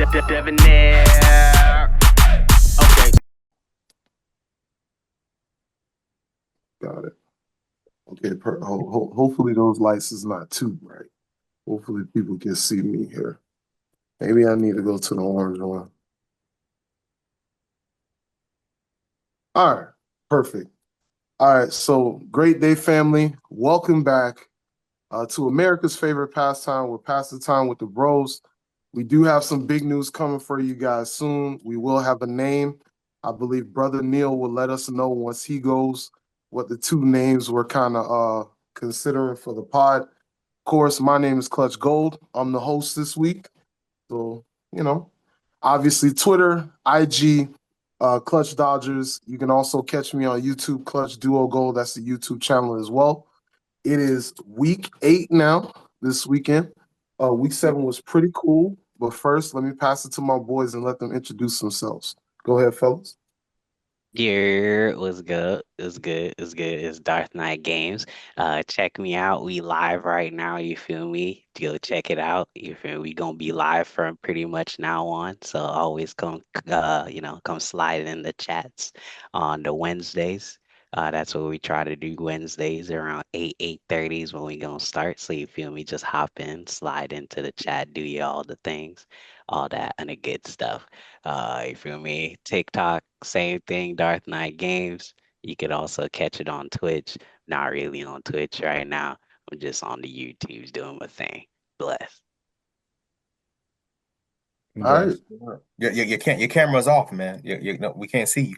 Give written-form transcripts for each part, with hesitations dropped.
Debonair. Okay. Got it. Okay, hopefully those lights is not too bright. Hopefully people can see me here. Maybe I need to go to the orange one. All right, perfect. All right, so great day, family. Welcome back to America's favorite pastime. We're past the time with the bros. We do have some big news coming for you guys soon. We will have a name. I believe Brother Neil will let us know once he goes what the two names we're kind of considering for the pod. Of course, my name is Clutch Gold. I'm the host this week. So, obviously Twitter, IG, Clutch Dodgers. You can also catch me on YouTube, Clutch Duo Gold. That's the YouTube channel as well. It is week 8 now, this weekend. Week 7 was pretty cool. But first, let me pass it to my boys and let them introduce themselves. Go ahead, fellas. Yeah, what's good? It's good. It's good. It's Darth Knight Games. Check me out. We live right now. You feel me? Go check it out. You feel me? We gonna be live from pretty much now on. So always come, come slide in the chats on the Wednesdays. That's what we try to do Wednesdays around 8:30 is when we gonna start. So you feel me? Just hop in, slide into the chat, do all the things, all that and the good stuff. You feel me? TikTok, same thing, Darth Knight Games. You could also catch it on Twitch. Not really on Twitch right now. I'm just on the YouTubes doing my thing. Bless. All right. Your camera's off, man. No, we can't see you.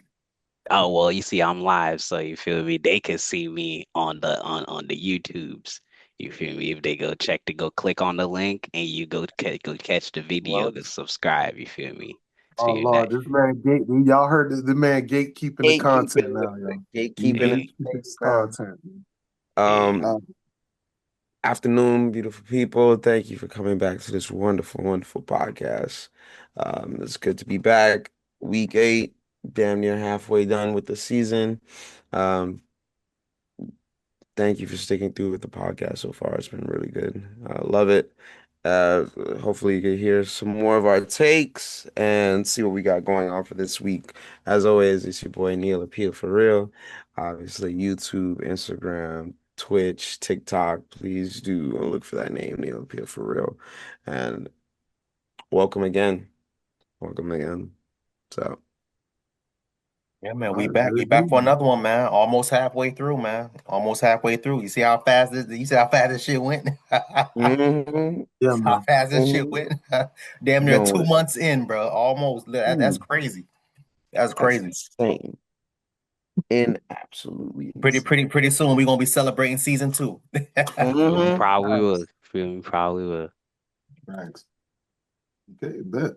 Oh well, you see, I'm live, so you feel me? They can see me on the YouTubes. You feel me? If they go click on the link and you go catch the video, Well, go subscribe. You feel me? Oh See that? Lord, this man gate. Y'all heard the man gatekeeping the content now, y'all. Gatekeeping it. Gatekeeping content. Um, Uh, Afternoon, beautiful people. Thank you for coming back to this wonderful, wonderful podcast. It's good to be back. Week 8, damn near halfway done with the season. Um, Thank you for sticking through with the podcast so far. It's been really good. I love it. Uh, Hopefully you can hear some more of our takes and see what we got going on for this week. As always, it's your boy Neil Appeal for real. Obviously, YouTube, Instagram, Twitch, TikTok. Please do look for that name, Neil Appeal for real. And welcome again. Welcome again. So. yeah, man, all we right, back. very We back good, for man. another one, man. Almost halfway through, man. Almost halfway through. You see how fast this shit went? Mm-hmm. Yeah, How man. fast this shit Mm-hmm. went? Damn near Going 2 with months in, bro. Almost. That's it. crazy. That's That's crazy. insane. And absolutely Pretty, insane. pretty, pretty soon we're gonna be celebrating season 2. We Mm-hmm. probably will. Facts. Feel me? Probably will. Facts. Okay, bet.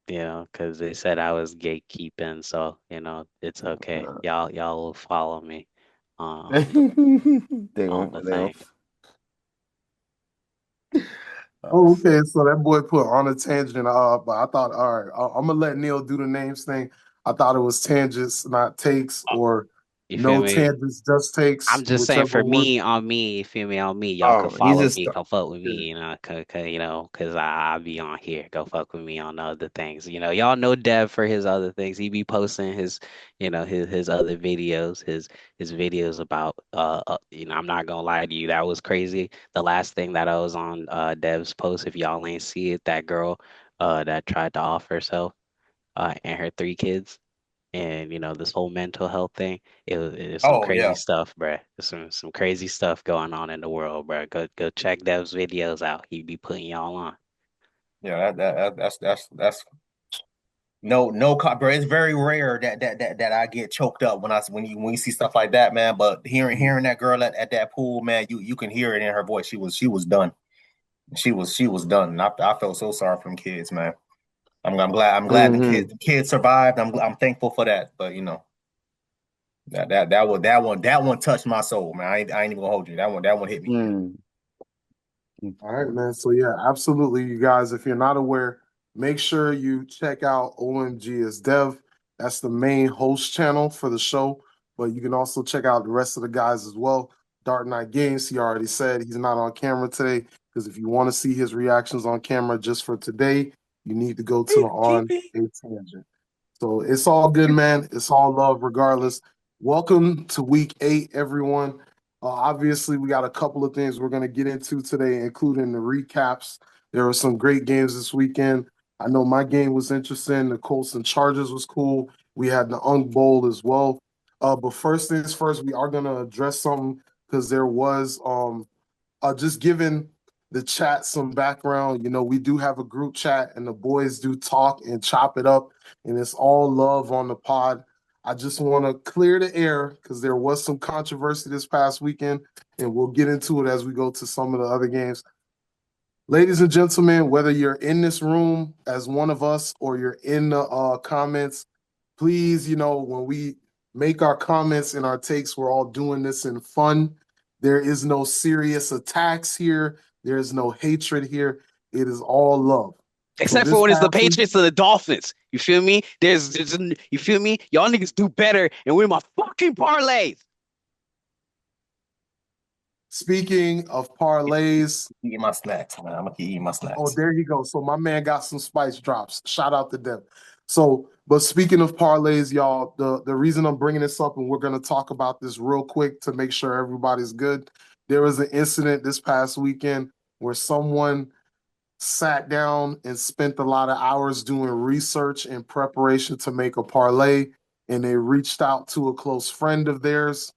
Because they said I was gatekeeping, so it's okay. Y'all will follow me on the They on the don't, they thing. don't. Oh, okay. So that boy put on a tangent. But I thought, all right, I'm gonna let Neil do the names thing. I thought it was tangents, not takes, Uh, or You feel no me? tangents, just takes, I'm just saying whichever for one. me, on me, you feel me, on me, y'all could Oh, he's follow just me, come fuck with me, Yeah. cause I'll be on here. Go fuck with me on the other things. Y'all know Dev for his other things. He be posting his other videos, his videos about I'm not gonna lie to you, that was crazy. The last thing that I was on Dev's post, if y'all ain't see it, that girl that tried to off herself and her 3 kids and this whole mental health thing. It's some Oh crazy yeah. stuff, bruh. There's some crazy stuff going on in the world, bruh. Go check Dev's videos out. He be putting y'all on. Yeah, that's bro. It's very rare that I get choked up when you see stuff like that, man. But hearing that girl at that pool, man, you can hear it in her voice. She was done. She was done. And I felt so sorry for them kids, man. I'm glad mm-hmm. the kids survived. I'm thankful for that. But that one touched my soul, man. I ain't even gonna hold you. That one hit me. Mm. All right, man. So yeah, absolutely, you guys. If you're not aware, make sure you check out omgitsdev. That's the main host channel for the show, but you can also check out the rest of the guys as well. Dark Knight Games. He already said he's not on camera today because if you want to see his reactions on camera just for today, you need to go to the On a Tangent. So it's all good, man. It's all love regardless. Welcome to week 8, everyone. Obviously, we got a couple of things we're going to get into today, including the recaps. There were some great games this weekend. I know my game was interesting. The Colts and Chargers was cool. We had the Unk Bowl as well. But first things first, we are going to address something because there was just giving the chat some background. You know, we do have a group chat and the boys do talk and chop it up, and it's all love on the pod. I just want to clear the air because there was some controversy this past weekend, and we'll get into it as we go to some of the other games. Ladies and gentlemen, whether you're in this room as one of us or you're in the comments, please, you know, when we make our comments and our takes, we're all doing this in fun. There is no serious attacks here. There is no hatred here. It is all love. Except for when it's the Patriots or the Dolphins. You feel me? You feel me? Y'all niggas do better and win my fucking parlays. Speaking of parlays, Eating my snacks, man. I'm gonna keep eating my snacks. Oh, there you go. So my man got some spice drops. Shout out to them. So, but speaking of parlays, y'all, the reason I'm bringing this up, and we're going to talk about this real quick to make sure everybody's good. There was an incident this past weekend where someone sat down and spent a lot of hours doing research and preparation to make a parlay, and they reached out to a close friend of theirs.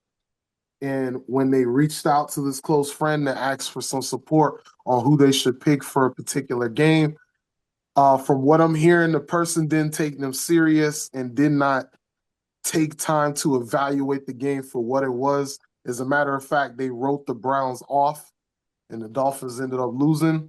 And when they reached out to this close friend to ask for some support on who they should pick for a particular game, from what I'm hearing, the person didn't take them serious and did not take time to evaluate the game for what it was. As a matter of fact, they wrote the Browns off, and the Dolphins ended up losing.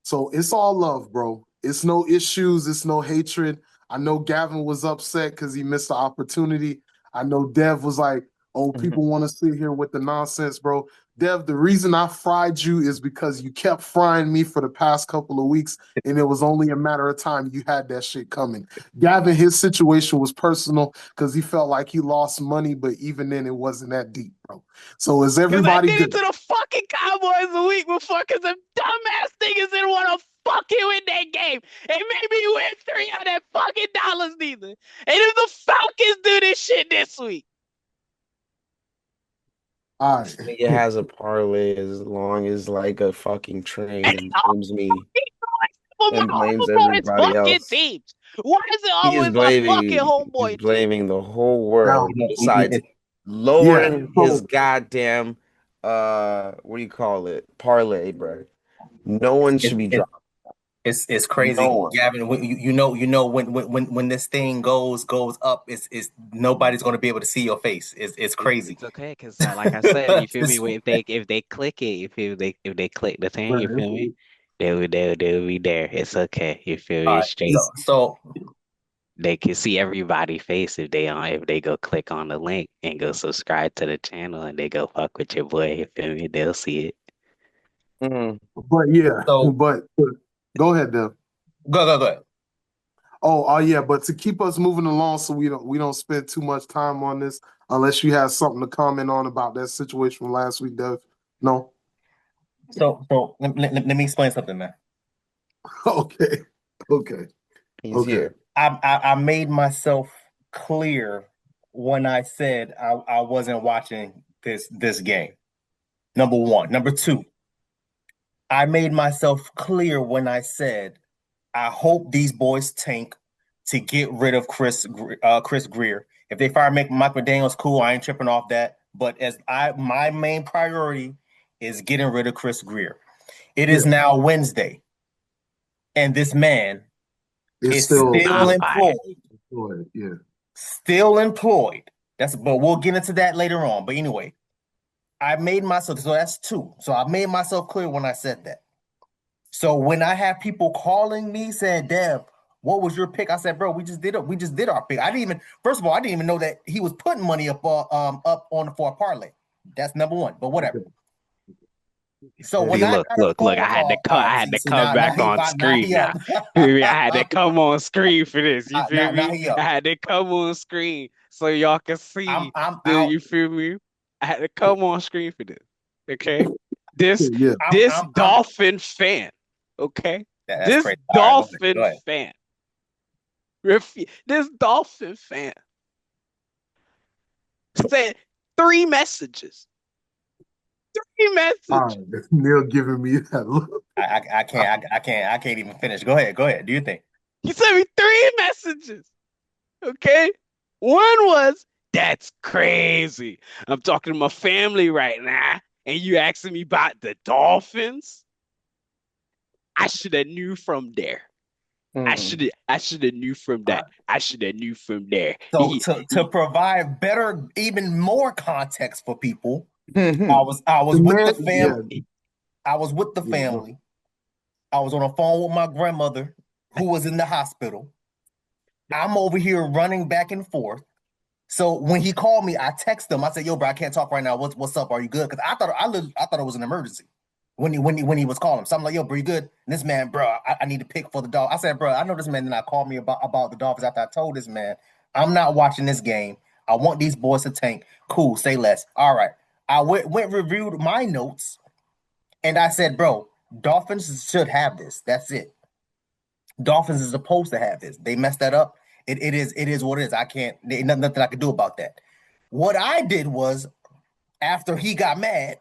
So it's all love, bro. It's no issues. It's no hatred. I know Gavin was upset because he missed the opportunity. I know Dev was like, oh, people want to sit here with the nonsense, bro. Dev, the reason I fried you is because you kept frying me for the past couple of weeks, and it was only a matter of time you had that shit coming. Gavin, his situation was personal because he felt like he lost money, but even then, it wasn't that deep, bro. So is everybody good? I did good? it to the fucking Cowboys a week before because them dumbass niggas didn't want to fucking win that game. It made me win $300 fucking dollars neither. And if the Falcons do this shit this week. All right. It has a parlay as long as like a fucking train and blames me and blames everybody else. Teams. Why is it always my fucking homeboy? He's blaming the whole world Now, besides lowering his goddamn what do you call it? Parlay, bro. No one should be dropped. It's crazy, Gavin. You know when this thing goes up, it's nobody's gonna be able to see your face. It's crazy. It's okay because like I said, you feel me? If they click it, if they click the thing, you feel me? They'll be there. It's okay. You feel me? Straight. So they can see everybody's face if they go click on the link and go subscribe to the channel and they go fuck with your boy. You feel me? They'll see it. But yeah, but go ahead, Dev. Go ahead. Oh, yeah, but to keep us moving along so we don't spend too much time on this, unless you have something to comment on about that situation from last week, Dev. No? So let me explain something, man. Okay. He's here. I made myself clear when I said I wasn't watching this game. Number one. Number two, I made myself clear when I said I hope these boys tank to get rid of Chris Grier. If they fire Mike McDaniels, cool. I ain't tripping off that. But my main priority is getting rid of Chris Grier. It is now Wednesday, and this man is still employed. Yeah, still employed. But we'll get into that later on. But anyway, I made myself, so that's two. So I made myself clear when I said that. So when I have people calling me saying, Dev, what was your pick? I said, bro, we just did our pick. I didn't even know that he was putting money up for a parlay. That's number one, but whatever. So when look, I had to come back on screen now. I had to come on screen for this. You feel me? I had to come on screen so y'all can see. You feel me? I had to come on screen for this. Okay, this Yeah. I'm Dolphin fan. Okay, that's this crazy. All right, go Dolphin ahead. fan. This Dolphin fan sent 3 messages. 3 All messages. right. Neil giving me that look. I can't even finish. Go ahead. Do you think? He sent me 3 messages. Okay, one was, "That's crazy. I'm talking to my family right now, and you asking me about the Dolphins? I should have knew from there. I should have knew from that. I should have knew from there." So to provide better, even more context for people, I was with the family. Yeah. I was with the family. I was on the phone with my grandmother, who was in the hospital. I'm over here running back and forth. So when he called me, I texted him. I said, "Yo, bro, I can't talk right now. What's up? Are you good?" Because I thought it was an emergency when he was calling. So I'm like, "Yo, bro, you good?" And this man, bro, I need to pick for the dog. I said, "Bro, I know this man did not call me about the Dolphins after I told this man I'm not watching this game. I want these boys to tank. Cool, say less. All right." I went reviewed my notes, and I said, "Bro, Dolphins should have this. That's it. Dolphins is supposed to have this. They messed that up. It is what it is. I can't. There's nothing I can do about that." What I did was, after he got mad,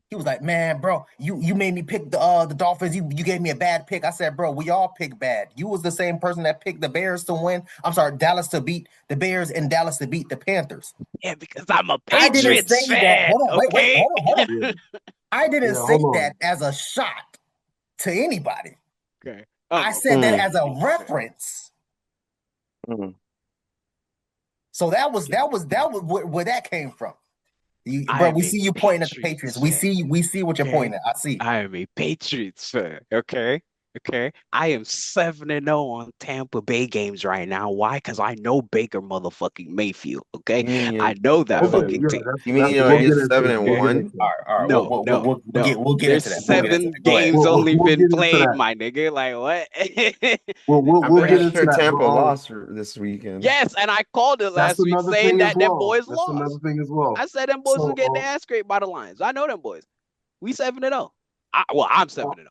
he was like, "Man, bro, you made me pick the Dolphins. You gave me a bad pick." I said, "Bro, we all pick bad. You was the same person that picked the Bears to win. I'm sorry, Dallas to beat the Bears and Dallas to beat the Panthers." Yeah, because I'm a I didn't Patriots say that. fan. Hold on, wait, Okay. hold on. Yeah. I didn't Yeah, say hold on. that as a shot to anybody. Okay. I said that as a Patriots fan. reference. So that was where that came from. Bro, we see you pointing at the Patriots. We see what you're pointing at. I see. I am a Patriots fan. Okay. I am 7-0 on Tampa Bay games right now. Why? Because I know Baker motherfucking Mayfield. Okay. I know that fucking team. You mean we'll get you're into 7-1? All right. No, We'll get There's into that. We'll get into 7 that. Go ahead. games only We'll been get into played, that. my nigga. Like what? I'm We'll get pretty into sure that. Tampa but, lost this weekend. Yes, and I called it that's last week another saying thing as that them well. boys That's lost. another thing as well. I said them boys So, was getting their ass scraped by the Lions. I know them boys. We 7-0. I'm 7-0.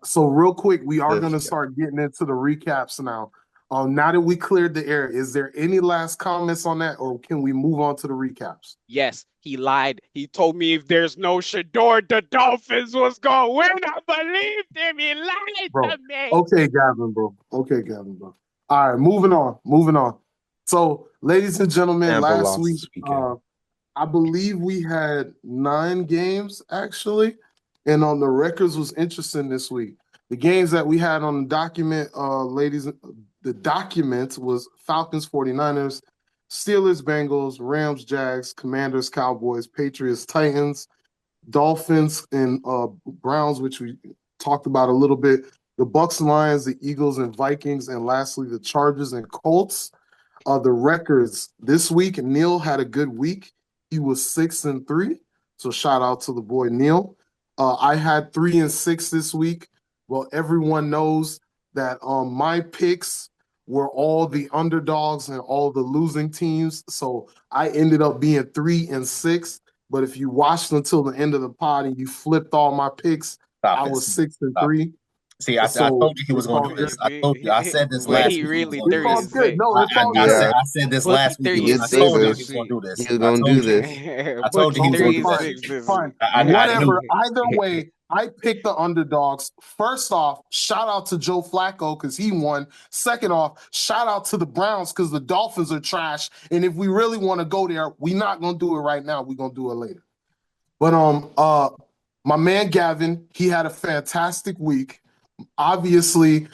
So real quick, we are That's going to good. start getting into the recaps now. Now that we cleared the air, is there any last comments on that, or can we move on to the recaps? Yes, he lied. He told me if there's no Shador, the Dolphins was going to win. I believed him. He lied Bro. to me. Okay, Gavin, bro. All right, moving on. So, ladies and gentlemen, Tampa last lost week, this weekend. I believe we had 9 games actually, and on the records was interesting this week. The games that we had on the document, the document was Falcons, 49ers, Steelers, Bengals, Rams, Jags, Commanders, Cowboys, Patriots, Titans, Dolphins, and Browns, which we talked about a little bit. The Bucks, Lions, the Eagles, and Vikings, and lastly the Chargers and Colts. The records this week, Neil had a good week. He was 6-3, so shout out to the boy Neil. I had 3-6 this week. Well, everyone knows that my picks were all the underdogs and all the losing teams, so I ended up being 3-6. But if you watched until the end of the pod and you flipped all my picks, I was 6-3. See, I told you he was going to do this. I told you. I said this last week. Really It's all good. No, it's all I good. said this last week. He I did say told you he this. was going to do this. He was going to do this. I told you he was going to do fine, this. fine. I knew Whatever. it. Either way, I picked the underdogs. First off, shout out to Joe Flacco because he won. Second off, shout out to the Browns because the Dolphins are trash. And if we really want to go there, we're not gonna do it right now. We're gonna do it later. But my man Gavin, he had a fantastic week. Obviously,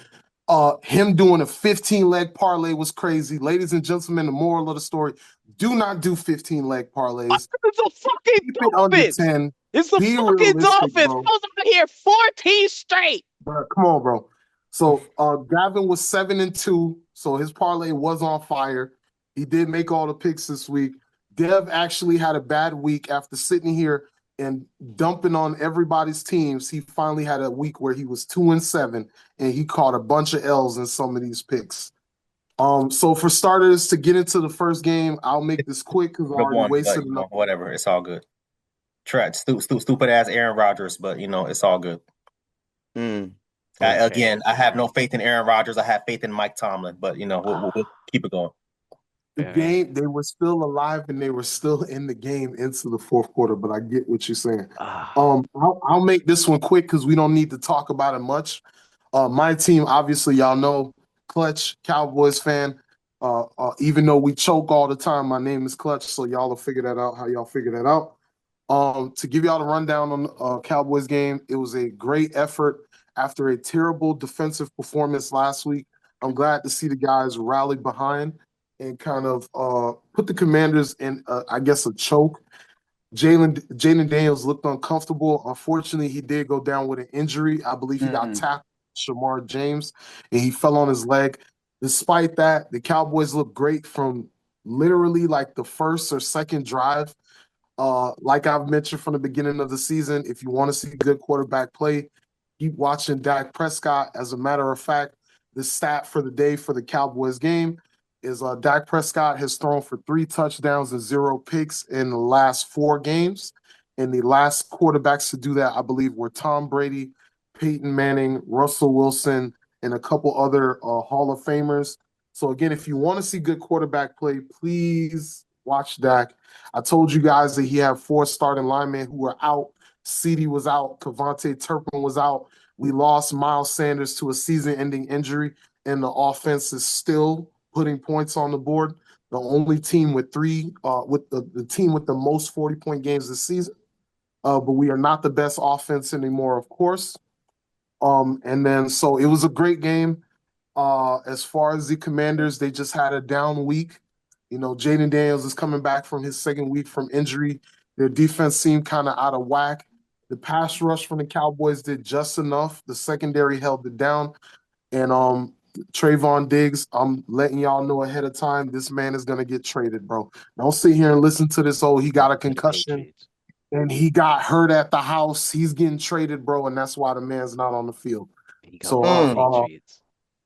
him doing a 15-leg parlay was crazy. Ladies and gentlemen, the moral of the story: do not do 15-leg parlays. It's a fucking Keep it under Dolphins. 10. It's the Be fucking realistic, Dolphins. bro. I was out here 14 straight. But come on, bro. So Gavin was 7-2, so his parlay was on fire. He did make all the picks this week. Dev actually had a bad week after sitting here and dumping on everybody's teams. He finally had a week where he was 2-7, and he caught a bunch of L's in some of these picks. So for starters, to get into the first game, I'll make this quick because I The already one, but wasted enough. whatever. It's all good. Stupid ass Aaron Rodgers, but it's all good. Okay. Again, I have no faith in Aaron Rodgers. I have faith in Mike Tomlin, but we'll keep it going. The game, they were still alive and they were still in the game into the fourth quarter, but I get what you're saying. I'll make this one quick because we don't need to talk about it much. My team, obviously, y'all know, Clutch, Cowboys fan. Even though we choke all the time, my name is Clutch, so y'all will figure that out, how y'all figure that out. To give y'all the rundown on the Cowboys game, it was a great effort after a terrible defensive performance last week. I'm glad to see the guys rally behind and kind of put the Commanders in, I guess, a choke. Jaden Daniels looked uncomfortable. Unfortunately, he did go down with an injury. I believe he got tackled, Shamar James, and he fell on his leg. Despite that, the Cowboys looked great from literally like the first or second drive. Like I've mentioned from the beginning of the season, if you want to see good quarterback play, keep watching Dak Prescott. As a matter of fact, the stat for the day for the Cowboys game is Dak Prescott has thrown for 3 touchdowns and 0 picks in the last 4 games. And the last quarterbacks to do that, I believe, were Tom Brady, Peyton Manning, Russell Wilson, and a couple other Hall of Famers. So again, if you want to see good quarterback play, please watch Dak. I told you guys that he had 4 starting linemen who were out. CeeDee was out. Kevontae Turpin was out. We lost Miles Sanders to a season-ending injury, and the offense is still putting points on the board. The only team with 3, with the team with the most 40-point games this season. But we are not the best offense anymore, of course. And then, so it was a great game. As far as the Commanders, they just had a down week. Jaden Daniels is coming back from his second week from injury. Their defense seemed kind of out of whack. The pass rush from the Cowboys did just enough. The secondary held it down. And Trayvon Diggs, I'm letting y'all know ahead of time, this man is going to get traded, bro. Don't sit here and listen to this, he got a concussion and he got hurt at the house. He's getting traded, bro, and that's why the man's not on the field. So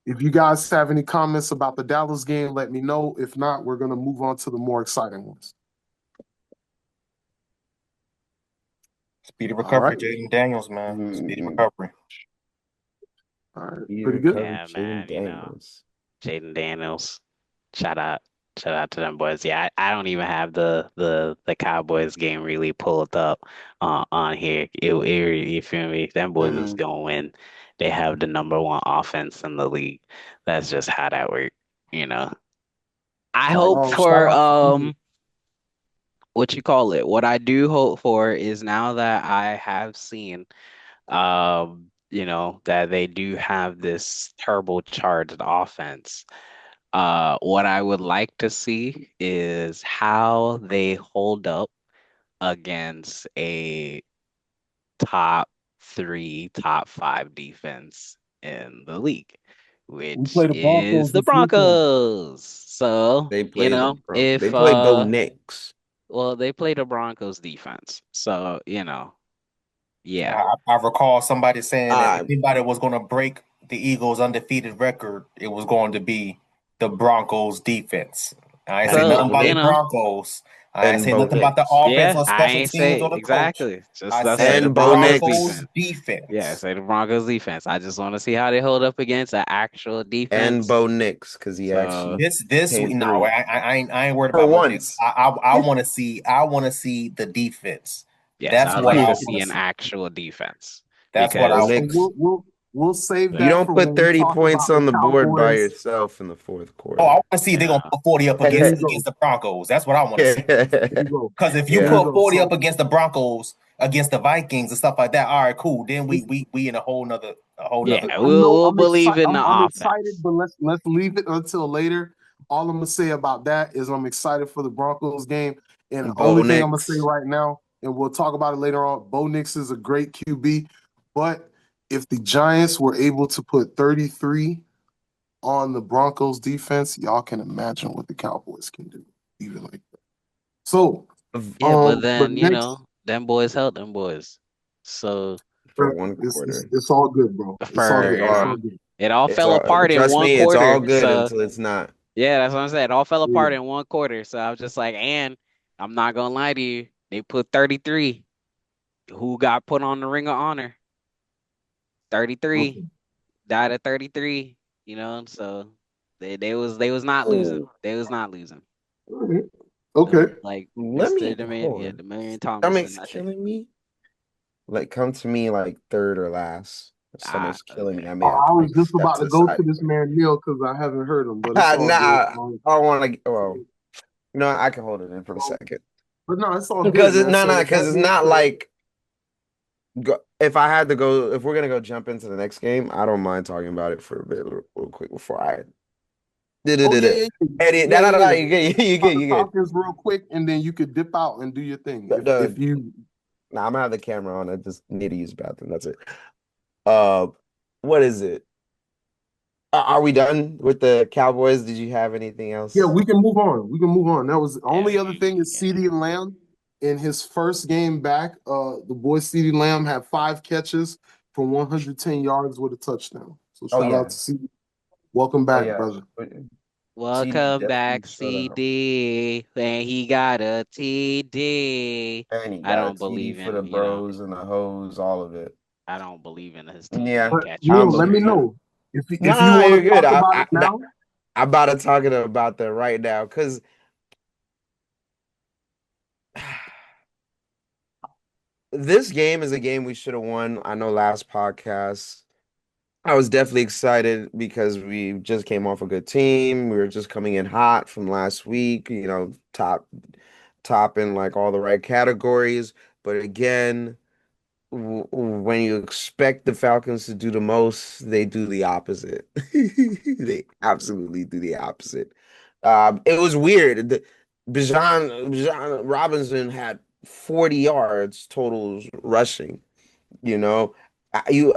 if you guys have any comments about the Dallas game, let me know. If not, we're going to move on to the more exciting ones. Speedy recovery, Jaden Daniels, man. Speedy recovery. All right, pretty good. Yeah, man. Jaden Daniels. Shout out to them boys. Yeah, I don't even have the Cowboys game really pulled up on here. You feel me? Them boys is gonna win. They have the #1 offense in the league. That's just how that works, I hope for what you call it. What I do hope for is now that I have seen that they do have this turbocharged offense. What I would like to see is how they hold up against a top 3, top 5 defense in the league, which is the Broncos. So, they play if they play Bo Nix. Well, they play the Broncos defense. So, yeah. I recall somebody saying that if anybody was going to break the Eagles' undefeated record, it was going to be the Broncos defense. I ain't say nothing about the Broncos. I ain't say nothing about the offense or special teams or the exactly. coach. I said the Broncos defense. Yeah, say the Broncos defense. I just want to see how they hold up against the actual defense. And Bo Nix, because he actually I ain't worried about Bo Nix. I want to see the defense. Yes, that's I'd what like I to see an actual defense. That's what I We'll save that. You don't put 30 points on the board by yourself in the fourth quarter. Oh, I want to see they're going to put 40 up against the Broncos. That's what I want to see. Because if you put 40 up against the Broncos, against the Vikings and stuff like that, all right, cool. Then we in a whole nother. We'll believe in the offense. I'm excited, but let's leave it until later. All I'm gonna say about that is I'm excited for the Broncos game, and the only thing I'm gonna say right now, and we'll talk about it later on. Bo Nix is a great QB, but if the Giants were able to put 33 on the Broncos defense, y'all can imagine what the Cowboys can do, even like that. So, but then them boys help them boys. So for one quarter, it's all good, bro. It's all good. It all fell apart in one quarter. It's all good until it's not. Yeah, that's what I'm saying. It all fell Yeah. apart in one quarter. So I was just like, and I'm not gonna lie to you, they put 33. Who got put on the Ring of Honor? 33. Okay. Died at 33. You know, so they was not losing. Oh, They was not losing. All right. Okay. Like let Mr. me Demand, hold yeah, on. Demarion Thomas and Stomach's that shit. killing me. Like, come to me like third or last. Stomach's killing me. Okay. I may have I to was like just step about to to the go side. to this man Neil because I haven't heard him, but it's all good. Nah, I don't want to. Well, no, I can hold it in for a second But no, it's all good, because man. So with because that it's being not said, like if I had to go, if we're gonna go jump into the next game, I don't mind talking about it for a bit, real quick before I. oh yeah, yeah, yeah, Eddie, yeah, yeah, yeah. you good, you About good, the you good. Falcons real quick, and then you could dip out and do your thing. If The, you nah, I'm gonna have the camera on. I just need to use the bathroom. That's it. Uh, what is it? Are we done with the Cowboys? Did you have anything yeah, else? we can move on. We can move on. That was the Yeah, only other thing is yeah. CeeDee Lamb in his first game back. The boy CeeDee Lamb had 5 catches for 110 yards with a touchdown. So Oh shout out yeah, to CeeDee. Welcome oh back, yeah. brother. CD Welcome definitely back, showed out, CD. And he got a TD. and he I got a don't TD believe for the in, bros and the hoes, all of it. I don't believe in his Yeah, TD But catching Neil, I'm let me believing streak. it. know No, if you no, want to you're good. talk about it now. I'm about to talk about that right now because this game is a game we should have won. I know last podcast. I was definitely excited because we just came off a good team. We were just coming in hot from last week, top in like all the right categories. But again, when you expect the Falcons to do the most, they do the opposite. They absolutely do the opposite. It was weird. Bijan Robinson had 40 yards totals rushing. You know,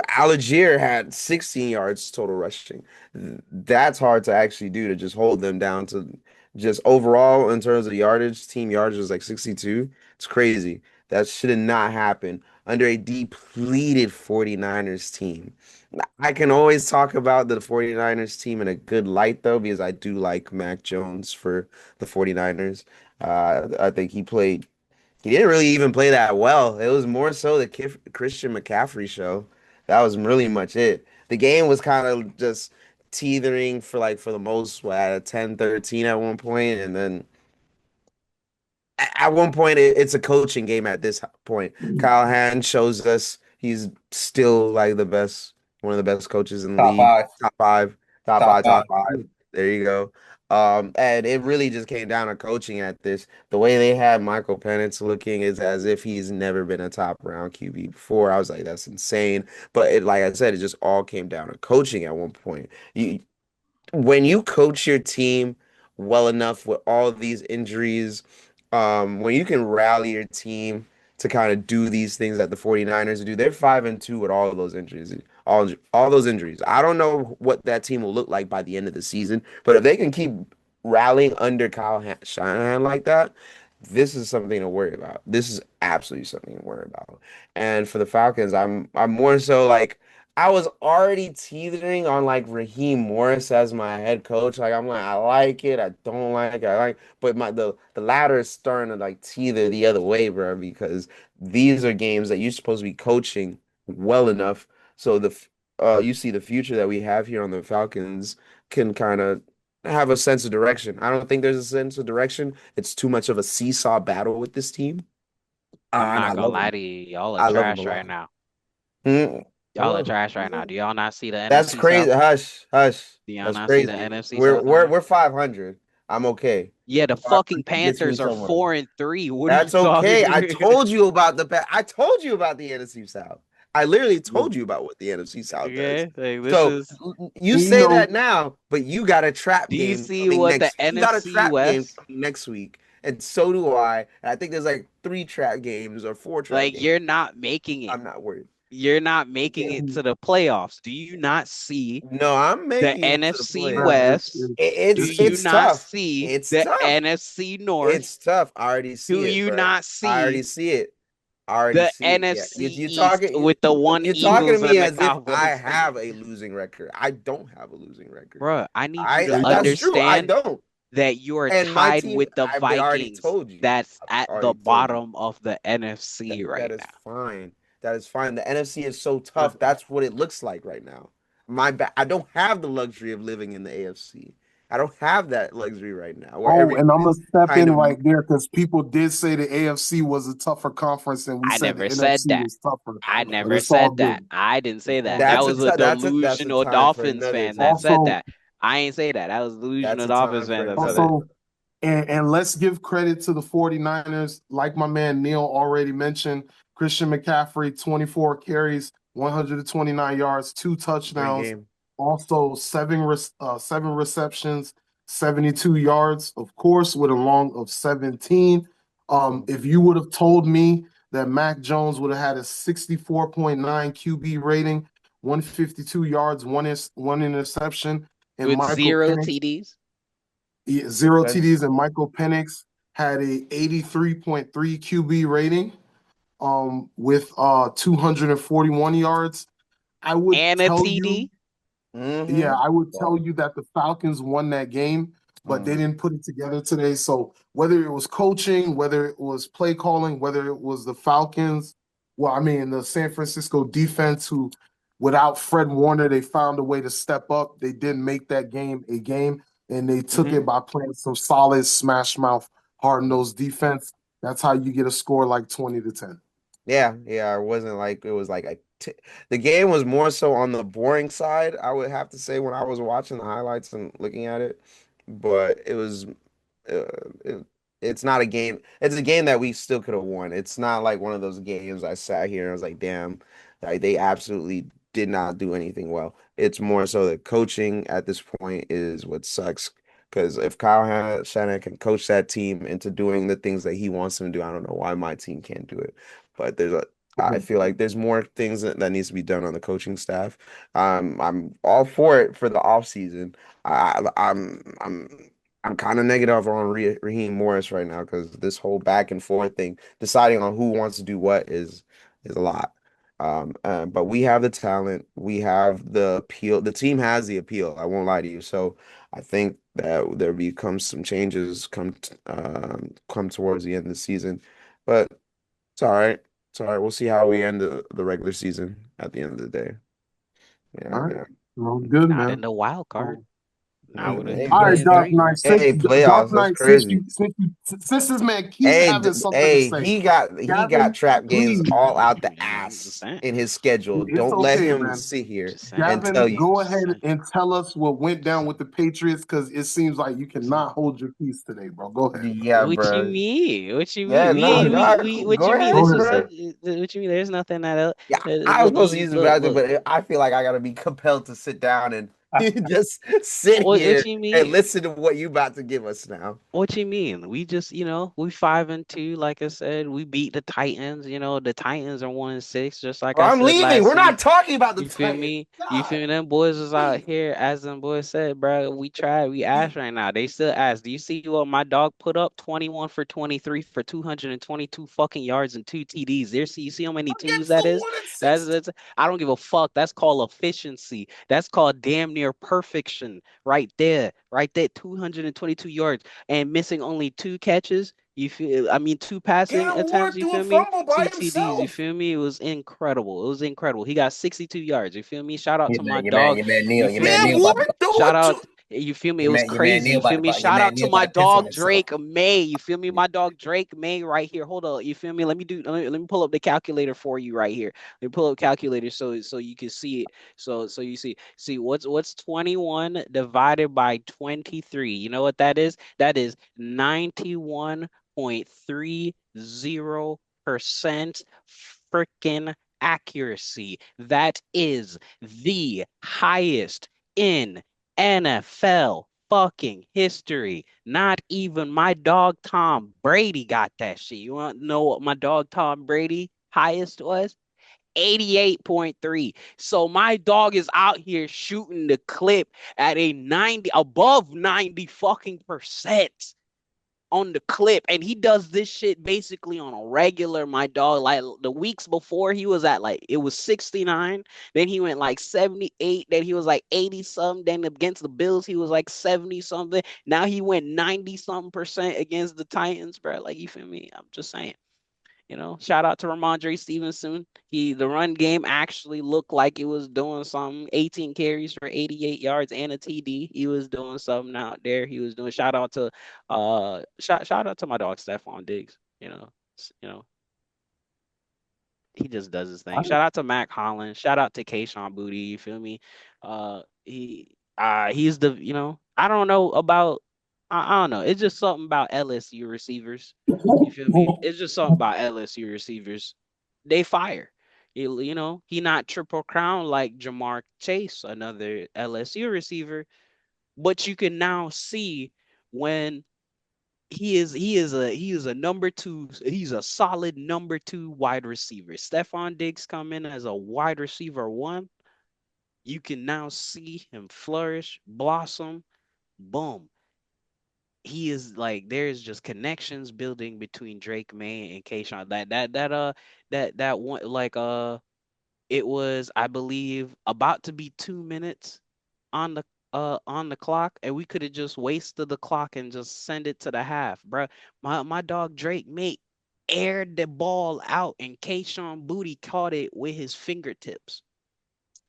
Algier had 16 yards total rushing. That's hard to actually do to just hold them down to just overall in terms of yardage, team yardage was like 62. It's crazy. That should not happen under a depleted 49ers team. I can always talk about the 49ers team in a good light though, because I do like Mac Jones for the 49ers. I think he didn't really even play that well. It was more so the Christian McCaffrey show. That was really much it. The game was kind of just teetering for the most at a 10-13 at one point, and then at one point it's a coaching game at this point. Kyle Hand shows us he's still like one of the best coaches in the Top league. five. Top five, top Top five, five. top five. There you go. And it really just came down to coaching at this. The way they had Michael Penix looking is as if he's never been a top round QB before. I was like, that's insane. But like I said, it just all came down to coaching at one point. When you coach your team well enough with all of these injuries, when you can rally your team to kind of do these things that the 49ers do, they're 5-2 with all of those injuries. All those injuries. I don't know what that team will look like by the end of the season, but if they can keep rallying under Shanahan like that, this is something to worry about. This is absolutely something to worry about. And for the Falcons, I'm more so like I was already teetering on like Raheem Morris as my head coach. Like I'm like I like it, I don't like it, I like, but the ladder is starting to like teeter the other way, bro, because these are games that you're supposed to be coaching well enough so you see the future that we have here on the Falcons can kind of have a sense of direction. I don't think there's a sense of direction. It's too much of a seesaw battle with this team. I'm And I not gonna love lie them. to you. Y'all are I love them a trash right lot. now. Mm, I Y'all are love them. trash right now. Do y'all not see the That's NFC crazy. South? Hush, hush. Do y'all That's not see the crazy. NFC We're South we're now? we're 500. I'm okay. Yeah, the fucking 500 gets me Panthers are somewhere. 4-3. What are you That's talking okay. about? I told you about the NFC South. I literally Yeah. told you about what the NFC South does. Okay, like this So is. you And say that now, but you got a trap Do you game see coming what the next. You got a NFC trap game West? coming next week, and so do I. And I think there's like 3 trap games or 4 trap Like games. you're not making it. I'm not worried. You're not making Yeah. it to the playoffs. Do you not see No, I'm the making it to the NFC man, playoffs. West? Do you It's not tough. see It's the tough. NFC North? It's tough. I already Do see it, you bro. not I already see see it. I already The see. Yeah, NFC East with the one you're talking to Eagles me and the as if I Cowboys. have a losing record. I don't have a losing record. Bro, I need you to That's true. I understand don't. that you are And my tied team, with the I've already Vikings. told you. That's I've at the already told you. bottom of the NFC That right is now. fine. That is fine. The NFC is so tough. That's what it looks like right now. I don't have the luxury of living in the AFC. I don't have that luxury right now where Oh, and I'm everything gonna is step kind in of right there because people did say the AFC was a tougher conference, and we I said the never said NFC that. was tougher. I But never it's all said that. good. I didn't It's say that. all That that's good. was a that's a delusional time for Dolphins another fan that time. said Also, that. I ain't say that. That was a That's delusional a Dolphins time fan for that said another that. also, and let's give credit to the 49ers. Like my man Neil already mentioned, Christian McCaffrey, 24 carries, 129 yards, 2 great touchdowns. game. Also, seven receptions, 72 yards, of course, with a long of 17. If you would have told me that Mac Jones would have had a 64.9 QB rating, 152 yards, one interception, and With Michael zero Penix, TDs. zero That's TDs, and Michael Penix had a 83.3 QB rating, with 241 yards. I would And a tell you, TD. yeah, I would tell Wow. you that the Falcons won that game, but they Mhm. didn't put it together today. So whether it was coaching, whether it was play calling, whether it was the Falcons, well, I mean the San Francisco defense, who without Fred Warner, they found a way to step up. They didn't make that game a game, and they took it by playing some solid smash mouth, hard nosed defense. That's how you get a score like 20-10. Yeah. It wasn't like it was like the game was more so on the boring side, I would have to say, when I was watching the highlights and looking at it. But it was uh, it, it's not a game. It's a game that we still could have won. It's not like one of those games I sat here and I was like, damn, like they absolutely did not do anything well. It's more so that coaching at this point is what sucks. Because if Shanahan can coach that team into doing the things that he wants them to do, I don't know why my team can't do it. But I feel like there's more things that needs to be done on the coaching staff. I'm all for it for the off season. I'm kind of negative on Raheem Morris right now because this whole back and forth thing, deciding on who wants to do what is a lot. But we have the talent, we have the appeal. The team has the appeal. I won't lie to you. So I think that there becomes some changes come towards the end of the season, but it's all right. It's all right. We'll see how we end the regular season at the end of the day. Yeah, All right, yeah. well, good, Not in man. the wild card. Um, Not with a Hey, All three right, and Dark but three. Knight. Since hey, Dark playoffs. That's Knight, crazy. since this man keep having something to say, He got Gavin, trap games please, all out the I'm just ass saying. in his schedule. it's Don't let okay, him man. sit here Just saying. and Gavin, tell you. go Just ahead saying. and tell us what went down with the Patriots, because it seems like you cannot hold your peace today, bro. Go ahead, bro. Yeah, What you bro. mean? What you Yeah, mean? We no, ain't Go we what go you mean? ahead, Let's ahead. just bro. what you mean? There's nothing that else. Yeah, I was supposed to use the bathroom, Look. but I feel like I gotta be compelled to sit down and just sit What here you and mean? listen to what you about to give us now. What you mean? We just, we 5-2, like I said. We beat the Titans. The Titans are 1-6, just like Bro, I I'm said leaving. last We're not week. talking about the You feel Titans. me? You feel God, me? Them boys is out please. here, as them boys said, bro. We tried, we asked right now. They still ask. Do you see what my dog put up? 21 for 23 for 222 fucking yards and 2 TDs. You see how many twos Against the that is? one and That's, six. that's I don't give a fuck. That's called efficiency. That's called damn near perfection. Right there. Right there. 222 yards and missing only 2 catches. You feel, I mean, 2 passing Cam attempts, Ward you threw a feel me? fumble by 2 TDs, you himself. feel me? It was incredible. It was incredible. He got 62 yards, you feel me? Shout out to my Your man, dog, your man you Neil, your feel man Cam Neil me? about to, Ward threw Shout it out, to. you feel me? It was your man crazy, Neil you about feel to, me? your Shout man out Neil to about my to piss on dog himself. Drake May, you feel me? My dog Drake May right here. Hold up, you feel me? Let me pull up the calculator for you right here. Let me pull up calculator so you can see it. So you see what's 21 divided by 23. You know what that is? That is 91.30% freaking accuracy. That is the highest in NFL fucking history. Not even my dog Tom Brady got that shit. You want to know what my dog Tom Brady highest was? 88.3. So my dog is out here shooting the clip at a 90, above 90 fucking percent. on the clip, and he does this shit basically on a regular, my dog. Like the weeks before, he was at like it was 69, then he went like 78, then he was like 80 something. Then against the Bills, he was like 70 something. Now he went 90 something% against the Titans, bro. Like, you feel me? I'm just saying. Shout out to Ramondre Stevenson. The run game actually looked like it was doing something. 18 carries for 88 yards and a TD. He was doing something out there. He was doing shout out to my dog Stephon Diggs. You know, he just does his thing. Shout out to Mac Hollins. Shout out to Kayshawn Booty. You feel me? He's I don't know about I don't know. It's just something about LSU receivers. You feel me? It's just something about LSU receivers. They fire. He not triple crown like Jamar Chase, another LSU receiver, but you can now see when he is a number two. He's a solid number two wide receiver. Stephon Diggs come in as a wide receiver one. You can now see him flourish, blossom, boom. He is like there's just connections building between Drake May and Kayshawn. That one it was, I believe, about to be 2 minutes on the clock, and we could have just wasted the clock and just send it to the half, bro. My dog Drake May aired the ball out, and Kayshawn Booty caught it with his fingertips.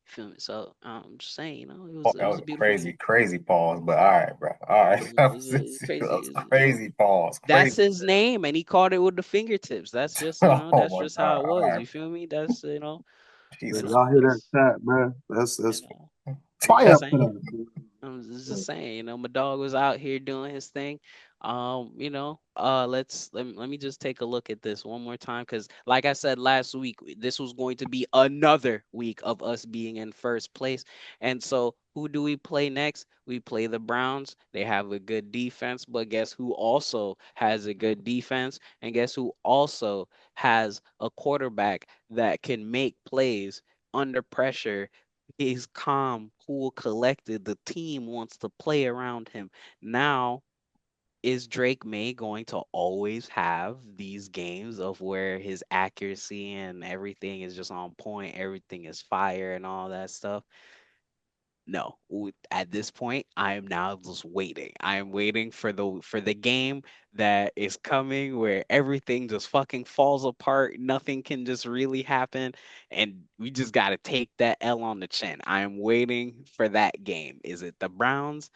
Feel me? So I'm just saying, Oh, it that was was a a beautiful crazy, game. crazy pause. But all right, bro. All right, It that was, was, it was that crazy. was crazy pause. That's Crazy. his name, and he caught it with the fingertips. That's just, Oh that's my just how God. it All was. right, You feel me? That's, Yeah, Jesus. y'all hear that that's, chat, man? That's you know, I'm fire just up for saying. that. I'm just saying, my dog was out here doing his thing. Let me just take a look at this one more time, because like I said last week, this was going to be another week of us being in first place. And so who do we play next? We play the Browns. They have a good defense, but guess who also has a good defense? And guess who also has a quarterback that can make plays under pressure. He's calm, cool, collected. The team wants to play around him. Now, is Drake May going to always have these games of where his accuracy and everything is just on point, everything is fire and all that stuff? No, at this point, I am now just waiting. I am waiting for the game that is coming where everything just fucking falls apart. Nothing can just really happen, and we just gotta take that L on the chin. I am waiting for that game. Is it the Browns?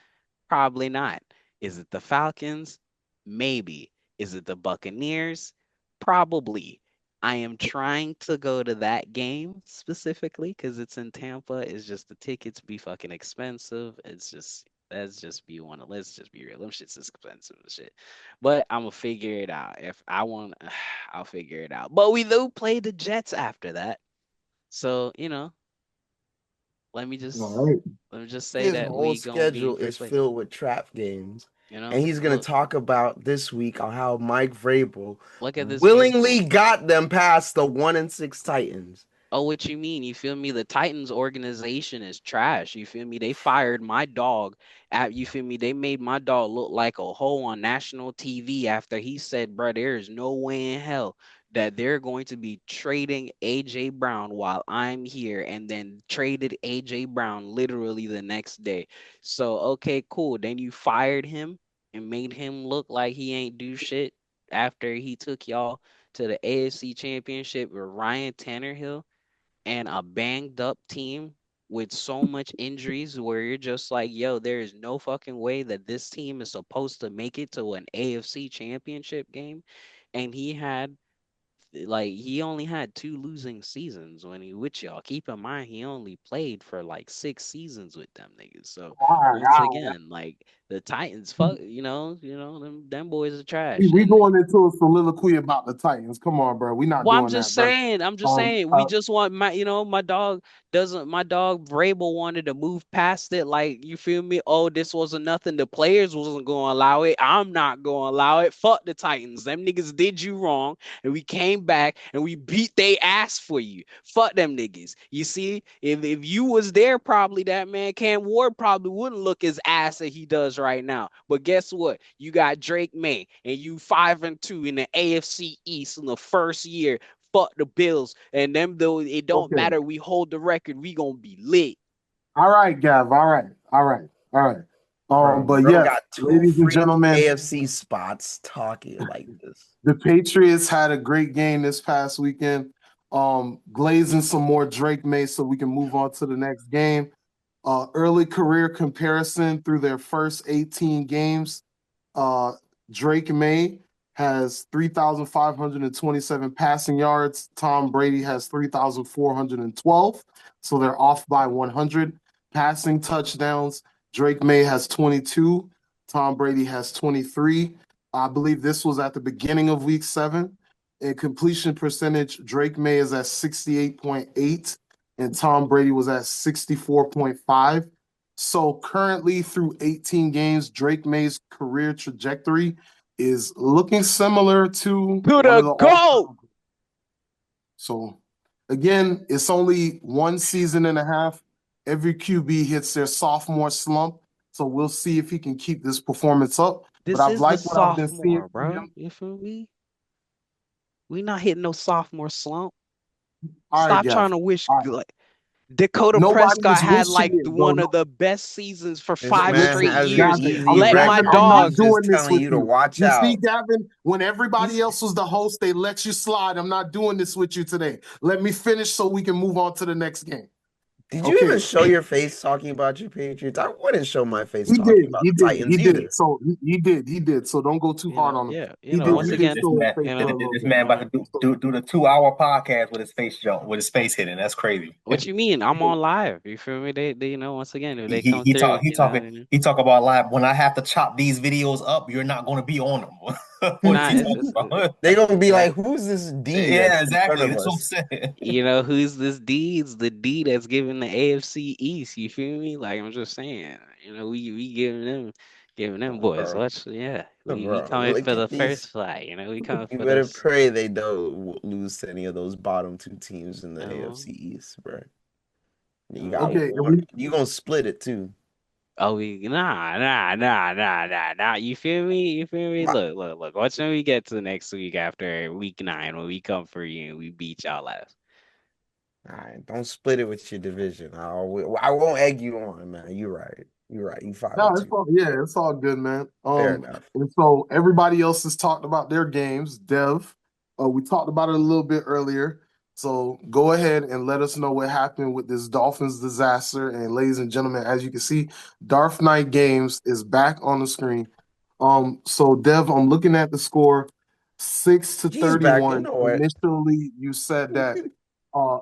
Probably not. Is it the Falcons? Maybe. Is it the Buccaneers? Probably. I am trying to go to that game specifically because it's in Tampa. It's just the tickets be fucking expensive. Let's just be real. Them shit's expensive and shit. But I'm gonna figure it out. If I want, I'll figure it out. But we do play the Jets after that. So, let me All just right. let me just say His that whole we gonna be in schedule is first place. filled with trap games. You know, And he's going to look, talk about this week on how Mike Vrabel look at this willingly beautiful. got them past the 1-6 Titans. Oh, what you mean? You feel me? The Titans organization is trash. You feel me? They fired my dog you feel me? They made my dog look like a hoe on national TV after he said, bro, there is no way in hell that they're going to be trading AJ Brown while I'm here, and then traded AJ Brown literally the next day. So, okay, cool. Then you fired him and made him look like he ain't do shit after he took y'all to the AFC Championship with Ryan Tannehill and a banged up team with so much injuries where you're just like, yo, there is no fucking way that this team is supposed to make it to an AFC championship game. And he only had two losing seasons when he with y'all. Keep in mind he only played for like 6 seasons with them niggas. So All right, once all right. again, like the Titans, fuck, them boys are trash. We And going into a soliloquy about the Titans. Come on, bro. We not well, I'm doing just that, bro. saying. I'm just Um, saying. uh, We just want my dog doesn't. My dog Vrabel wanted to move past it. Like, you feel me? Oh, this wasn't nothing. The players wasn't going to allow it. I'm not going to allow it. Fuck the Titans. Them niggas did you wrong, and we came came back and we beat they ass for you. Fuck them niggas. You see, if you was there, probably that man Cam Ward probably wouldn't look as ass as he does right now. But guess what? You got Drake May and you 5-2 in the AFC East in the first year. Fuck the Bills. And them though it don't matter. We hold the record. We gonna be lit. All right, Gav. All right. Bro, But bro yeah, got 2 ladies and free gentlemen, AFC spots talking like this. the Patriots had a great game this past weekend. Glazing some more Drake May so we can move on to the next game. Early career comparison through their first 18 games. Drake May has 3,527 passing yards. Tom Brady has 3,412. So they're off by 100. Passing touchdowns, Drake May has 22. Tom Brady has 23. I believe this was at the beginning of week 7. In completion percentage, Drake May is at 68.8 and Tom Brady was at 64.5. So currently through 18 games, Drake May's career trajectory is looking similar to one of the GOAT. So again, it's only 1 season and a half. Every QB hits their sophomore slump. So we'll see if he can keep this performance up. This but is I've liked the what I've been seeing sophomore, bro. You feel me? We not hitting no sophomore slump. Stop trying to wish like Dakota Prescott had like one of the best seasons for 5 straight years. Let my dog. I'm not doing this telling with you to watch you out. see, Gavin, when everybody else was the host, they let you slide. I'm not doing this with you today. Let me finish so we can move on to the next game. Did you even show your face talking about your Patriots? I wouldn't show my face talking about the Titans he either. did. So he did. So don't go too hard on him. Yeah, he did. once again, this man about to do the 2-hour podcast with his face hidden. That's crazy. What you mean? I'm on live. You feel me? They you know, once again, if they come he through, he talk about live. When I have to chop these videos up, you're not going to be on them. They gonna be like, "Who's this D?" Yeah, exactly. That's what I'm saying. You know, who's this D? It's the D that's giving the AFC East. You feel me? Like I'm just saying. You know, we giving them boys. Watch, yeah. We coming for the first flag. You know, we coming for. You better pray they don't lose to any of those bottom 2 teams in the AFC East, bro. You got you gonna split it too. Oh, nah. You feel me? Look. Watch when we get to next week after week 9 when we come for you and we beat y'all ass. All right, don't split it with your division. I won't egg you on, man. You're right. You 5-2. No, it's all good, man. Fair enough. And so everybody else has talked about their games. Dev, we talked about it a little bit earlier. So go ahead and let us know what happened with this Dolphins disaster. And ladies and gentlemen, as you can see, Darth Knight Games is back on the screen. So Dev, I'm looking at the score, 6-31. Initially, you said that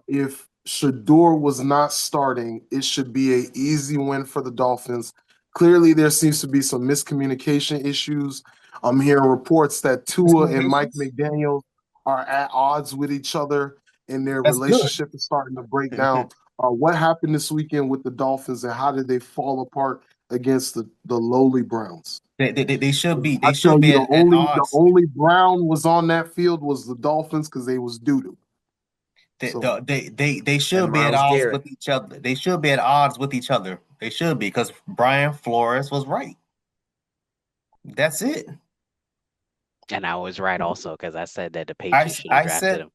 if Shador was not starting, it should be an easy win for the Dolphins. Clearly, there seems to be some miscommunication issues. I'm hearing reports that Tua and Mike McDaniel are at odds with each other, and their relationship is starting to break down. What happened this weekend with the Dolphins, and how did they fall apart against the lowly Browns? They should be. They I should be tell you, the only Brown was on that field was the Dolphins because they was doo-doo. They should be at odds with each other. They should be at odds with each other. They should be because Brian Flores was right. That's it. And I was right also because I said that the Patriots should have drafted him.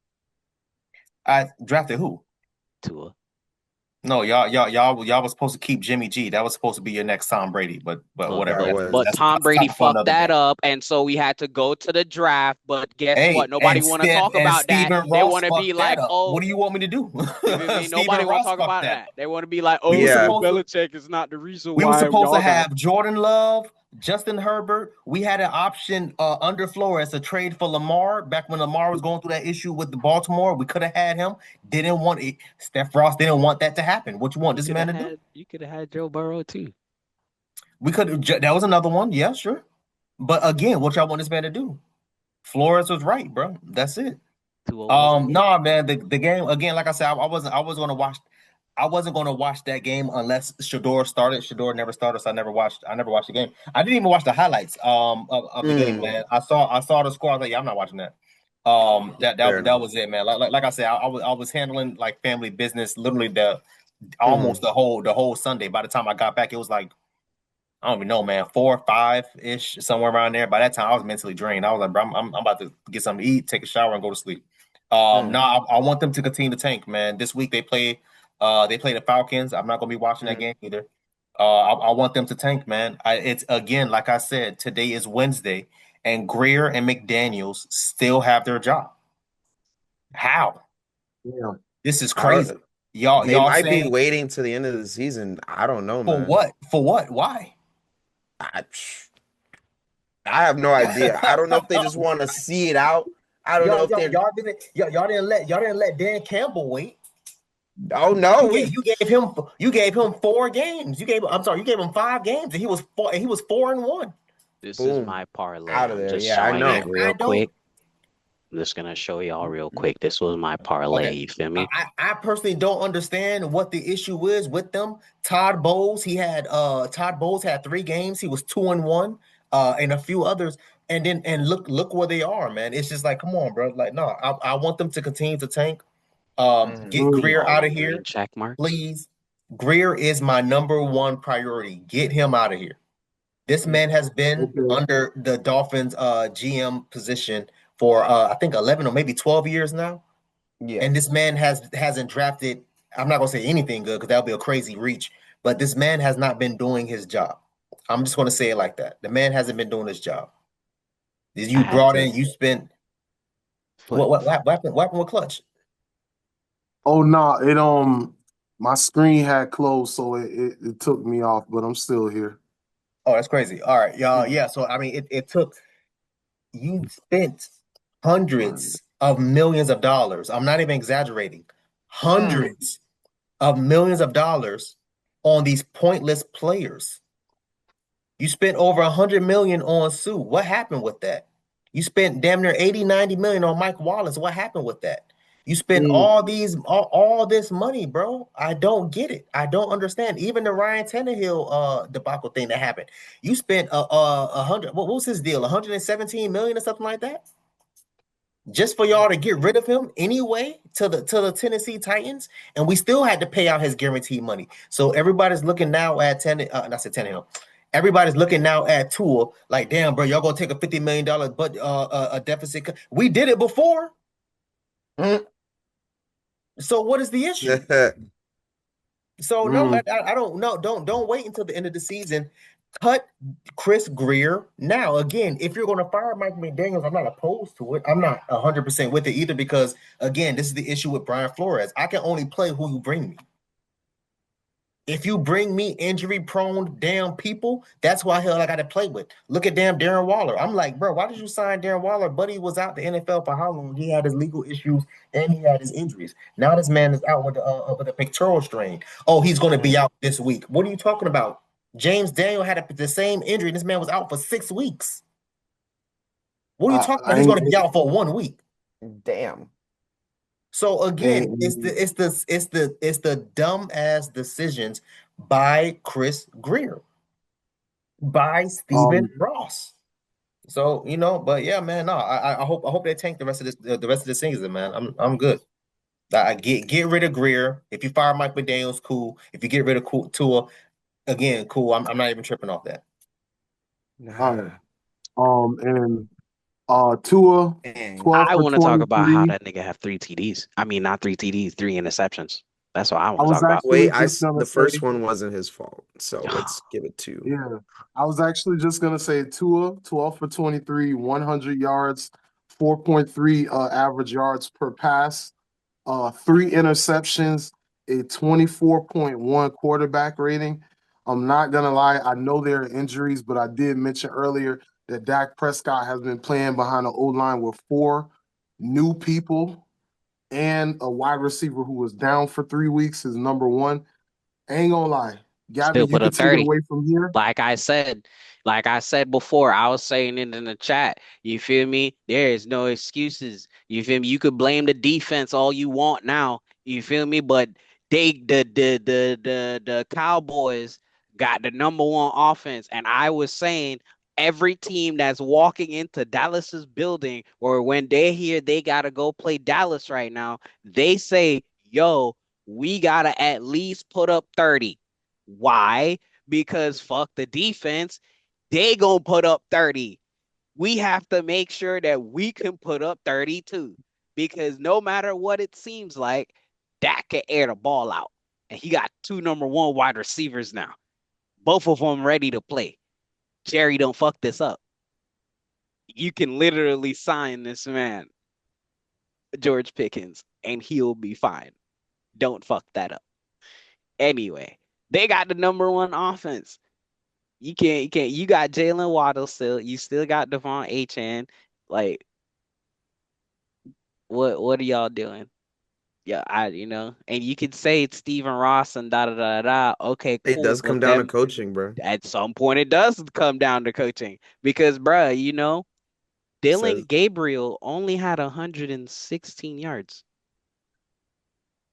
I drafted who? Tua. No, y'all was supposed to keep Jimmy G. That was supposed to be your next Tom Brady, but whatever. But Tom Brady fucked that up, and so we had to go to the draft. But guess what? Nobody want to talk about that. They want to be like, "Oh, what do you want me to do?" Nobody want to talk about that. They want to be like, "Oh, Belichick is not the reason why." We were supposed to have Jordan Love, Justin Herbert. We had an option under Flores to trade for Lamar back when Lamar was going through that issue with the Baltimore. We could have had him. Didn't want it. Steph Ross didn't want that to happen. What you want this man to do? You could have had Joe Burrow too. We could. That was another one. Yeah, sure. But again, what y'all want this man to do? Flores was right, bro. That's it. No, man. The game again. Like I said, I wasn't going to watch. I wasn't going to watch that game unless Shador started. Shador never started, so I never watched the game. I didn't even watch the highlights of the game, man. I saw the score. I was like, yeah, I'm not watching that. Fair That enough. was it, man. Like I said, I was handling like family business literally the Mhm. almost the whole Sunday. By the time I got back, it was like I don't even know, man, 4 or 5 ish, somewhere around there. By that time, I was mentally drained. I was like, bro, I'm about to get something to eat, take a shower, and go to sleep. Mm. No, I want them to continue to tank, man. This week they play the Falcons. I'm not gonna be watching that Mhm. game either. I want them to tank, man. It's again, like I said, today is Wednesday, and Greer and McDaniels still have their job. How? Yeah. This is I crazy. don't. They Y'all might be saying waiting to the end of the season. I don't know, for man. what? For what? Why? I, I have no idea. I don't know if they just want to see it out. I don't know if they're. Y'all didn't let Dan Campbell wait. Oh no, we. You gave him 4 games. You gave him 5 games, and he was 4-1. This is Boom, my parlay. out of I'm there. just Yeah, I showing know. it I real don't. quick. I'm just gonna show y'all real quick. This was my parlay. Okay. You feel me? I personally don't understand what the issue is with them. Todd Bowles had 3 games. He was 2-1, and a few others. And look where they are, man. It's just like, come on, bro. Like, no, I want them to continue to tank. Mhm. Get See Mm, Greer all out of them green here, check marks. please. Greer is my number one priority. Get him out of here. This man has been okay. under the Dolphins GM position for I think 11 or maybe 12 years now. Yeah. And this man hasn't drafted, I'm not gonna say anything good because that'll be a crazy reach, but this man has not been doing his job. I'm just gonna say it like that. The man hasn't been doing his job. I You had brought to in, you spent flip. what happened with Clutch? Oh no, it my screen had closed, so it took me off, but I'm still here. Oh, that's crazy. All right, y'all. Mhm. Yeah, so I mean it took you spent Alright. hundreds of millions of dollars. I'm not even exaggerating. Mm. Hundreds of millions of dollars on these pointless players. You spent over 100 million on Sue. What happened with that? You spent damn near 80, 90 million on Mike Wallace. What happened with that? You spent Mm. all this money, bro. I don't get it. I don't understand. Even the Ryan Tannehill debacle thing that happened. You spent a hundred. What was his deal? 117 million or something like that? Just for y'all to get rid of him anyway to the Tennessee Titans, and we still had to pay out his guaranteed money. So everybody's looking now at not say Tannehill. Everybody's looking now at Tua like, damn, bro, y'all gonna take a $50 million but a deficit. We did it before, Mhm. so what is the issue? So no, Mm. I don't know. Don't wait until the end of the season. Cut Chris Greer now. Again, if you're going to fire Mike McDaniels, I'm not opposed to it. I'm not 100% with it either because again, this is the issue with Brian Flores. I can only play who you bring me. If you bring me injury-prone damn people, that's why hell I got to play with. Look at damn Darren Waller. I'm like, bro, why did you sign Darren Waller? Buddy was out the NFL for how long? He had his legal issues and he had his injuries. Now this man is out with a pectoral strain. Oh, he's going to be Mhm. out this week. What are you talking about? James Daniel had the same injury. This man was out for 6 weeks. What are you talking about? I He's ain't, going to be out for 1 week. Damn. So again, ain't it's the dumb ass decisions by Chris Greer, by Stephen um Ross. So but yeah, man, no, I hope they tank the rest of the season, man. I'm good. I get rid of Greer. If you fire Mike McDaniels, cool. If you get rid of Tua, again, cool. I'm not even tripping off that. all right. And Tua Dang. 12 I for want to talk about how 23. that nigga have 3 TDs. I mean, not 3 TDs, 3 interceptions. That's what I I want to was talk about. actually Wait, just gonna the say, first one wasn't his fault, so let's give it to. yeah, I was actually just gonna say Tua 12 for 23, 100 yards, 4.3 average yards per pass, 3 interceptions, a 24.1 quarterback rating. I'm not gonna lie, I know there are injuries, but I did mention earlier that Dak Prescott has been playing behind the O-line with 4 new people and a wide receiver who was down for 3 weeks is number one. Ain't gonna lie. Gabby, Still you put a could take it 30. away from here. Like I said before, I was saying it in the chat. You feel me? There is no excuses. You feel me? You could blame the defense all you want now. You feel me? But the Cowboys got the number one offense, and I was saying every team that's walking into Dallas's building, or when they hear they gotta go play Dallas right now, they say, yo, we gotta at least put up 30. Why? Because fuck the defense. They gonna put up 30. We have to make sure that we can put up 32. Because no matter what it seems like, Dak can air the ball out. And he got 2 number 1 wide receivers now. Both of them ready to play. Jerry, don't fuck this up. You can literally sign this man, George Pickens, and he'll be fine. Don't fuck that up. Anyway, they got the number 1 offense. You can't. You got Jalen Waddle still. You still got Devon Achane. Like, what are y'all doing? Yeah, and you could say it's Stephen Ross and da da da da. Okay, It cool. does come But down to then coaching, bro. at some point it does come down to coaching because, bruh, Says Dylan Gabriel only had 116 yards.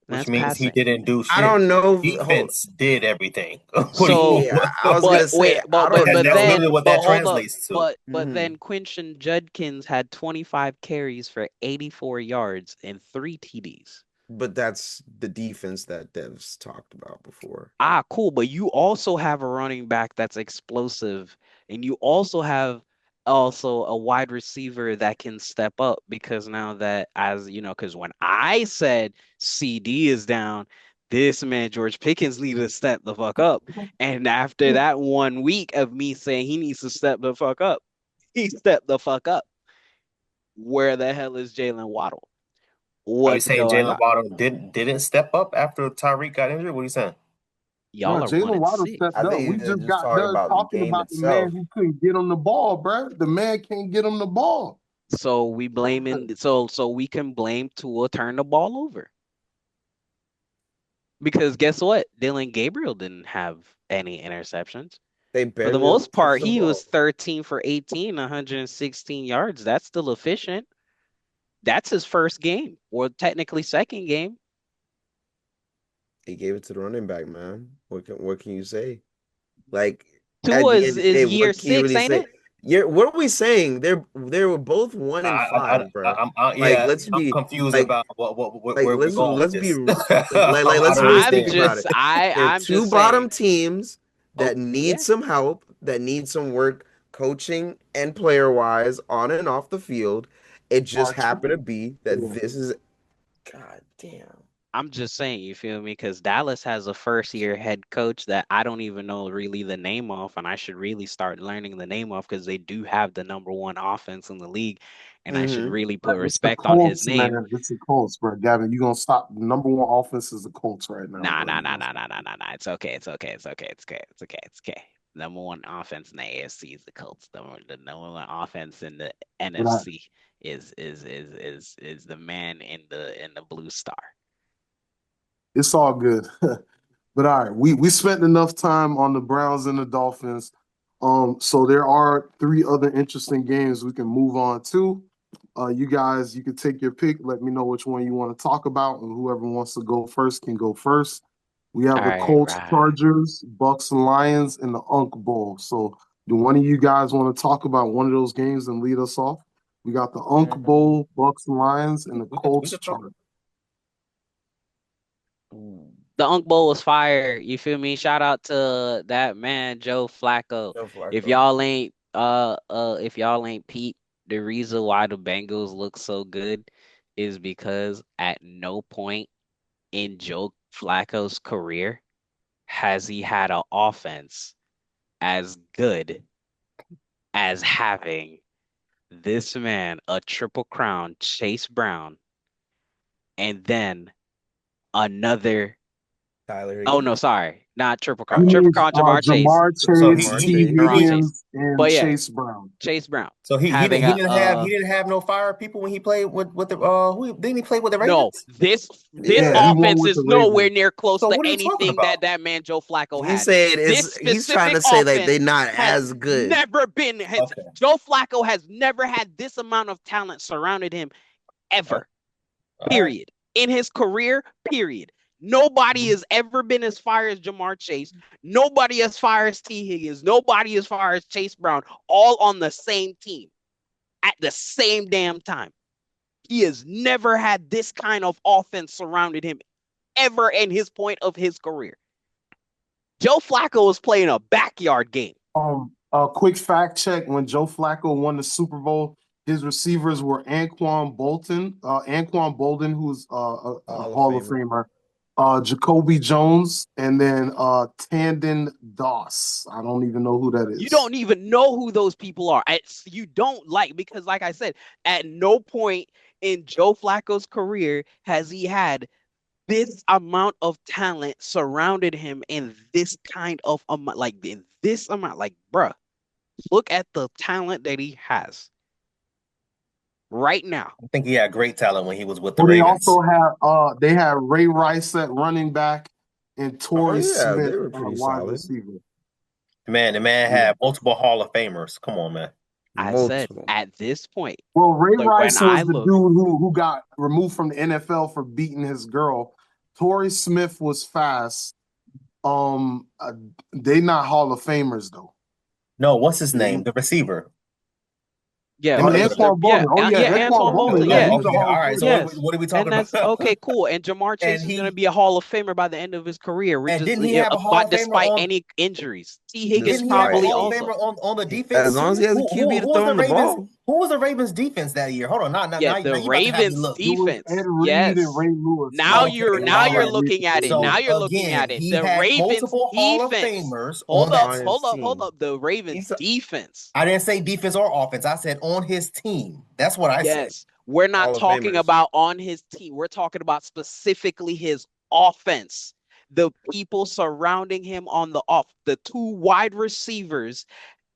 Which That's means he passing. didn't do I shit. don't know. Defense did everything. So, Yeah, I was but gonna say wait, I don't That's know. literally what but that hold up, translates to. but then Quinton Judkins had 25 carries for 84 yards and 3 TDs. But that's the defense that Dev's talked about before. Cool. But you also have a running back that's explosive, and you also have a wide receiver that can step up because now that because when I said CD is down, this man George Pickens needed to step the fuck up. And after that 1 week of me saying he needs to step the fuck up, he stepped the fuck up. Where the hell is Jalen Waddle? Are you What saying do I Jalen got? Waddle didn't step up after Tyreek got injured? What are you saying? Bro, Y'all are Jalen Waddle 1-6. stepped I up. think We you're just just got talking done about the talking game about the man itself. who couldn't get him the ball, bro. The man can't get him the ball. So we blaming so we can blame Tua turn the ball over. Because guess what? Dylan Gabriel didn't have any interceptions. They For the barely most part, touched the he was ball. 13 for 18, 116 yards. That's still efficient. That's his first game, or technically second game. He gave it to the running back, man. What can you say? Like at Tua the is, end of the is day, year what can you 6, really ain't say? it? What are we saying? They were both 1 and I, 5, bro. Like yeah, let's I'm be confused like about where we're going with let's be this. I let's don't really I'm think understand. about just it. They're I'm two just saying. bottom teams Oh, that need yeah. some help, that need some work coaching and player wise on and off the field. It just Our happened to team. be that Yeah. this is God damn. I'm just saying, you feel me? Because Dallas has a first-year head coach that I don't even know really the name of, and I should really start learning the name of because they do have the number 1 offense in the league, and I should really put It's the respect on his Colts, name. man. It's the Colts, bro. Gavin, you gonna stop. The number 1 offense is the Colts right now, Nah, bro. nah, nah, nah, nah, nah, nah, nah. It's okay. It's okay. It's okay. It's okay. It's okay. It's okay. Number 1 offense in the AFC is the Colts. The number 1 offense in the But I, NFC is the man in the blue star. it's all good. But all right, we spent enough time on the Browns and the Dolphins. So there are 3 other interesting games we can move on to. You guys, you can take your pick. Let me know which one you want to talk about, and whoever wants to go first can go first. We have All the right, Colts, right. Chargers, Bucks, and Lions, and the Unk Bowl. So, do one of you guys want to talk about one of those games and lead us off? We got the Unk Bowl, Bucks and Lions, and the Colts, Chargers. The Unk Bowl was fire. You feel me? Shout out to that man, Joe Flacco. Joe If Flacco. y'all ain't Pete, the reason why the Bengals look so good is because at no point in Joe Flacco's career has he had an offense as good as having this man, a triple crown, Chase Brown, and then another. Tyler Oh Higbee. no, sorry, not triple He crown. Triple needs crown, Jamar Chase. Jamar So Chase, Jamar T. Chase. Jamar Chase. Wiggins, and But yeah, Chase Brown. Chase Brown So having a he didn't have no fire people when he played with the didn't he play with the no. Ravens? This Yeah, he Yeah. won offense with is the nowhere Ravens. near close So to what are you talking anything about? that man Joe Flacco He's had. saying This he's trying specific to say like they're offense not has as good. never been. Okay. Joe Flacco has never had this amount of talent surrounded him ever. All right. Period. In his career, period. Nobody has ever been as fire as Jamar Chase. Nobody as fire as T. Higgins. Nobody as fire as Chase Brown, all on the same team at the same damn time. He has never had this kind of offense surrounded him ever in his point of his career. Joe Flacco was playing a backyard game. A quick fact check: when Joe Flacco won the Super Bowl, his receivers were Anquan Bolden, who's a Hall of Famer, Jacoby Jones, and then Tandon Doss. I don't even know who that is. You don't even know who those people are. You don't because, like I said, at no point in Joe Flacco's career has he had this amount of talent surrounded him in this kind of amount, bruh, look at the talent that he has right now. I think he had great talent when he was with the They Ravens. also have they had Ray Rice at running back and Torrey Smith they were at pretty wide solid. receiver. The man had multiple Hall of Famers. Come on, man. I said at this point. Well, Ray Rice was the dude who got removed from the NFL for beating his girl. Torrey Smith was fast. They not Hall of Famers though. No, what's his name? The receiver. Yeah, Anquan Bolden. Anquan Bolden. Yeah. Okay. All right. So what are we talking about? Okay, cool. And Jamar Chase is going to be a Hall of Famer by the end of his career. Didn't he have a Hall of Famer despite any injuries? T. Higgins didn't he have a probably Hall of also. Famer on the defense. As long as he has a QB to throw him the ball. Who was the Ravens defense that year? Hold on, the Ravens defense. Ed Reed and Ray Lewis. Now you're looking at it. Now you're looking at it. The Ravens defense. Hold up. The Ravens defense. I didn't say defense or offense. I said on his team. That's what I said. Yes, we're not talking about on his team. We're talking about specifically his offense. The people surrounding him on the two wide receivers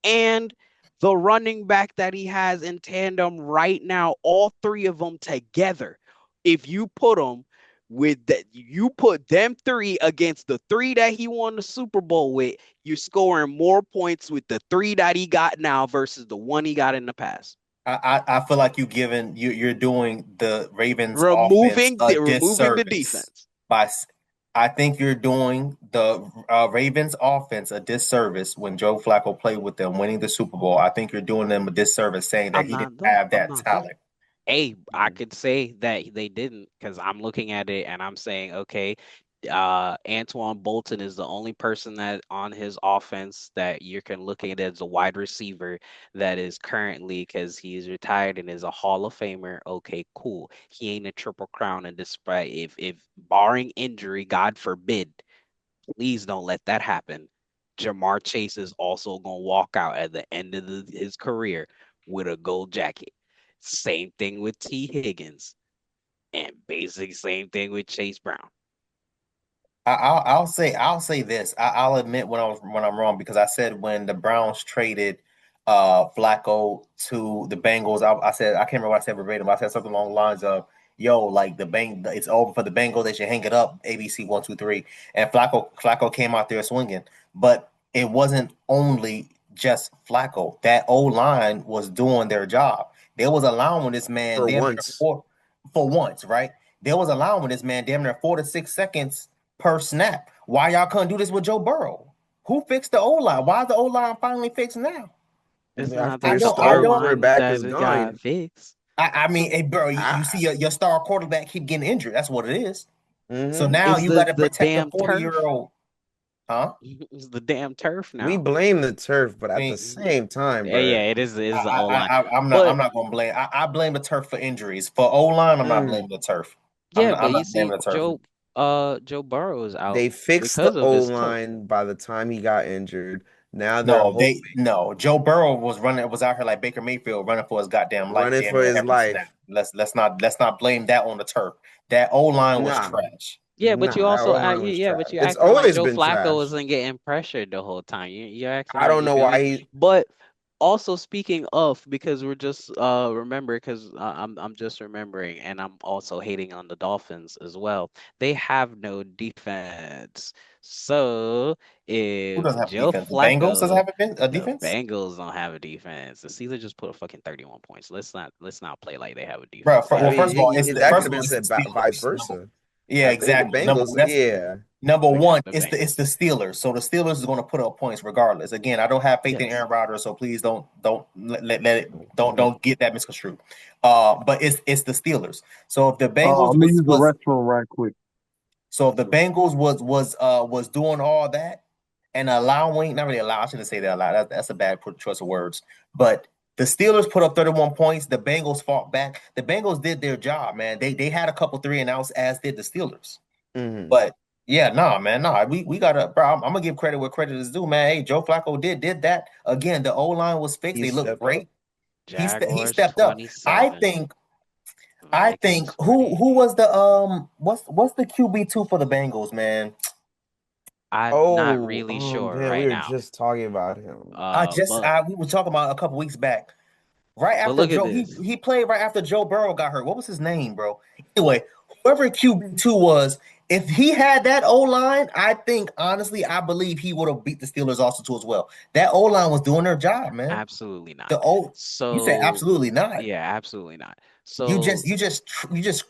and the running back that he has in tandem right now, all three of them together. If you put them you put them three against the three that he won the Super Bowl with, you're scoring more points with the three that he got now versus the one he got in the past. I feel like you're doing the Ravens removing the defense. I think you're doing the Ravens offense a disservice when Joe Flacco played with them, winning the Super Bowl. I think you're doing them a disservice saying that he didn't have that talent. Hey, I could say that they didn't because I'm looking at it and I'm saying, okay, Anquan Bolden is the only person that on his offense that you can look at as a wide receiver that is currently, because he's retired and is a Hall of Famer. Okay, cool. He ain't a Triple Crown, and despite if barring injury, God forbid, please don't let that happen. Jamar Chase is also gonna walk out at the end of his career with a gold jacket. Same thing with T. Higgins, and basically same thing with Chase Brown. I'll say this. I'll admit when I'm wrong, because I said when the Browns traded Flacco to the Bengals, I said, I can't remember what I said verbatim, but I said something along the lines of, yo, like it's over for the Bengals, they should hang it up, ABC 1, 2, 3. And Flacco came out there swinging. But it wasn't only just Flacco. That O-line was doing their job. They was allowing this man for once, right? They was allowing this man damn near 4 to 6 seconds per snap. Why y'all couldn't do this with Joe Burrow? Who fixed the O-line? Why is the O-line finally fixed now? It's not the star quarterback that got fixed. I mean, hey, bro, you see your star quarterback keep getting injured. That's what it is. Mm-hmm. So now you got to protect the 40-year-old. Huh? It's the damn turf now. We blame the turf, but at the same time, bro. Yeah, it is the O-line. I'm not gonna blame. I blame the turf for injuries. For O-line, I'm not blaming the turf. But you see, Joe Burrow is out. They fixed the O-line by the time he got injured. Now Joe Burrow was out here like Baker Mayfield running for his goddamn life. Running for his life. Let's not blame that on the turf. That O-line was trash. Yeah, but you also but you it's always Joe been Flacco trash. wasn't getting pressured the whole time. You're acting I don't know why but also speaking of, because we're just remember, because I'm just remembering, and I'm also hating on the Dolphins as well. They have no defense. So if who doesn't have Joe defense? Flacco, the Bengals doesn't have a defense. The Bengals don't have a defense. The Steelers just put a fucking 31 points. Let's not play like they have a defense. Bro, first of all, that could have been said vice versa. Yeah, I think the exactly. Number Bengals, that's yeah. number Look at one. the It's the Bengals. Steelers. So the Steelers is going to put up points regardless. Again, I don't have faith in Yes. Aaron Rodgers, so please don't let it Mhm. don't get that misconstrued. But it's the Steelers. So if the Bengals I'm gonna use the was restroom right quick. so if the Bengals was doing all that and allowing, not really allow, I shouldn't say that allowed. That's a bad choice of words. But the Steelers put up 31 points. The Bengals fought back. The Bengals did their job, man. They had a couple three and outs, as did the Steelers. Mhm. But yeah, nah, man, nah. We gotta, bro. I'm gonna give credit where credit is due, man. Hey, Joe Flacco did that again. The O line was fixed. He They looked stepped up. great. He Jaguars stepped up. I 27, think I think Vikings who 48. was the what's the QB2 for the Bengals, man? I'm not Oh, really sure damn, we right were now. just talking about him. But We were talking about a couple weeks back. Right after look at Joe, this. he played right after Joe Burrow got hurt. What was his name, bro? Anyway, whoever QB2 was, if he had that O line, I think honestly, I believe he would have beat the Steelers also too as well. That O line was doing their job, man. Absolutely not. The O, you say So absolutely not. yeah, absolutely not. You So just you just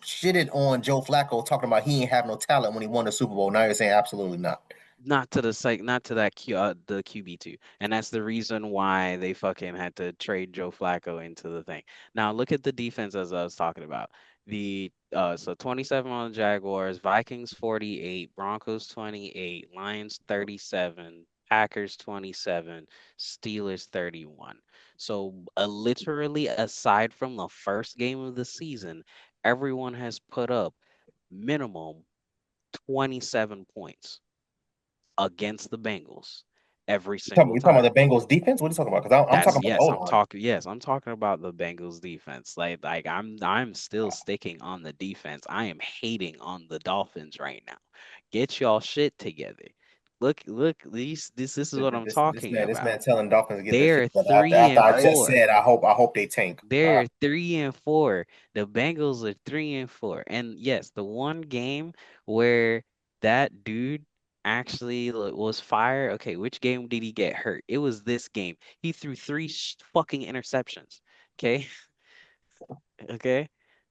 shitted on Joe Flacco talking about he ain't have no talent when he won the Super Bowl. Now you're saying absolutely not. not to that the QB2. And that's the reason why they fucking had to trade Joe Flacco into the thing. Now look at the defense as I was talking about. The so 27 on the Jaguars, Vikings 48, Broncos 28, Lions 37, Packers 27, Steelers 31. So literally aside from the first game of the season, everyone has put up minimum 27 points against the Bengals every single You talking time. about the Bengals defense? What are you talking about? Because I'm That's talking about the O yes, line. I'm talking about the Bengals defense. Like I'm still sticking on the defense. I am hating on the Dolphins right now. Get y'all shit together. Look, this is what I'm talking This about. man telling Dolphins to get their shit They're together. three After and I just four. said, I hope they tank. They're 3 and 4. The Bengals are 3 and 4. And yes, the one game where that dude actually was fired. Okay, which game did he get hurt? It was this game. He threw three fucking interceptions. Okay. Okay.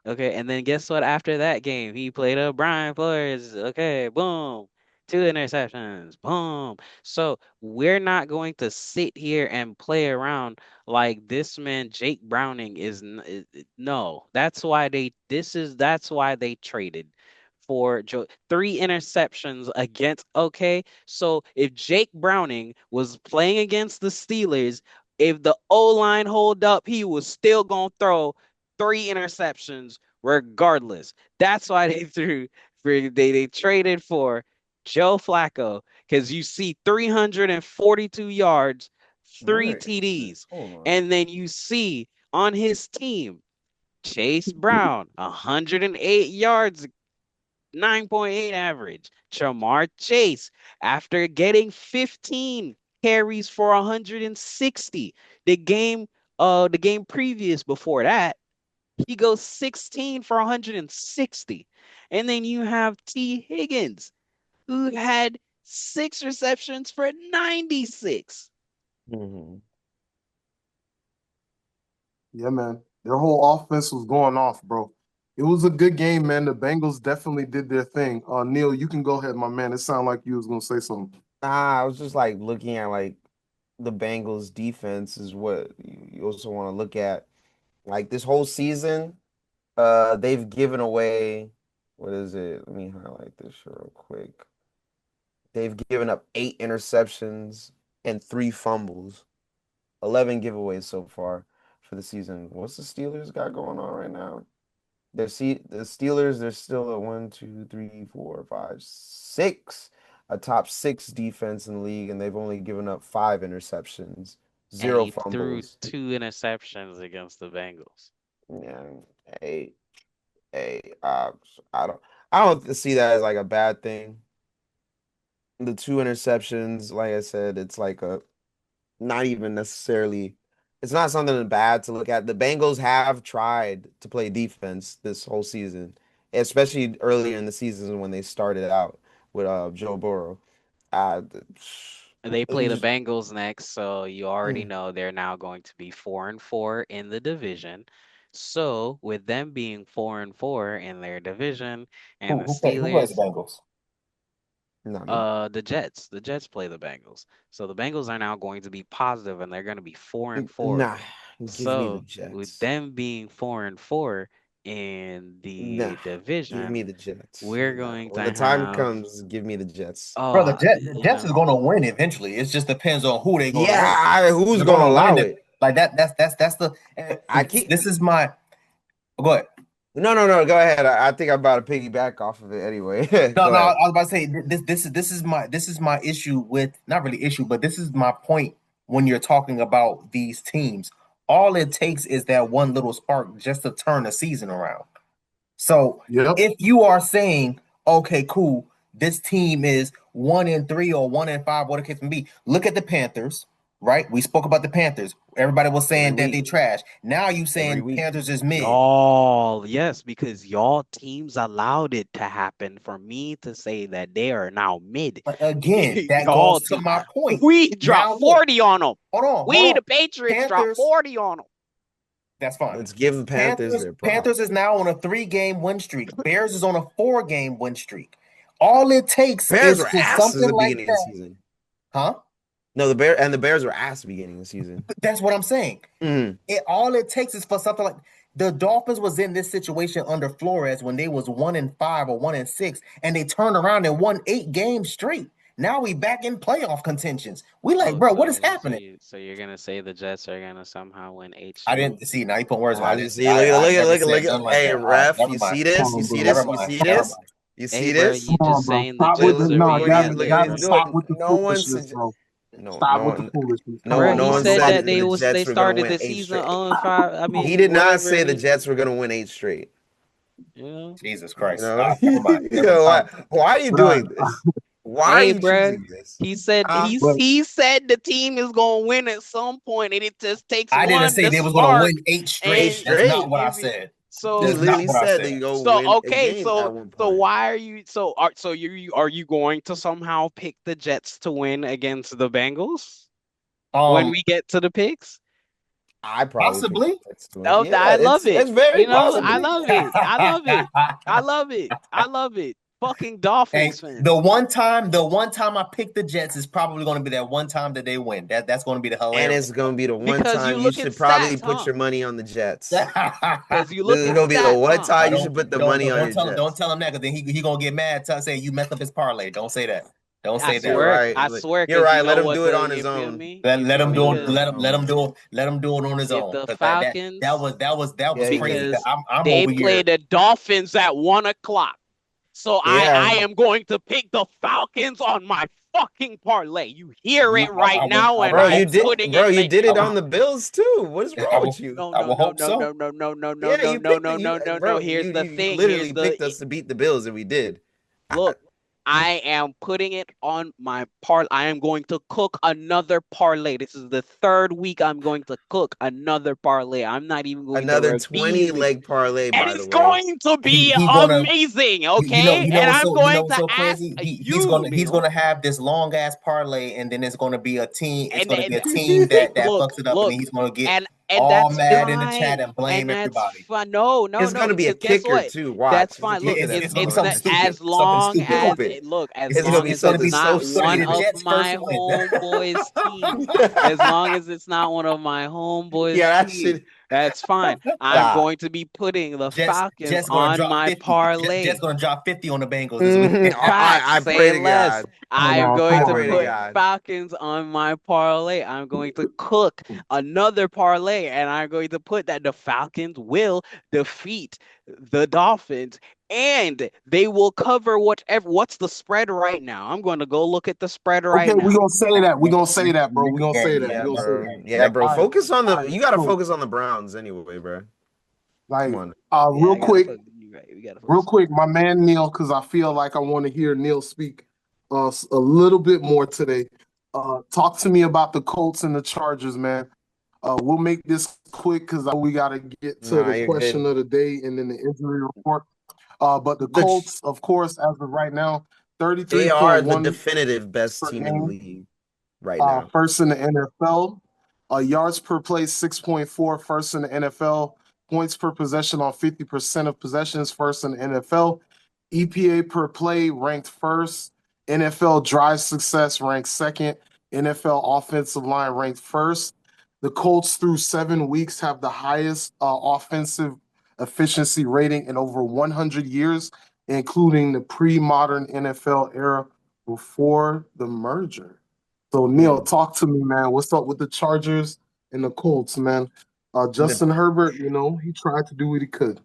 Okay. And then guess what? After that game, he played up Brian Flores. Okay. Boom. Two interceptions. Boom. So we're not going to sit here and play around like this man, Jake Browning, no. That's why they traded for Joe. Three interceptions against, okay. So if Jake Browning was playing against the Steelers, if the O line hold up, he was still gonna throw three interceptions regardless. That's why they threw they traded for Joe Flacco because you see 342 yards, three Where is this? TDs, Hold on. and then you see on his team Chase Brown 108 yards, 9.8 average. Jamar Chase after getting 15 carries for 160. The game previous before that he goes 16 for 160. And then you have T. Higgins, who had 6 receptions for 96. Mhm. Yeah, man. Their whole offense was going off, bro. It was a good game, man. The Bengals definitely did their thing. Neil, you can go ahead, my man. It sounded like you was gonna say something. Nah, I was just like looking at like the Bengals defense is what you also want to look at. Like this whole season, they've given away, what is it? Let me highlight this real quick. They've given up 8 interceptions and 3 fumbles, 11 giveaways so far for the season. What's the Steelers got going on right now? The Steelers, they're still at one, two, three, four, five, six, a top six defense in the league, and they've only given up 5 interceptions, And zero he threw fumbles. 2 interceptions against the Bengals. Yeah, hey, hey, I don't, I don't see that as like a bad thing. The 2 interceptions, like I said, it's like a not even necessarily. It's not something bad to look at. The Bengals have tried to play defense this whole season, especially earlier in the season when they started out with Joe Burrow. Uh, They it play the was Bengals next, so you already mm, know they're now going to be 4-4 in the division. So with them being 4-4 in their division, and the Who plays the Steelers, Bengals? Not me. the Jets play the Bengals. So the Bengals are now going to be positive, and they're going to be 4-4. Nah, give me the So with Jets. them being 4-4 in Nah, the give me division, the Jets. we're Nah. going to When the time have comes, give me the Jets. Bro, the you Jets is know, gonna win eventually. It just depends on who they gonna win. Yeah, who's They're gonna gonna win allow it. it? Like that. That's the. I keep This is my. Go ahead. no. Go ahead. I think I'm about to piggyback off of it anyway. No, Go I ahead. was about to say this is my issue with not really issue, but this is my point when you're talking about these teams. All it takes is that one little spark just to turn the season around. So Yep. if you are saying, okay, cool, this team is 1-3 or 1-5, what the case may be, look at the Panthers, right? We spoke about the Panthers. Everybody was saying Every that they week. trash. Now you Every saying week. Panthers is mid. y'all, yes, because y'all teams allowed it to happen for me to say that they are now mid. But again, that Y'all goes to team, my point. we Now dropped look, 40 on them. hold We, on. the Patriots, dropped Panthers, 40 on them. that's fine. Let's give the Panthers their Panthers props. is now on a 3-game win streak. Bears is on a 4-game win streak. All it takes Bears is were for asses at something the like beginning of the that, season. huh? No, the Bears were ass at the beginning of the season. That's what I'm saying. Mhm. All it takes is for something like the Dolphins was in this situation under Flores when they was 1-5 or 1-6, and they turned around and won 8 games straight. Now we back in playoff contentions. We like, Oh, bro, what is happening? so you're gonna say the Jets are gonna somehow win 8 I straight? didn't see. Now you put words in my. I You didn't. see, I never look said at. nothing like Hey, that. All right, ref, never you mind. see this? Come You on, see bro. Never this? You mind. see Never this? mind. You Hey, see bro, this? you Come on, just bro. saying the Stop with Jets the are no. Look at weak. Gavin, his look at his Gavin, do it. stop with the No one foolishness, suggest. bro. No, Stop no with the one. foolishness. Come Bro, on, No he bro. one said said Nobody. that that the they Jets were gonna started win the 8 season straight. 0-5. I He mean, did not whatever say it the is, Jets were gonna win 8 straight. you know. Jesus You Christ. know, Never mind. you know Never. why are you Right. doing this? Why are Hey, you bro, choosing this? he said Huh? But he said the team is gonna win at some point, and it just takes I didn't one say to they was gonna spark. win 8 straight. Eight And That's not straight. what I if he, said. He so That's not literally what I said said. they go so win a okay, game so at one so point. why are you are you going to somehow pick the Jets to win against the Bengals when we get to the picks? I probably picked Possibly. the Jets to win. Oh, Yeah, I love it. it's very You know, I possibly. love it. I love it. I love it. I love it. Fucking Hey, Dolphins the fans. one time I pick the Jets is probably going to be that one time that they win. That's going to be the And hilarious it's gonna be the one Because you time you look at should probably stats, put huh? your money on the Jets. Because you This look is at gonna be the stats, one huh? time you should put the money on your don't Jets. tell him that because then he gonna get mad saying you messed up his parlay. Don't say that. Don't I say You're that. swear, right. I swear, You're because you right. Let know him what do it on his you feel own. me? Let, You let feel him me? Let do him it. do it on Because his own, bro. Let him do it on his if own the because Falcons, that was Yeah, he crazy. because is. I'm they over play here. the Dolphins at 1 o'clock. So Yeah. I am going to pick the Falcons on my fucking parlay. You hear it right now, and Will I'm hope so. putting Bro, it you like did I it will, on the Bills too. What is I wrong with will you? no, I no, will no, hope no, so. no, no, no, no, no, Yeah, no, you no, picked no, it. no, no, no. Bro, Here's the you thing. literally picked us to beat the Bills, and we did. Look. I am putting it on my parlay. I am going to cook another parlay. This is the third week I'm going to cook another parlay. I'm not even going to Another reveal 20 it. leg parlay, And by the it's way. going to be He's gonna amazing, okay? you know And what's I'm so going to ask crazy. you, He's Neil. gonna have this long ass parlay, and then it's gonna be a team. It's And, gonna be and a team that look, fucks it up, and then look, he's gonna get and all that's mad in the chat fine. and blame And that's everybody. fine. No, no, It's no, gonna be a because guess kicker what? too. That's Watch. It's a fine. Look, kicker It's that's gonna be gonna something win. stupid, something stupid. It's gonna long be as it's something so not It's gonna be one the stupid. of Jets' first my win. homeboys' team, as long as it's not one of my homeboys' Yeah, that team, shit. that's fine. I'm Nah. going to be putting the Falcons Jets gonna on drop my 50. parlay. Jets gonna drop 50 on the Bengals this week. Facts, I pray say to less. God. I am come going I to on, pray to bro. put God. Falcons on my parlay. I'm going to cook another parlay, and I'm going to put that the Falcons will defeat the Dolphins, and they will cover what's the spread right now. I'm going to go look at the spread Okay, right we now. gonna say that. We gonna say that, bro. We gonna say that. We Yeah, gonna say bro. that. Yeah, bro. All right, Focus on all the. right. You gotta So, focus on the Browns anyway, bro. Come like, on. Yeah, real I gotta quick, focus. You're right. We gotta focus. my man Neil, because I feel like I want to hear Neil speak a little bit more today. Talk to me about the Colts and the Chargers, man. We'll make this quick because we got to get to Nah, the you're question good. of the day and then the injury report. But the The, Colts, of course, as of right now, they are the 33.1 definitive best per team in the game, league right now. first in the NFL. Yards per play, 6.4, first in the NFL. points per possession on 50% of possessions, first in the NFL. EPA per play ranked first. NFL drive success ranked second. NFL offensive line ranked first. The Colts through 7 weeks have the highest offensive efficiency rating in over 100 years, including the pre-modern NFL era before the merger. So, Neil, talk to me, man. What's up with the Chargers and the Colts, man? Justin Herbert, he tried to do what he could.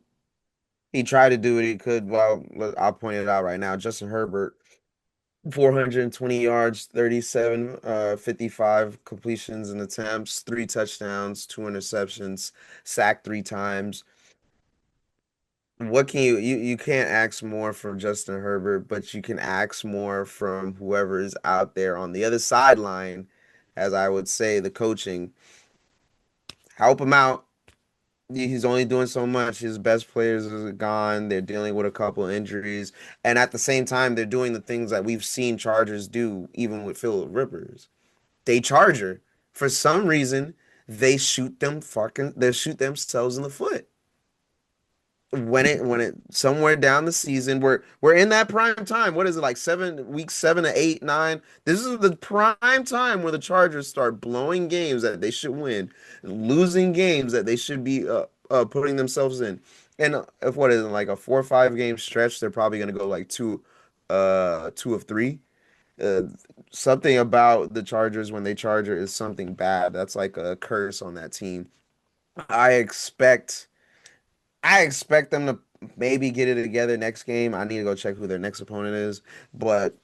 He tried to do what he could. Well, I'll point it out right now. Justin Herbert, 420 yards, 37, 55 completions and attempts, 3 touchdowns, 2 interceptions, sacked 3 times. What can you can't ask more from Justin Herbert, but you can ask more from whoever is out there on the other sideline, as I would say, the coaching. Help him out. He's only doing so much. His best players are gone. They're dealing with a couple injuries. And at the same time, they're doing the things that we've seen Chargers do, even with Phillip Rivers. They Charger. For some reason, they shoot themselves in the foot. When it somewhere down the season, we're in that prime time. What is it, like week 7 to 8, 9? This is the prime time where the Chargers start blowing games that they should win, losing games that they should be putting themselves in. And if what is it, like a 4 or 5 game stretch, they're probably gonna go like 2 of 3. Something about the Chargers when they Charger is something bad. That's like a curse on that team. I expect them to maybe get it together next game. I need to go check who their next opponent is, but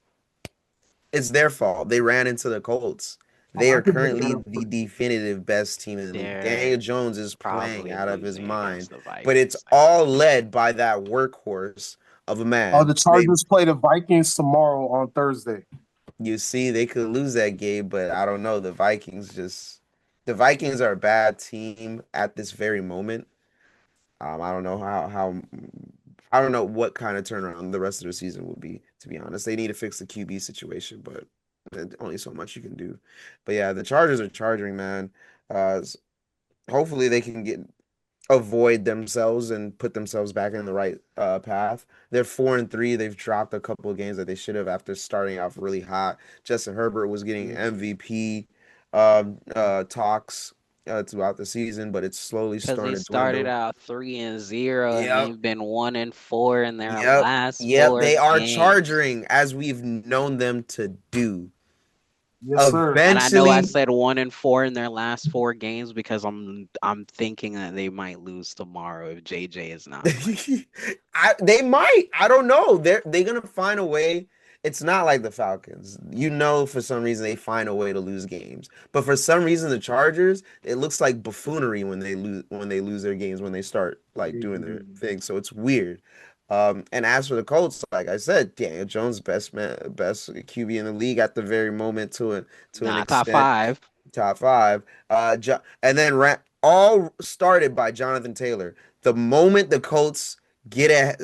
it's their fault. They ran into the Colts. They are currently the definitive best team in the league. Daniel Jones is playing out of his mind, but it's all led by that workhorse of a man. Oh, the Chargers play the Vikings tomorrow on Thursday. You see, they could lose that game, but I don't know. The Vikings are a bad team at this very moment. I don't know I don't know what kind of turnaround the rest of the season will be, to be honest. They need to fix the QB situation, but only so much you can do. But yeah, the Chargers are charging, man. Hopefully they can avoid themselves and put themselves back in the right path. They're 4-3. They've dropped a couple of games that they should have after starting off really hot. Justin Herbert was getting MVP talks throughout the season, but it's slowly starting to Because they started dwindle. out 3-0 and Yep. they've been 1-4 in their last 4 They are games. charging as we've known them to do. Yes, sir. And I know I Eventually, said 1-4 in their last 4 games because I'm thinking that they might lose tomorrow if JJ is not playing. they might. I don't know. They're gonna find a way. It's not like the Falcons. For some reason they find a way to lose games. But for some reason the Chargers, it looks like buffoonery when they lose their games, when they start like doing their thing. So it's weird. And as for the Colts, like I said, Daniel Jones, best QB in the league at the very moment to an extent. Top 5. Top 5. And then all started by Jonathan Taylor. The moment the Colts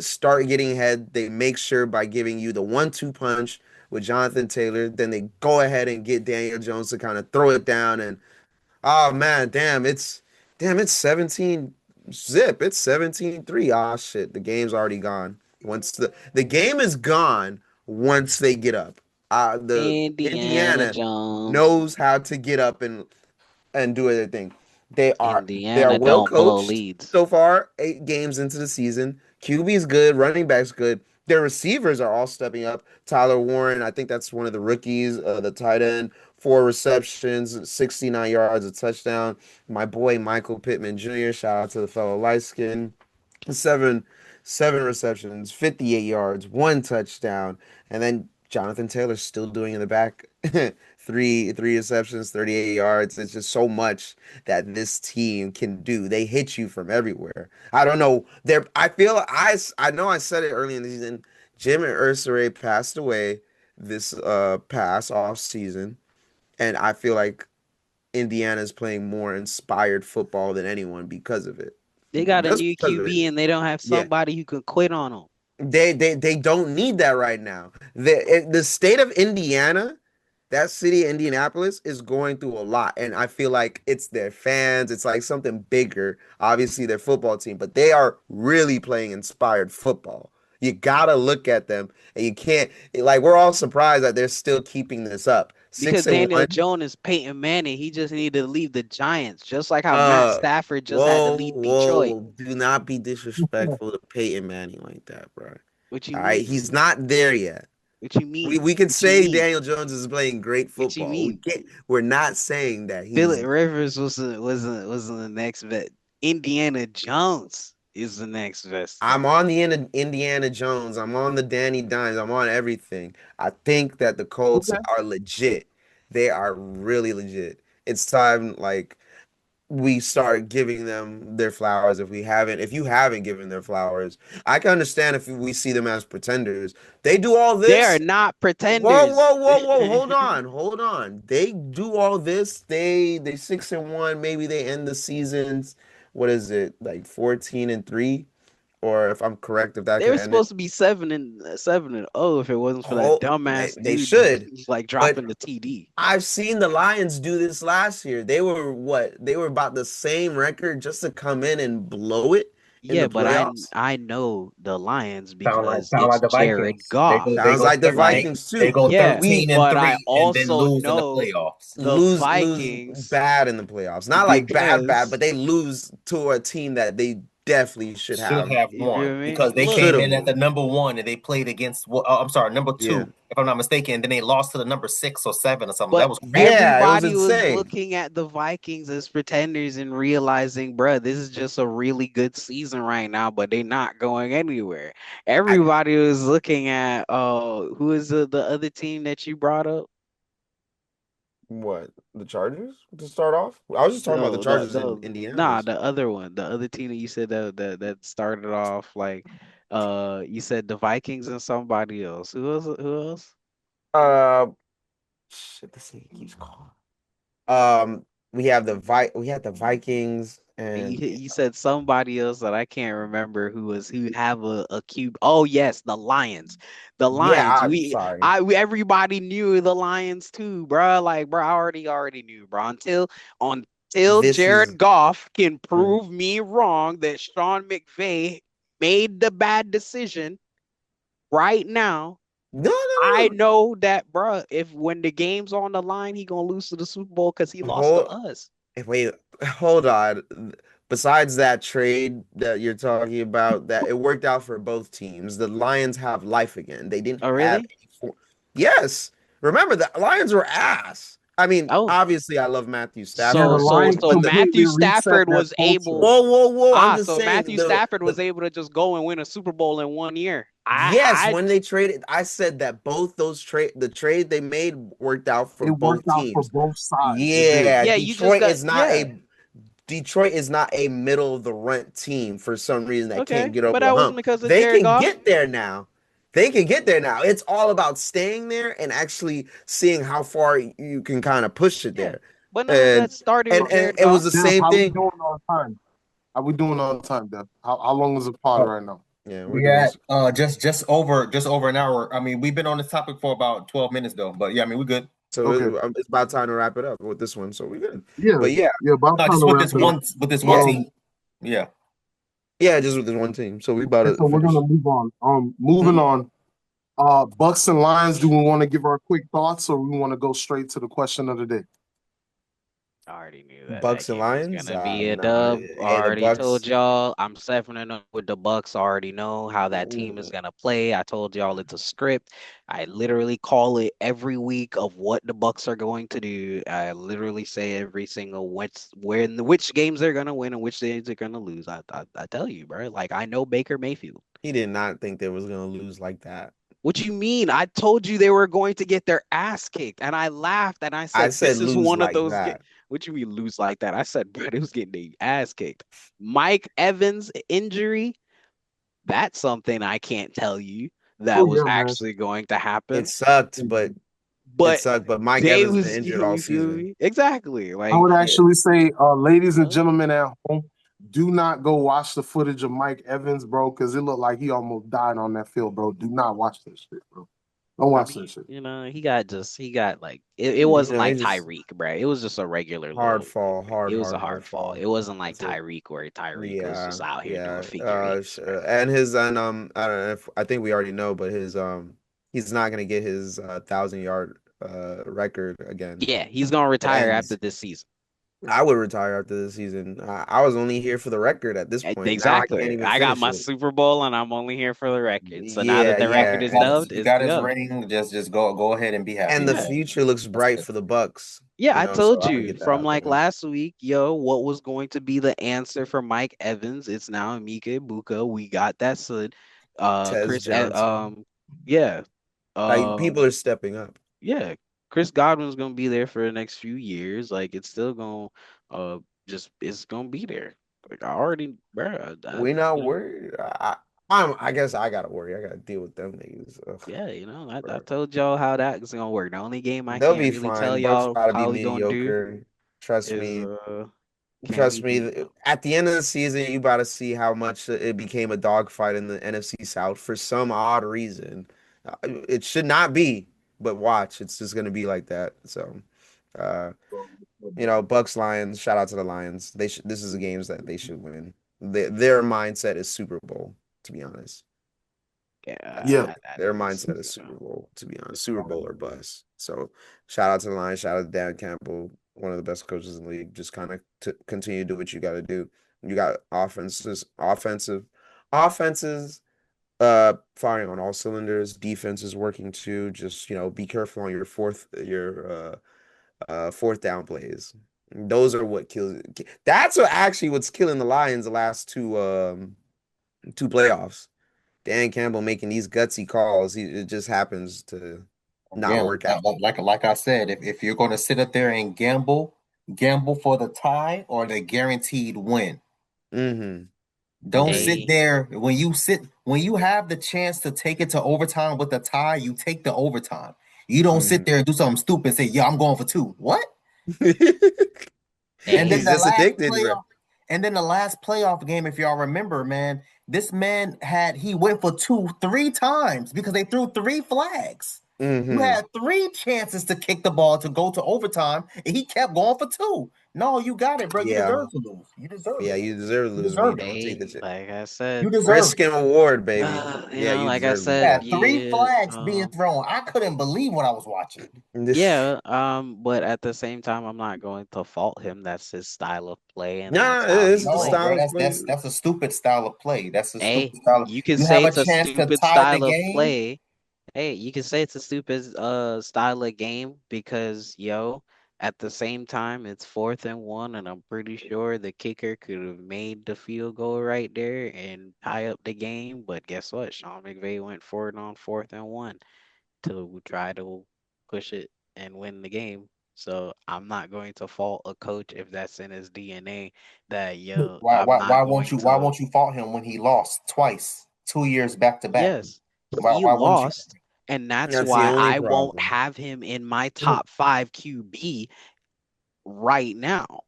start getting ahead, they make sure by giving you the 1-2 punch with Jonathan Taylor. Then they go ahead and get Daniel Jones to kind of throw it down. And oh man, it's 17 zip. It's 17-3. Ah shit, the game's already gone. Once the game is gone, once they get up. The Indiana Jones knows how to get up and do their thing. They are well coached so far. 8 games into the season. QB is good. Running back's good. Their receivers are all stepping up. Tyler Warren, I think that's one of the rookies, the tight end, 4 receptions, 69 yards, a touchdown. My boy Michael Pittman Jr., shout out to the fellow light skin, 7 receptions, 58 yards, 1 touchdown, and then Jonathan Taylor's still doing in the back. 3 receptions, 38 yards. It's just so much that this team can do. They hit you from everywhere. I don't know. I know I said it early in the season. Jim and Ursare passed away this past off season, and I feel like Indiana's playing more inspired football than anyone because of it. They got a new QB and they don't have somebody who can quit on them. They don't need that right now. The state of Indiana that city, Indianapolis, is going through a lot. And I feel like it's their fans. It's like something bigger. Obviously, their football team, but they are really playing inspired football. You gotta look at them, and you can't like we're all surprised that they're still keeping this up. Because Six and Daniel one. Jones is Peyton Manning. He just needed to leave the Giants, just like how Matt Uh, Stafford just had to whoa, leave Detroit. whoa! Do not be disrespectful to Peyton Manning like that, bro. What you All right, mean? he's not there yet. What you mean? We can What you say mean? Daniel Jones is playing great What you football. We mean? can't. We're not saying that Phillip he's. Rivers was the next vet. Indiana Jones is the next best I'm thing. on the Indiana Jones. I'm on the Danny Dimes. I'm on everything. I think that the Colts Okay. are legit. They are really legit. It's time, like we start giving them their flowers if you haven't given their flowers. I can understand if we see them as pretenders. They do all They are this. not Whoa, pretenders. whoa, whoa, whoa. Hold on. They do all this. They 6-1. Maybe they end the seasons. What is it? Like 14-3? Or if I'm correct, if that They could were end it. supposed to be 7-0 if it wasn't for that Oh, they, dumbass they dude should. like But dropping the TD. I've seen the Lions do this last year. They were what? They were about the same record just to come in and blow it in Yeah, the but I playoffs. I know the Lions Sound because like it's the Jared Vikings. Goff. They Sounds go like the Like, Vikings they too. go yeah, We 13 and but I 3 and then also lose in the know playoffs. the lose Vikings bad in the playoffs. Not like bad, because but they lose to a team that they definitely should Should have have you won feel me? because they Look, should came have in at the won. number 1 and they played against I'm sorry, number Yeah. 2, if I'm not mistaken, and then they lost to the number 6 or 7 or something. That but was crazy. Yeah, it was everybody was insane. looking at the Vikings as pretenders and realizing, bruh, this is just a really good season right now, but they're not going anywhere. I Everybody was looking at who is the other team that you brought up? What? The Chargers to start off? I was just talking about the No, the Chargers in the nah, Indianapolis. the other one, the other team that you said that started off like you said the Vikings and somebody else. Who else? Who else? Uh, shit, this thing keeps calling. We had the Vikings And and you said somebody else that I can't remember who have a cube. Oh yes, the Lions. The yeah, Lions. I'm sorry. Everybody knew the Lions too, bro. Like, bro, I already knew, bro. Until This is Jared Goff can uh, prove me wrong that Sean McVay made the bad decision right now. no, I no, know that, bro, if when the game's on the line, he gonna lose to the Super Bowl because he no. lost to us. Wait, hold on. Besides that trade that you're talking about, that it worked out for both teams. The Lions have life again. They didn't Oh, have really? Yes. Remember, the Lions were ass. I mean, Oh. obviously, I love Matthew Yeah, the Stafford, Lions So but the completely Matthew reset Stafford their was culture. able whoa. I'm just so saying Matthew Stafford was able to just go and win a Super Bowl in 1 year. yes, when they traded, I said that both those the trade they made worked out for It both worked out for teams. both sides. It did. Yeah, Yeah, you just got yeah. Detroit is not a middle of the rent team for some reason that Okay. can't get But over the that wasn't hump. because of They Jared can Goff. get there now. They can get there now. It's all about staying there and actually seeing how far you can kind of push it Yeah. there. But none of And that started and, with and Jared it was Goff. the Dev, same how we thing. doing on time? How we doing on time, Dev? How long is the pod Oh, right now? Yeah, we're we doing at just over an hour. I mean, we've been on this topic for about 12 minutes though, but yeah, I mean, we're good. so Okay. it's about time to wrap it up with this one. So we're good. Yeah. But yeah, Yeah, about No, time just to with wrap this it up. one yeah, team. Yeah. yeah, just with this one team. So we about Okay, to so we're finish. gonna move on. Moving on. Bucks and Lions, do we want to give our quick thoughts or we want to go straight to the question of the day? I already knew that Bucks and game was Lions. gonna be a No, dub. hey, the Already told Bucks. y'all I'm 7-0 with the Bucks. Already know how that team is Ooh, gonna play. I told y'all it's a script. I literally call it every week of what the Bucks are going to do. I literally say every single which games they're gonna win and which games they're gonna lose. I tell you, bro. Like I know Baker Mayfield. he did not think they was gonna lose like that. What you mean? I told you they were going to get their ass kicked, and I laughed and I I said, said "This is lose one of like those." that. What you mean lose like that? I said, "Bro, it was getting their ass kicked." Mike Evans injury. That's something I can't tell you that Oh was yeah, man. actually going to happen. It sucked, but But Mike they Evans been was injured all you feel season. me? Exactly. I Like would actually say, ladies and uh, gentlemen at home, do not go watch the footage of Mike Evans, bro, because it looked like he almost died on that field, bro. Do not watch that shit, bro. Don't I watch mean, that shit. he got like it wasn't he like just Tyreek, bro. It was just a regular hard little fall, it was a hard hard fall. fall. It wasn't like That's it. Tyreek where Tyreek was Yeah, just out here doing yeah. figure eights, bro. And I don't know if I think we already know, but his he's not gonna get his 1,000 yard record again. Yeah, he's gonna retire And after this season. I would retire after this season. I was only here for the record at this point. Now I can't Exactly. even I got finish my it. Super Bowl and I'm only here for the record. So now that Yeah, the record yeah. is And dubbed, You it's got his go. ring. Just go ahead and be happy, the Yeah. man. future looks That's bright it. for the Bucks. Yeah, I So told I'm gonna you get that from out like there. last week, what was going to be the answer for Mike Evans? It's now Emeka Ibuka. We got that said. Tez Chris, Johnson. yeah, Like people are stepping up. yeah. Chris Godwin's gonna be there for the next few years. Like it's still gonna, it's gonna be there. Like I already, bro. We not worried. I guess I gotta worry. I gotta deal with them niggas. Ugh, Yeah, I bro. told y'all how that's gonna work. The only game I They'll can't be really tell fine. Bucks y'all gotta be how we gonna do mediocre. Trust is me. can Trust we me. beat them? At the end of the season, you about to see how much it became a dogfight in the NFC South for some odd reason. It should not be, but watch, it's just gonna be like that. So, uh, Bucks Lions. Shout out to the Lions. They should. This is the games that they should win. Their mindset is Super Bowl. To be honest. Yeah. Their mindset is Super Bowl, to be honest. Super Bowl or bust. So shout out to the Lions, shout out to Dan Campbell, one of the best coaches in the league. Just kind of continue to do what you got to do. You got offenses, firing on all cylinders. Defense is working too. Just be careful on your fourth down plays. Those are what kills. That's what's killing the Lions the last two playoffs. Dan Campbell making these gutsy calls. It just happens to not Again, work out. like I said, if you're going to sit up there and gamble for the tie or the guaranteed win. Mm-hmm. Don't Agreed. sit there when you have the chance to take it to overtime with a tie, you take the overtime. You don't sit there and do something stupid and say, "Yeah, I'm going for two." What? And then He's just addicted, bro. the last playoff game, if y'all remember, man, this man he went for 3 times because they threw 3 flags. You had 3 chances to kick the ball to go to overtime, and he kept going for 2. No, you got it, bro. You deserve to lose. You deserve it. You deserve to lose. Deserve Don't take the chance. Like I said, You deserve Risk it. and reward, baby. You like I deserve said, Yeah, 3 flags being thrown. I couldn't believe what I was watching. but at the same time, I'm not going to fault him. That's his style of play, and Nah, that's it how is he the No, plays. style bro, of play. that's a stupid style of play. That's a Hey, stupid style. you can You say have a it's a chance to stupid tie the style of game. play. Hey, you can say it's a stupid style of game because at the same time it's 4th and 1, and I'm pretty sure the kicker could have made the field goal right there and tie up the game. But guess what? Sean McVay went for it on 4th and 1 to try to push it and win the game. So I'm not going to fault a coach if that's in his DNA that I'm not going Why to. won't you fault him when he lost twice, 2 years back to back? Yes, he Why wouldn't you? lost, and that's That's the why only I won't problem. have him in my top 5 QB right now.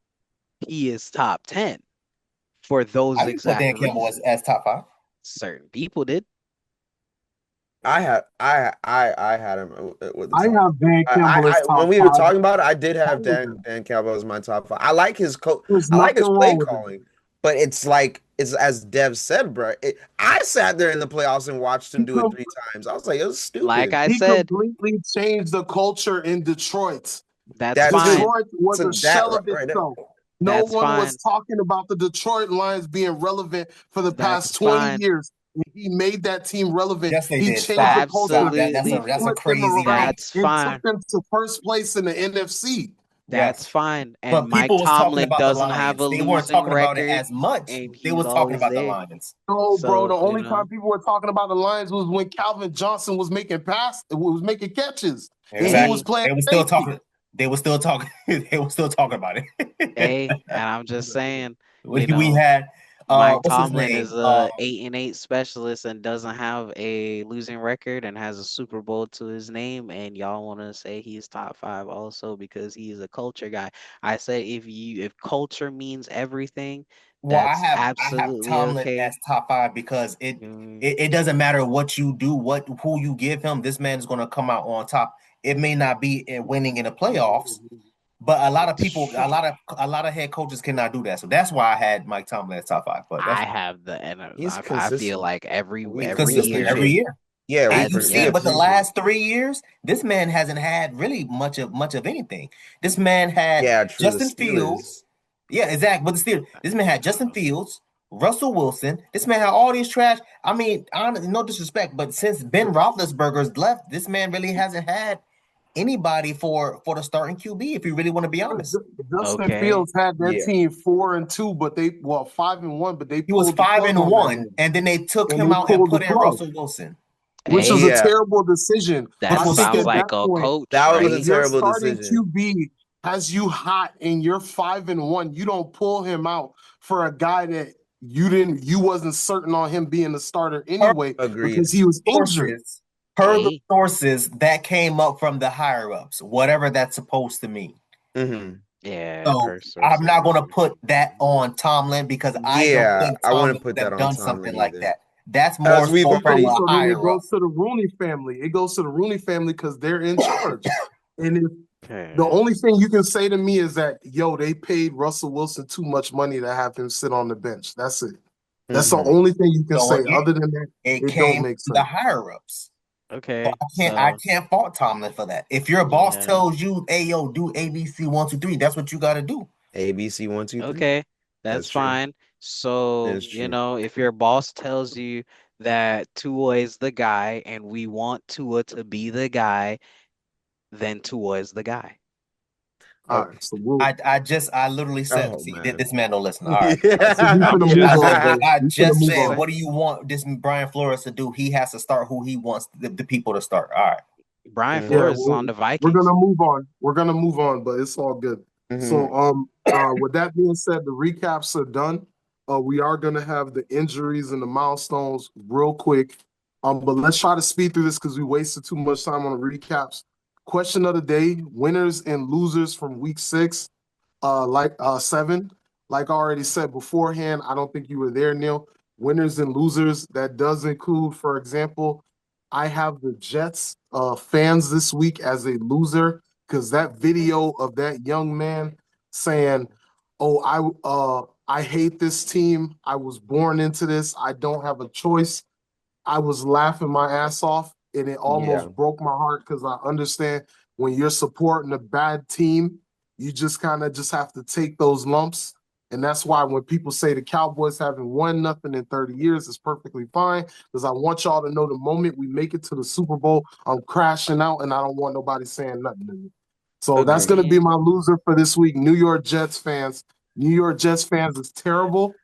He is top 10 for those I didn't put exact Dan Campbell reasons. as top 5. Certain people did. I had him with the I top. have Dan Campbell as top When we were 5. talking about it, I did have All of Dan, them. Dan Campbell as my top 5. I like his There's I like his nothing play wrong with him. calling, but it's as Dev said, bro. I sat there in the playoffs and watched him do it 3 times. I was like, it was Like stupid. I He said, completely changed the culture in Detroit. that's That's fine. Detroit was So a shell of right there. itself. No That's one was fine. talking about the Detroit Lions being relevant for the That's past 20 fine. years. He made that team relevant. Yes, they He did. changed Stop. the culture. Stop. Absolutely. That's He a flipped them crazy around rant. That's and fine. took them to first place in the NFC. That's Yes. fine. And But Mike people was talking Tomlin about the doesn't have a Lions. They weren't losing talking about it record, as much. and They he's was talking always about the there. Lions. No, bro. The So, only time people were talking about the Lions was when Calvin Johnson was making catches. And he was Exactly. playing They were still safety. talking. They were still talking. They were still talking about it. hey, and I'm just saying, We had Mike What's his Tomlin name? is a 8-8 specialist and doesn't have a losing record and has a Super Bowl to his name, and y'all want to say he's top 5 also because he's a culture guy. I say if culture means everything, Well, that's I have absolutely Tomlin okay. as top five because Mm, it doesn't matter what you do, who you give him. This man is going to come out on top. It may not be winning in the playoffs, but a lot of head coaches cannot do that. So that's why I had Mike Tomlin as top five. But I that's have the and He's I feel consistent. like every We every consistent year every appreciate. year. Yeah, we I And you see, we but the appreciate. last 3 years, this man hasn't had really much of anything. This man had Yeah, true. The Justin Fields. Steelers. Yeah, exactly. But the Steelers, this man had Justin Fields, Russell Wilson. This man had all these trash. I mean, honestly, no disrespect, but since Ben Roethlisberger's left, this man really hasn't had anybody for the starting QB. If you really want to be honest, Justin okay. Fields had that Yeah. team 4-2, but 5-1, but they he was pulled the five plug and on that one, game, and then they took and him they out and pulled the put in plug, Russell Wilson. which was Hey, a Yeah, terrible decision. But that I was think sounds at still that like a point, coach, that was if a right? your terrible starting decision. QB has you hot and you're 5-1, you don't pull him out for a guy that you wasn't certain on him being the starter anyway Agreed. because he was injured. sources, per the Hey, sources that came up from the higher ups, whatever that's supposed to mean. Hmm. yeah, So per I'm sources. not going to put that on Tomlin because I don't Yeah, think I Tomlin wouldn't put would that have on done something Tomlin like either. that. That's more As we've so from Okay, already. a so then it higher up. goes to the Rooney family. It goes to the Rooney family because they're in charge. And if the Okay. only thing you can say to me is that, yo, they paid Russell Wilson too much money to have him sit on the bench. That's it. That's the Hmm. only thing you can So say. again, Other than that, it it don't came make from the sense. higher ups. So Okay. I So can't fault Tomlin for that. If your boss yeah. tells you, "Hey, yo, do ABC 1, 2, 3," that's what you got to do. ABC 1, 2, 3. Okay, That's that's true. fine. So, That's true. if your boss tells you that Tua is the guy and we want Tua to be the guy, then Tua is the guy. All Okay. right, so we'll I literally said, Oh see, man. this man don't listen. All right. so we Yeah. finna I'm move just on, saying. bro. I We finna just move Just said, on. saying. what do you want this Brian Flores to do? He has to start who he wants the people to start. All right. Brian Mhm. Yeah, Flores is on the we're Vikings. gonna move on. We're gonna move on, but it's all good. So, Mhm. with that being said, the recaps are done. We are gonna have the injuries and the milestones real quick. But let's try to speed through this because we wasted too much time on the recaps. Question of the day: winners and losers from week 6. Like 7. Like I already said beforehand, I don't think you were there, Neil. Winners and losers. That does include, for example, I have the Jets fans this week as a loser because that video of that young man saying, "Oh, I hate this team. I was born into this. I don't have a choice." I was laughing my ass off, and it Yeah. almost broke my heart because I understand when you're supporting a bad team, you just kind of just have to take those lumps. And that's why when people say the Cowboys haven't won nothing in 30 years, it's perfectly fine. Because I want y'all to know the moment we make it to the Super Bowl, I'm crashing out and I don't want nobody saying nothing to me. So I that's Agreed. going to be mean, my loser for this week. New York Jets fans. New York Jets fans is terrible.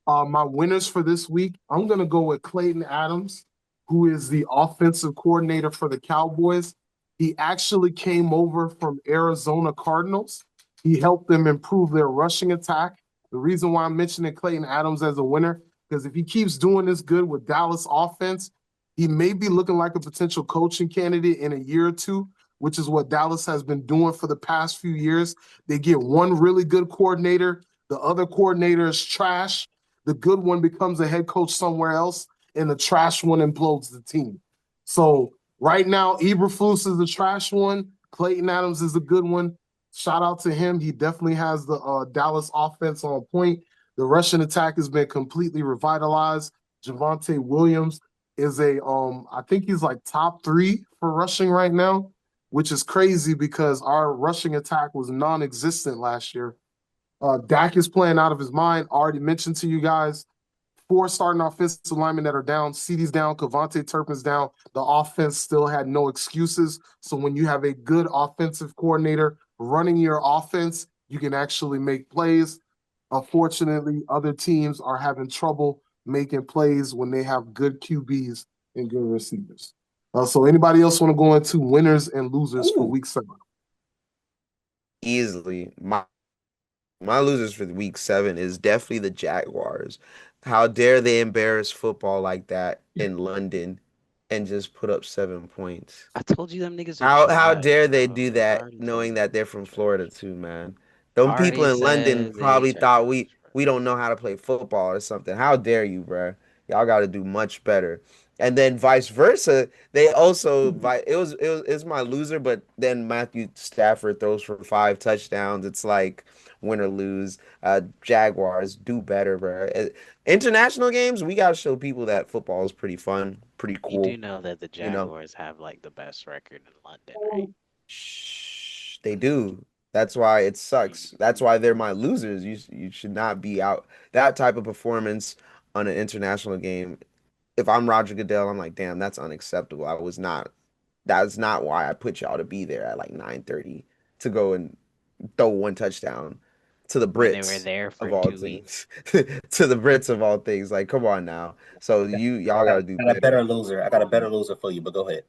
My winners for this week, I'm going to go with Clayton Adams, who is the offensive coordinator for the Cowboys. He actually came over from Arizona Cardinals. He helped them improve their rushing attack. The reason why I'm mentioning Clayton Adams as a winner, because if he keeps doing this good with Dallas offense, he may be looking like a potential coaching candidate in a year or two, which is what Dallas has been doing for the past few years. They get one really good coordinator, the other coordinator is trash. The good one becomes a head coach somewhere else, and the trash one implodes the team. So right now, Eberflus is the trash one. Clayton Adams is a good one. Shout out to him. He definitely has the Dallas offense on point. The Russian attack has been completely revitalized. Javonte Williams is I think he's like top 3 for rushing right now, which is crazy because our rushing attack was non-existent last year. Dak is playing out of his mind. Already mentioned to you guys, 4 starting offensive linemen that are down. CeeDee's down. Kevontae Turpin's down. The offense still had no excuses. So when you have a good offensive coordinator running your offense, you can actually make plays. Unfortunately, other teams are having trouble making plays when they have good QBs and good receivers. So anybody else want to go into winners and losers for Ooh, week 7? easily. My losers for week 7 is definitely the Jaguars. How dare they embarrass football like that in London and just put up 7 points? I told you them niggas are How trash, dare they do bro. I that already told knowing you them that they're niggas from are trash. Florida too, man? Them I people already in London said they probably thought trash, we bro. we don't know how to play football or something. How dare you, bruh? Y'all got to do much better. And then vice versa, they also it's my loser, but then Matthew Stafford throws for 5 touchdowns. It's like win or lose. Jaguars do better, bruh. International games, we gotta show people that football is pretty fun, pretty You do cool. know that the You know. Jaguars have like the best record in London, right? Shh, they do. That's why it sucks. That's why they're my losers. You should not be out that type of performance on an international game. If I'm Roger Goodell, I'm like, damn, that's unacceptable. I was not. That's not why I put y'all to be there at like 9:30 to go and throw one touchdown to the When they were Brits there of for all 2 weeks. things. To the Brits of all things. Like, come on now. So y'all gotta do I got a better. better loser. I got a better loser for you, but go ahead.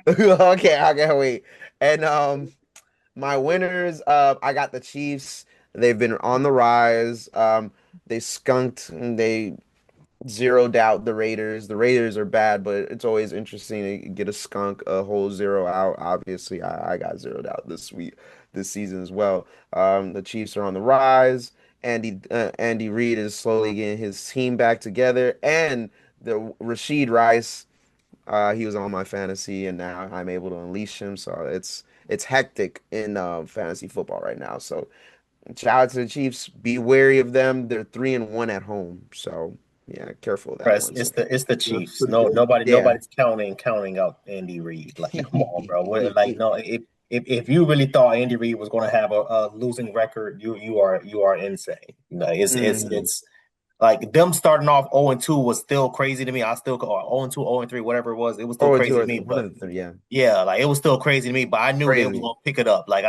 Okay, I gotta wait. And my winners, I got the Chiefs. They've been on the rise. They skunked and they zeroed out the Raiders. The Raiders are bad, but it's always interesting to get a skunk, a whole zero out. Obviously, I got zeroed out this season as well. The Chiefs are on the rise. Andy Reid is slowly getting his team back together, and the Rashid Rice. He was on my fantasy, and now I'm able to unleash him. So it's hectic in fantasy football right now. So shout out to the Chiefs. Be wary of them. They're 3-1 at home. So yeah, careful of that Press, one. it's So the That's Chiefs. pretty No, good. yeah. nobody's counting out Andy Reid. Like, come on, bro. Like, no, if you really thought Andy Reid was going to have a losing record, you are insane. No, Mhm. it's like them starting off 0-2 was still crazy to me. I still or 0-2, 0-3, whatever it was. It was still Or two crazy to or me. three. One But of the three. Yeah. yeah, like it was still crazy to me. But I knew they was Crazy. gonna pick it up. Like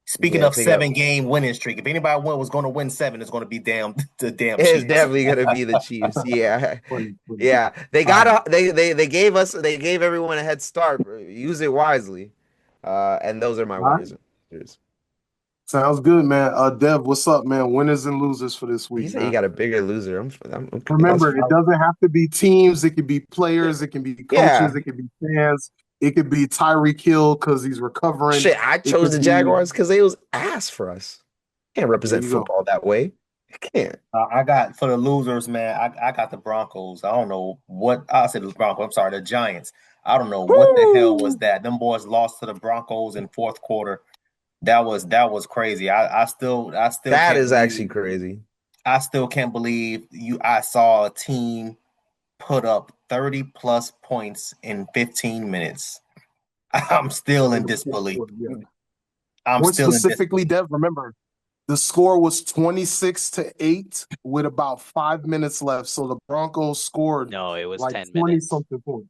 speaking Yeah. of Pick up. 7 game winning streak, if anybody was going to win seven, it's going to be the damn It's Chiefs. definitely gonna be the Chiefs. Yeah. Funny, funny. Yeah. They All got right. they gave everyone a head start. Bro. Use it wisely. And those are my All right. winners and losers. Sounds good, man. Dev, what's up, man? Winners and losers for this He week, said you man. got a bigger loser. Okay. That's Remember, it fine. doesn't have to be teams. It could be players. It can be coaches. Yeah. It could be fans. It could be Tyreek Hill because he's recovering. Shit, I It chose could the be, Jaguars because they was ass for us. Can't there represent you go. football that way. I can't. I got for the losers, man. I got the Broncos. I don't know what I said. The Broncos. I'm sorry, the Giants. I don't know what the hell was Woo! that. Them boys lost to the Broncos in fourth quarter. That was crazy. I still That can't is actually believe crazy. I still can't believe you. I saw a team put up 30 plus points in 15 minutes. I'm still In in the fourth disbelief. quarter, yeah. I'm More still in specifically, disbelief. Dev, remember, the score was 26-8 with about 5 minutes left. So the Broncos scored No, it was like 10 20 minutes. something points.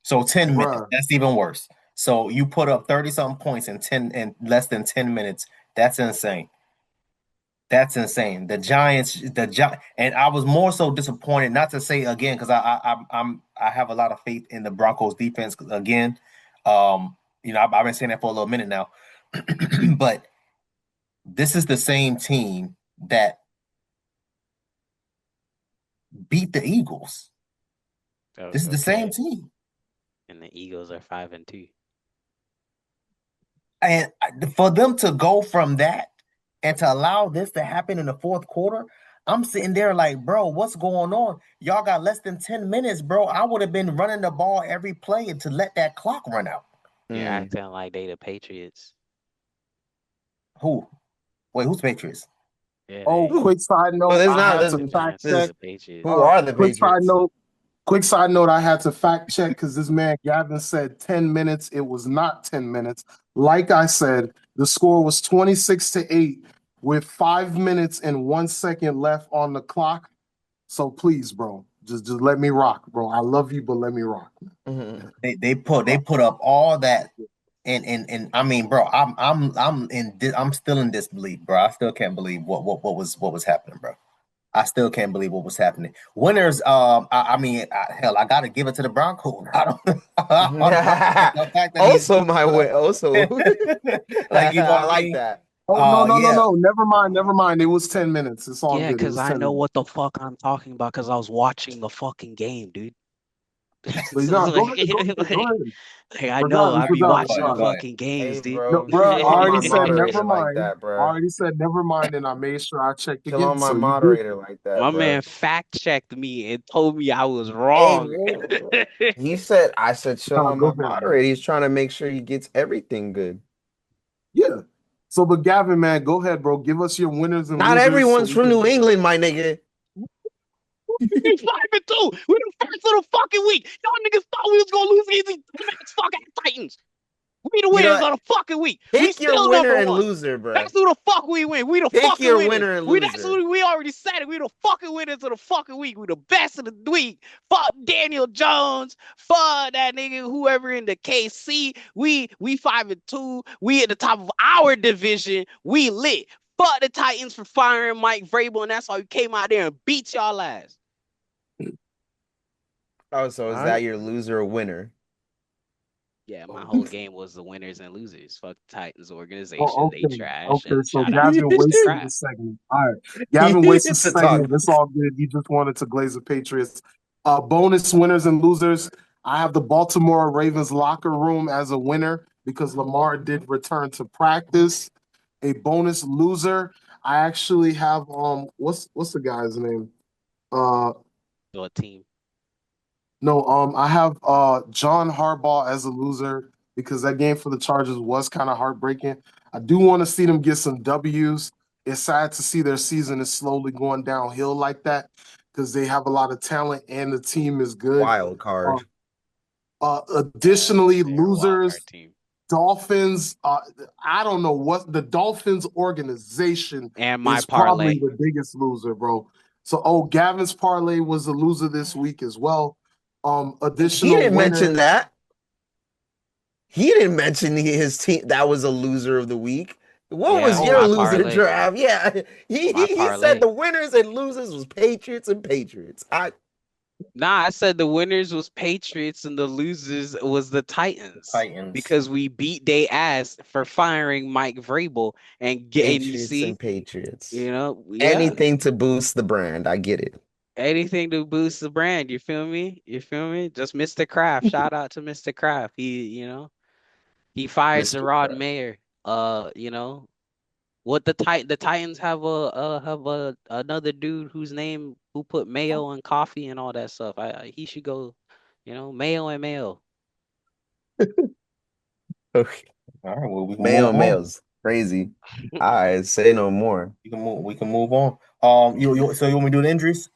So 10 minutes. Bruh. That's even worse. So you put up 30 something points in less than 10 minutes. That's insane. That's insane. The Giants, and I was more so disappointed. Not to say again, because I have a lot of faith in the Broncos defense. 'Cause again, I've been saying that for a little minute now, but this is the same team that beat the Eagles. This is the same Okay. team, And the Eagles are 5-2. and for them to go from that and to allow this to happen in the fourth quarter, I'm sitting there like, bro, what's going on? Y'all got less than 10 minutes, bro. I would have been running the ball every play and to let that clock run out. You're Mm. acting like they the Patriots. Who? Wait, who's Patriots? Yeah, Oh, they Who? quick side Well, note, there's I not. had to the fact Giants are check. the Patriots. Who are the Quick side Patriots? note, I had to fact check because this man Gavin said 10 minutes. It was not 10 minutes. Like I said, the score was 26-8 with 5 minutes and 1 second left on the clock. So please, bro, just let me rock, bro. I love you, but let me rock. Mhm. They put up all that, and I mean, bro, I'm still in disbelief, bro. I still can't believe what was happening, bro. I still can't believe what was happening. Winners, I mean, hell, I got to give it to the Broncos. I don't, I don't know, the fact that he's Also, my way. Also, like, you know what I I like mean? that. Yeah. no. Never mind. It was 10 minutes. It's all Yeah, good. It because was I 10 know minutes. what the fuck I'm talking about because I was watching the fucking game, dude. But So no, it's go like, ahead. Go ahead. like, I know I be Regardless. watching the Go ahead. fucking Hey, games, dude. No, bro, bro, I chill on my already said moderator never like mind. that, I bro. already said never mind, and I made sure I checked Chill on again. my So you moderator like that, My bro. man fact checked me and told me I was Hey, wrong. I said chill on go my ahead, man. moderator. He's trying to make sure he gets everything good. Yeah. So, but Gavin, man, go ahead, bro. Give us your winners and Not losers. everyone's from New England, my nigga. We 5-2. We the first of the fucking week. Y'all niggas thought we was gonna lose against these dumbass fucking Titans. We the You know, winners of the fucking week. We pick your still winner number and one. loser, bro. That's who the fuck we win. We the Pick fucking your winners. winner and That's loser. who we already said it. We the fucking winners of the fucking week. We the best of the week. Fuck Daniel Jones. Fuck that nigga. Whoever in the KC. We 5-2. We at the top of our division. We lit. Fuck the Titans for firing Mike Vrabel, and that's why we came out there and beat y'all ass. Oh, so is All that right. your loser or winner? Yeah, my whole game was the winners and losers. Fuck the Titans organization. Oh, They okay. trash. Okay. And So shout out to Gavin wasted Mr. the Kraft. segment. All right. Gavin wasted the To talk segment. It's all good. He just wanted to glaze the Patriots. Bonus winners and losers. I have the Baltimore Ravens locker room as a winner because Lamar did return to practice. A bonus loser. I actually have what's the guy's name? So a team. No, I have John Harbaugh as a loser because that game for the Chargers was kind of heartbreaking. I do want to see them get some W's. It's sad to see their season is slowly going downhill like that because they have a lot of talent and the team is good. wild card. Additionally, They're a wild losers, card team. Dolphins. I don't know what the Dolphins organization And my is probably parlay. the biggest loser, bro. So, Gavin's parlay was a loser this week as well. He Additional didn't winner. mention that. He didn't mention his team that was a loser of the week. What Yeah, was your my loser parlay. draft? Yeah, he My he parlay. said the winners and losers was Patriots and Patriots. Nah, I said the winners was Patriots and the losers was the Titans. Because we beat they ass for firing Mike Vrabel and getting you Patriots see, and Patriots. yeah. Anything to boost the brand. I get it. Anything to boost the brand. You feel me? Just Mr. Kraft. Shout out to Mr. Kraft. He fired Mr. Gerard Kraft. Mayer. What the Titans have another dude whose name who put mayo on coffee and all that stuff. He should go, mayo and mayo. Okay. All right, well, we can Mayo move on. Mayo's crazy. I say no more. We can move on. So you want me to do the injuries?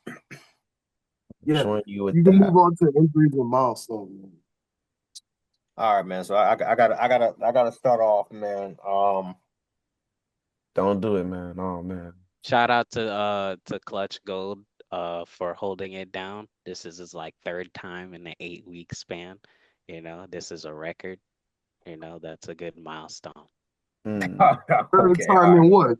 Yeah, Showing you with you can that. move on to injuries and milestones. All right, man. So I gotta start off, man. Don't do it, man. Oh man. Shout out to Clutch Gold for holding it down. This is his like third time in the 8-week span. This is a record. That's a good milestone. Third Okay, time all in right. what?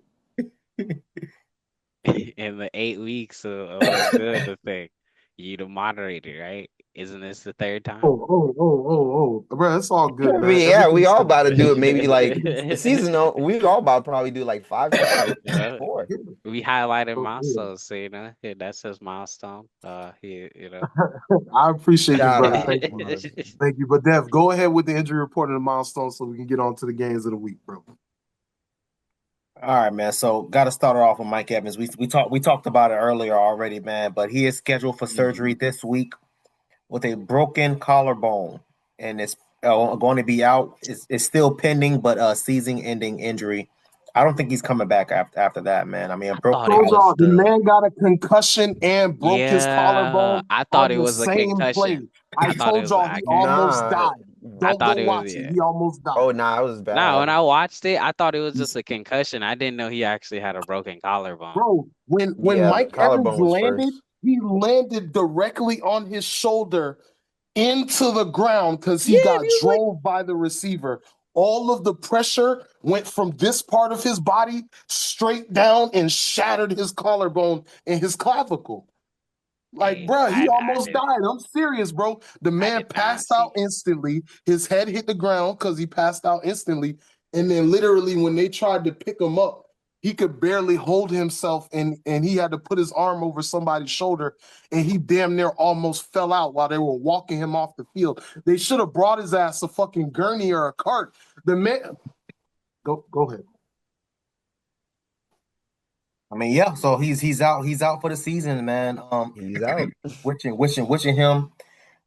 In the 8 weeks of what's good the thing. You the moderator, right? Isn't this the third time? Oh. Bro, it's all good, I man. mean, yeah, we Everything's all good. about to do it. Maybe like seasonal. We all about to probably do like 5 times. Yeah. 4. We highlighted Oh, milestones, so yeah, that's his milestone. I appreciate you, Shout brother. out. Thank you. Thank you. But Dev, go ahead with the injury report and the milestones so we can get on to the games of the week, bro. All right, man. So got to start it off with Mike Evans. We talked about it earlier already, man. But he is scheduled for surgery this week with a broken collarbone, and it's going to be out. It's still pending, but season-ending injury. I don't think he's coming back after that, man. I mean, a broken thought it was The man got a concussion and broke his Yeah, collarbone I thought on it the was a same play. concussion. I thought it told was y'all he almost Nah. died. I Don't thought go it was watch it. He almost died. Oh, nah, it was bad. No, when I watched it, I thought it was just a concussion. I didn't know he actually had a broken collarbone. Bro, when Yeah, Mike the collarbone Evans was landed, first. he landed directly on his shoulder into the ground because he Yeah, got he was like- drove by the receiver. All of the pressure went from this part of his body straight down and shattered his collarbone and his clavicle. Like, Hey, bro, he I almost didn't. died. I'm serious, bro. The man did not passed see out it. instantly. His head hit the ground because he passed out instantly. and then literally when they tried to pick him up, he could barely hold himself, and he had to put his arm over somebody's shoulder, and he damn near almost fell out while they were walking him off the field. They should have brought his ass a fucking gurney or a cart. The man, go ahead. I mean, yeah. So he's out for the season, man. He's out.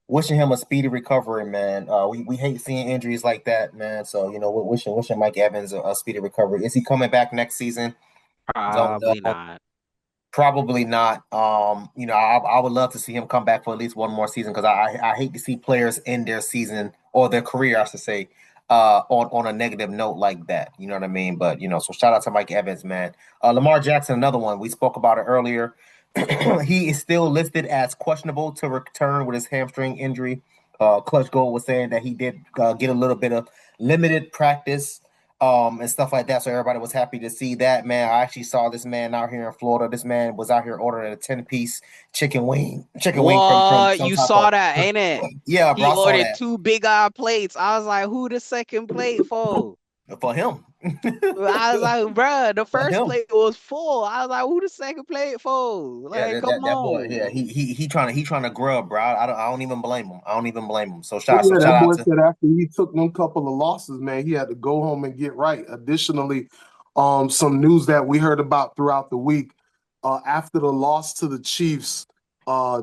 Wishing him a speedy recovery, man. We hate seeing injuries like that, man. So we're wishing Mike Evans a speedy recovery. Is he coming back next season? Don't Probably know. not. Probably not. I would love to see him come back for at least one more season because I hate to see players end their season or their career, I should say, on a negative note like that. You know what I mean? But so shout out to Mike Evans, man. Lamar Jackson, another one. We spoke about it earlier. He is still listed as questionable to return with his hamstring injury. Clutch Gold was saying that he did get a little bit of limited practice and stuff like that. So everybody was happy to see that, man. I actually saw this man out here in Florida. This man was out here ordering a 10-piece chicken wing from What? some You type saw of that, ain't it? yeah, He bro. I saw ordered that 2 big eye plates. I was like, who the second plate for? for him. I was like, bruh, the For first him. plate was full. I was like, who the second plate for? Yeah, Like, come that boy. Yeah, on. he trying to grub, bro. I don't even blame him. I don't even blame him. So But yeah, shout that out boy to said after he took them couple of losses, man, he had to go home and get right. Additionally, some news that we heard about throughout the week, after the loss to the Chiefs,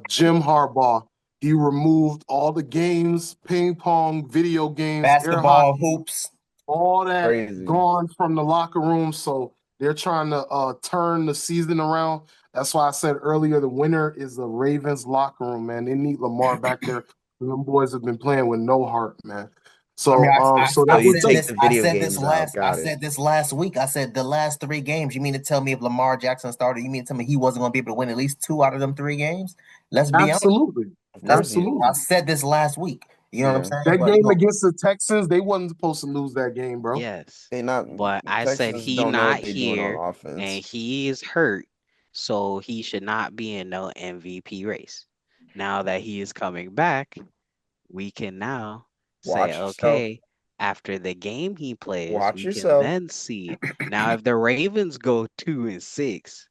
Jim Harbaugh, he removed all the games, ping pong, video games, air basketball hockey, hoops. all that Crazy. gone from the locker room. So they're trying to turn the season around. That's why I said earlier the winner is the Ravens locker room, man. They need Lamar back there. Them boys have been playing with no heart, man. I mean, So so So that I you was said take it. this. the I video said this games out. last. I Got it. said this last week. I said the last 3 games. You mean to tell me if Lamar Jackson started, you mean to tell me he wasn't going to be able to win at least 2 out of them 3 games? Let's be honest. Absolutely. Of course he is. Absolutely. I said this last week. You know what I'm Yeah. saying? That But game against the Texans, they wasn't supposed to lose that game, bro. Yes. They not But I said Texans he don't know not what they're doing on here offense. and he is hurt, so he should not be in no MVP race. Now that he is coming back, we can now say, Watch yourself. okay, after the game he plays, Watch we can yourself. then see. Now, if the Ravens go 2-6,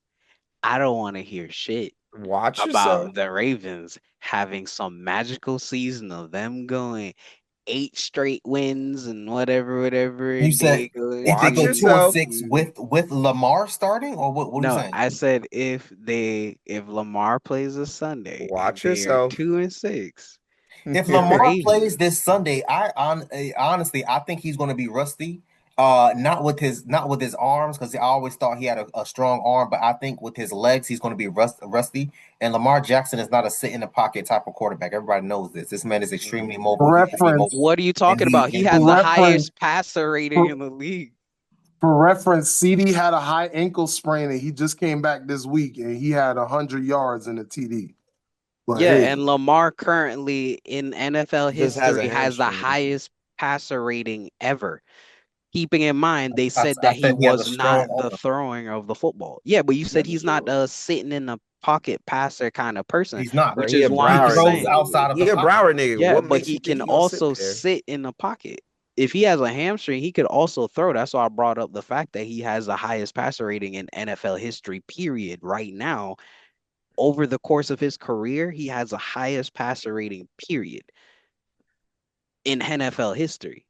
I don't want to hear shit Watch yourself. about the Ravens having some magical season of them going 8 straight wins and whatever, you and said they go if they Watch go two two and yourself. six with Lamar starting, or what are you No, saying? I said if Lamar plays this Sunday and Watch they are yourself. 2-6, If the Lamar plays Ravens. this Sunday, honestly I think he's going to be rusty. Not with his arms because I always thought he had a strong arm, but I think with his legs he's going to be rusty. And Lamar Jackson is not a sit in the pocket type of quarterback. Everybody knows this. This man is extremely mobile. He can be Reference, mobile, What are you and talking about? He has the reference, highest passer rating in the league. for reference, CD had a high ankle sprain and he just came back this week and he had 100 yards in the TD. But Yeah, hey, and Lamar currently in NFL Just has a history has the hamstring issue. highest passer rating ever. Keeping in mind, they said I that he said he has a was strong not the arm. throwing of the football. Yeah, but you He said has a he's not strong. a sitting in the pocket passer kind of person, He's not. Bro, which he is a why He I'm Broward throws saying, outside nigga. of He the a pocket. Broward nigga. yeah, What but makes he you think can he gonna sit also there? sit in the pocket. If he has a hamstring, he could also throw. That's why I brought up the fact that he has the highest passer rating in NFL history, period, right now. Over the course of his career, he has the highest passer rating, period, in NFL history.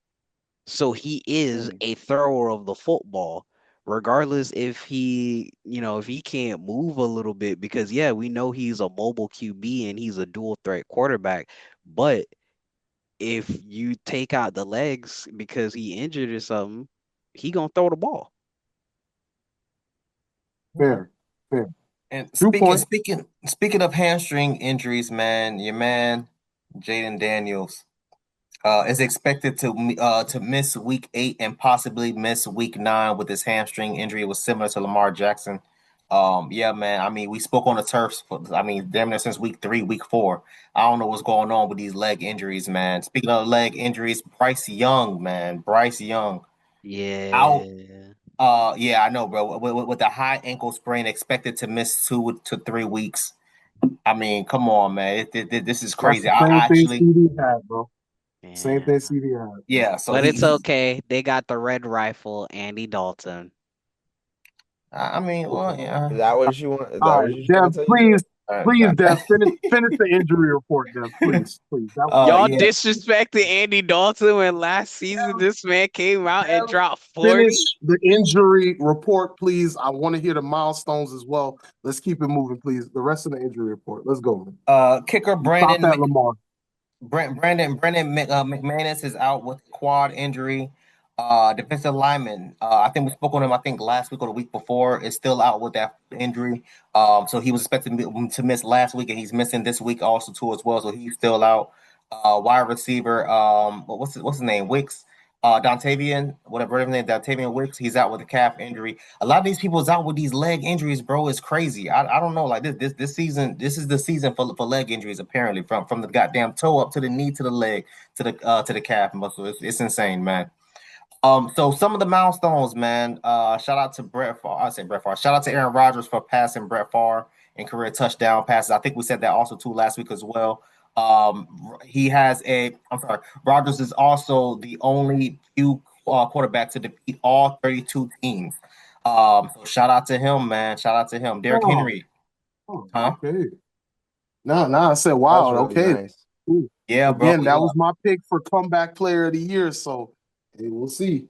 So he is Mm. a thrower of the football, regardless if he can't move a little bit, because yeah, we know he's a mobile QB and he's a dual threat quarterback. But if you take out the legs because he injured or something, he gonna throw the ball. fair, fair. And True point. speaking of hamstring injuries, man, your man Jaden Daniels is expected to miss week 8 and possibly miss week 9 with his hamstring injury. It was similar to Lamar Jackson. Yeah, man. I mean, we spoke on the turf. I mean, damn near since week 3, week 4. I don't know what's going on with these leg injuries, man. Speaking of leg injuries, Bryce Young, man, Bryce Young out. Yeah. Yeah, I know, bro. With the high ankle sprain, expected to miss 2 to 3 weeks. I mean, come on, man. This is That's crazy. the I same thing actually CD had, bro. Same Yeah. thing CD had. Yeah, so But it's he okay. They got the red rifle, Andy Dalton. I mean, well, yeah. Is that what you want? Is that All what right, you're trying Dev, to tell you, Joe? please, Dev, finish the injury report, Dev. Please. That was Y'all Yeah. disrespected Andy Dalton when last season this man came out and dropped 40. Finish the injury report, please. I want to hear the milestones as well. Let's keep it moving, please. The rest of the injury report. Let's go, man. Kicker Stop Brandon that, Lamar. McManus is out with quad injury. Defensive lineman, I think we spoke on him. I think last week or the week before, is still out with that injury. So he was expected to miss last week, and he's missing this week also too as well. So he's still out. Wide receiver, what's his name? Wicks, whatever his name, Dontavian Wicks. He's out with a calf injury. A lot of these people is out with these leg injuries, bro. It's crazy. I don't know. Like this season, this is the season for leg injuries. Apparently, from the goddamn toe up to the knee to the leg to the calf muscle. It's insane, man. So some of the milestones, man. Shout out to Brett Favre. I say Brett Favre. Shout out to Aaron Rodgers for passing Brett Favre in career touchdown passes. I think we said that also too last week as well. He has a. I'm sorry. Rodgers is also the only quarterback to defeat all 32 teams. So shout out to him, man. Shout out to him. Derrick Henry. Huh? Okay. No, I said, That's wow. really Okay. nice. Ooh. Yeah, bro. Again, that was my pick for comeback player of the year. So hey, we'll see.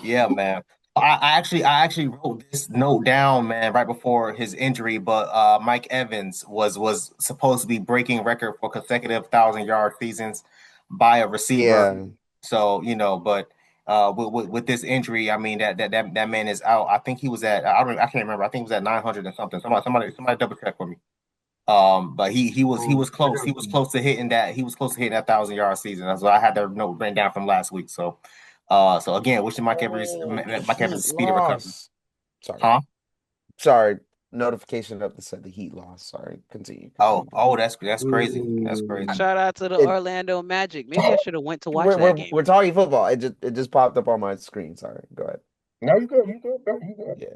Yeah, man. I actually wrote this note down, man, right before his injury. But Mike Evans was supposed to be breaking record for consecutive 1,000-yard seasons by a receiver. Yeah. So but with this injury, I mean that man is out. I think he was at I can't remember. I think he was at 900 and something. Somebody double check for me. But he was close. He was close to hitting that. He was close to hitting that 1,000-yard season. That's why I had that note written down from last week. So. So again, wishing Mike Evans a speedy recovery. Sorry. Huh? Sorry. Notification up that said the Heat lost. Sorry. Continue. Oh, that's crazy. That's crazy. Shout out to the Orlando Magic. Maybe I should have went to watch that game. We're talking football. It just popped up on my screen. Sorry. Go ahead. No, you good. You good, bro. You good. Yeah.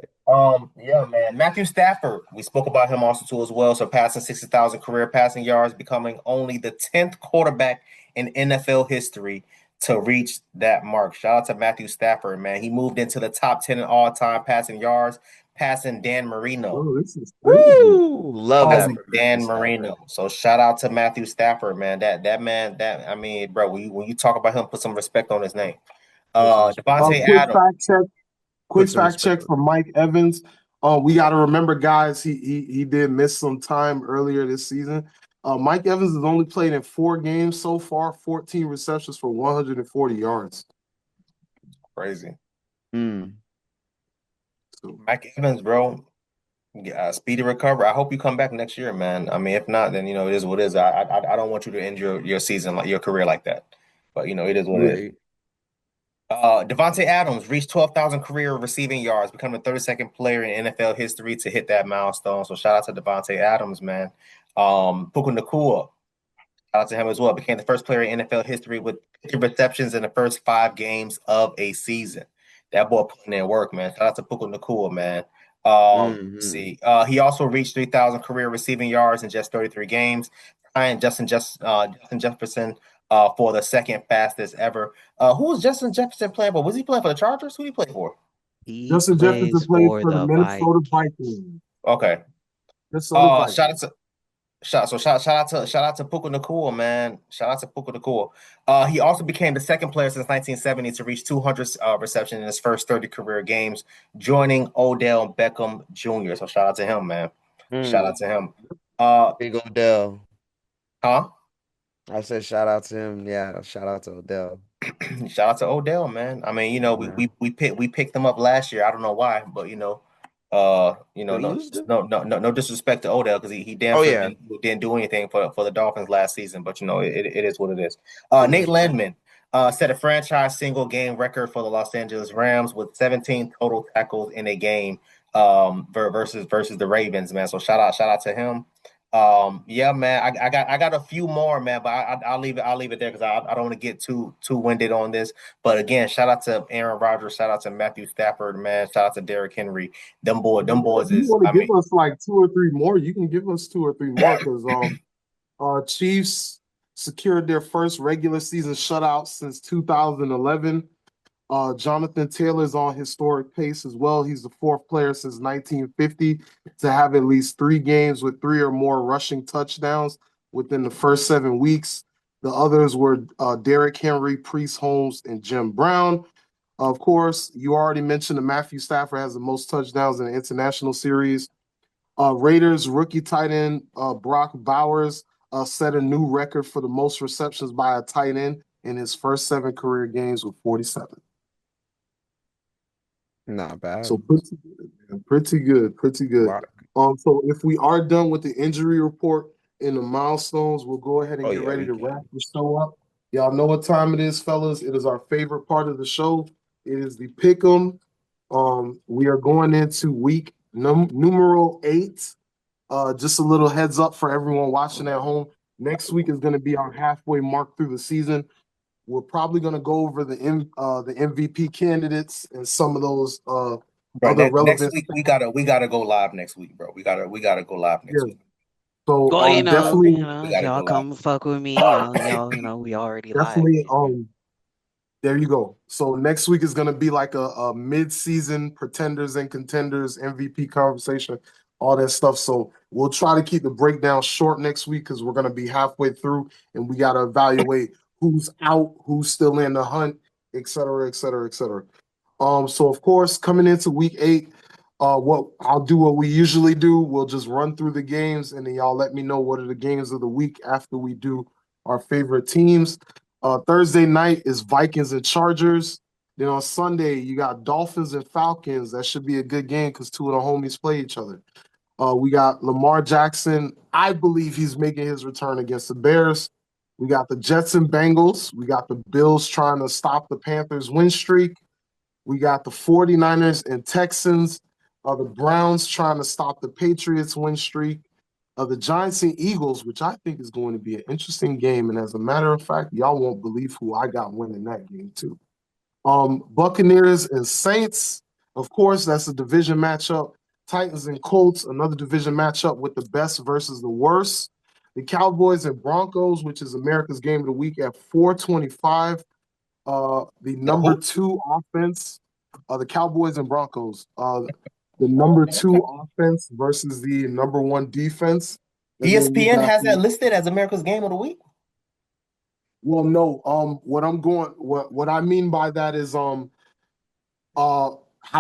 Yeah, man. Matthew Stafford. We spoke about him also too as well. Surpassing 60,000 career passing yards, becoming only the 10th quarterback in NFL history to reach that mark. Shout out to Matthew Stafford, man. He moved into the top 10 in all-time passing yards, passing Dan Marino. Oh, this is crazy. Woo! Love that. Passing Dan Marino. So shout out to Matthew Stafford, man. That man, I mean, bro, when you talk about him, put some respect on his name. Devontae Adams. Quick fact check from Mike Evans. We got to remember, guys, he did miss some time earlier this season. Mike Evans has only played in 4 games so far, 14 receptions for 140 yards. Crazy. So, Mike Evans, bro, speedy recovery. I hope you come back next year, man. I mean, if not, then it is what it is. I don't want you to end your season, like your career like that. But it is what it is. Devontae Adams reached 12,000 career receiving yards, becoming the 32nd player in NFL history to hit that milestone. So shout out to Devontae Adams, man. Puka Nacua, shout out to him as well. Became the first player in NFL history with 50 receptions in the first 5 games of a season. That boy putting in work, man. Shout out to Puka Nacua, man. Let's see. He also reached 3,000 career receiving yards in just 33 games. And Justin Jefferson for the second fastest ever. Who was Justin Jefferson playing for? Was he playing for the Chargers? Who did he play for? Justin Jefferson played for the Minnesota Vikings. Okay. Minnesota Vikings. Shout out to Puka Nacua, man. Shout out to Puka Nacua. He also became the second player since 1970 to reach 200 receptions in his first 30 career games, joining Odell Beckham Jr. So shout out to him, man. Shout out to him. Big Odell. Huh? I said shout out to him. Yeah, shout out to Odell. Shout out to Odell, man. I mean, we picked him up last year. I don't know why, but no disrespect to Odell because he damn sure didn't do anything for the Dolphins last season. But it is what it is. Nate Landman set a franchise single game record for the Los Angeles Rams with 17 total tackles in a game versus the Ravens, man. So shout out to him. Yeah, man, I got a few more, man, but I'll leave it there because I don't want to get too winded on this. But again, shout out to Aaron Rodgers, shout out to Matthew Stafford, man, shout out to Derrick Henry. Them boys If you want to give us like 2 or 3 more, you can give us 2 or 3 more because Chiefs secured their first regular season shutout since 2011. Jonathan Taylor's on historic pace as well. He's the fourth player since 1950 to have at least 3 games with 3 or more rushing touchdowns within the first 7 weeks. The others were Derrick Henry, Priest Holmes, and Jim Brown. Of course, you already mentioned that Matthew Stafford has the most touchdowns in the international series. Raiders rookie tight end Brock Bowers set a new record for the most receptions by a tight end in his first 7 career games with 47. Not bad. So pretty good, man. Pretty good, pretty good. Wow. So if we are done with the injury report and the milestones, we'll go ahead and Oh get yeah, ready we to can. wrap the show up. Y'all know what time it is, fellas. It is our favorite part of the show. It is the pick 'em. We are going into week numero 8. Just a little heads up for everyone watching at home. Next week is going to be our halfway mark through the season. We're probably going to go over the MVP candidates and some of those Bro, other next relevant week stuff. we gotta go live next week, bro. We gotta go live next Yeah. week. So Well, definitely We gotta go y'all live. come fuck with me. We already live. definitely there you go. So next week is going to be like a mid-season pretenders and contenders MVP conversation, all that stuff. So we'll try to keep the breakdown short next week because we're going to be halfway through and we got to evaluate who's out, who's still in the hunt, et cetera, et cetera, et cetera. So of course, coming into week 8, what I'll do what we usually do. We'll just run through the games and then y'all let me know what are the games of the week after we do our favorite teams. Thursday night is Vikings and Chargers. Then on Sunday, you got Dolphins and Falcons. That should be a good game because 2 of the homies play each other. We got Lamar Jackson. I believe he's making his return against the Bears. We got the Jets and Bengals. We got the Bills trying to stop the Panthers' win streak. We got the 49ers and Texans. The Browns trying to stop the Patriots' win streak. The Giants and Eagles, which I think is going to be an interesting game. And as a matter of fact, y'all won't believe who I got winning that game too. Buccaneers and Saints. Of course, that's a division matchup. Titans and Colts, another division matchup with the best versus the worst. The Cowboys and Broncos, which is America's game of the week at 425. The number Who? 2 offense, the Cowboys and Broncos. The number 2 offense versus the number 1 defense. And then you ESPN got has that listed as America's game of the week. well, no, what I mean by that is how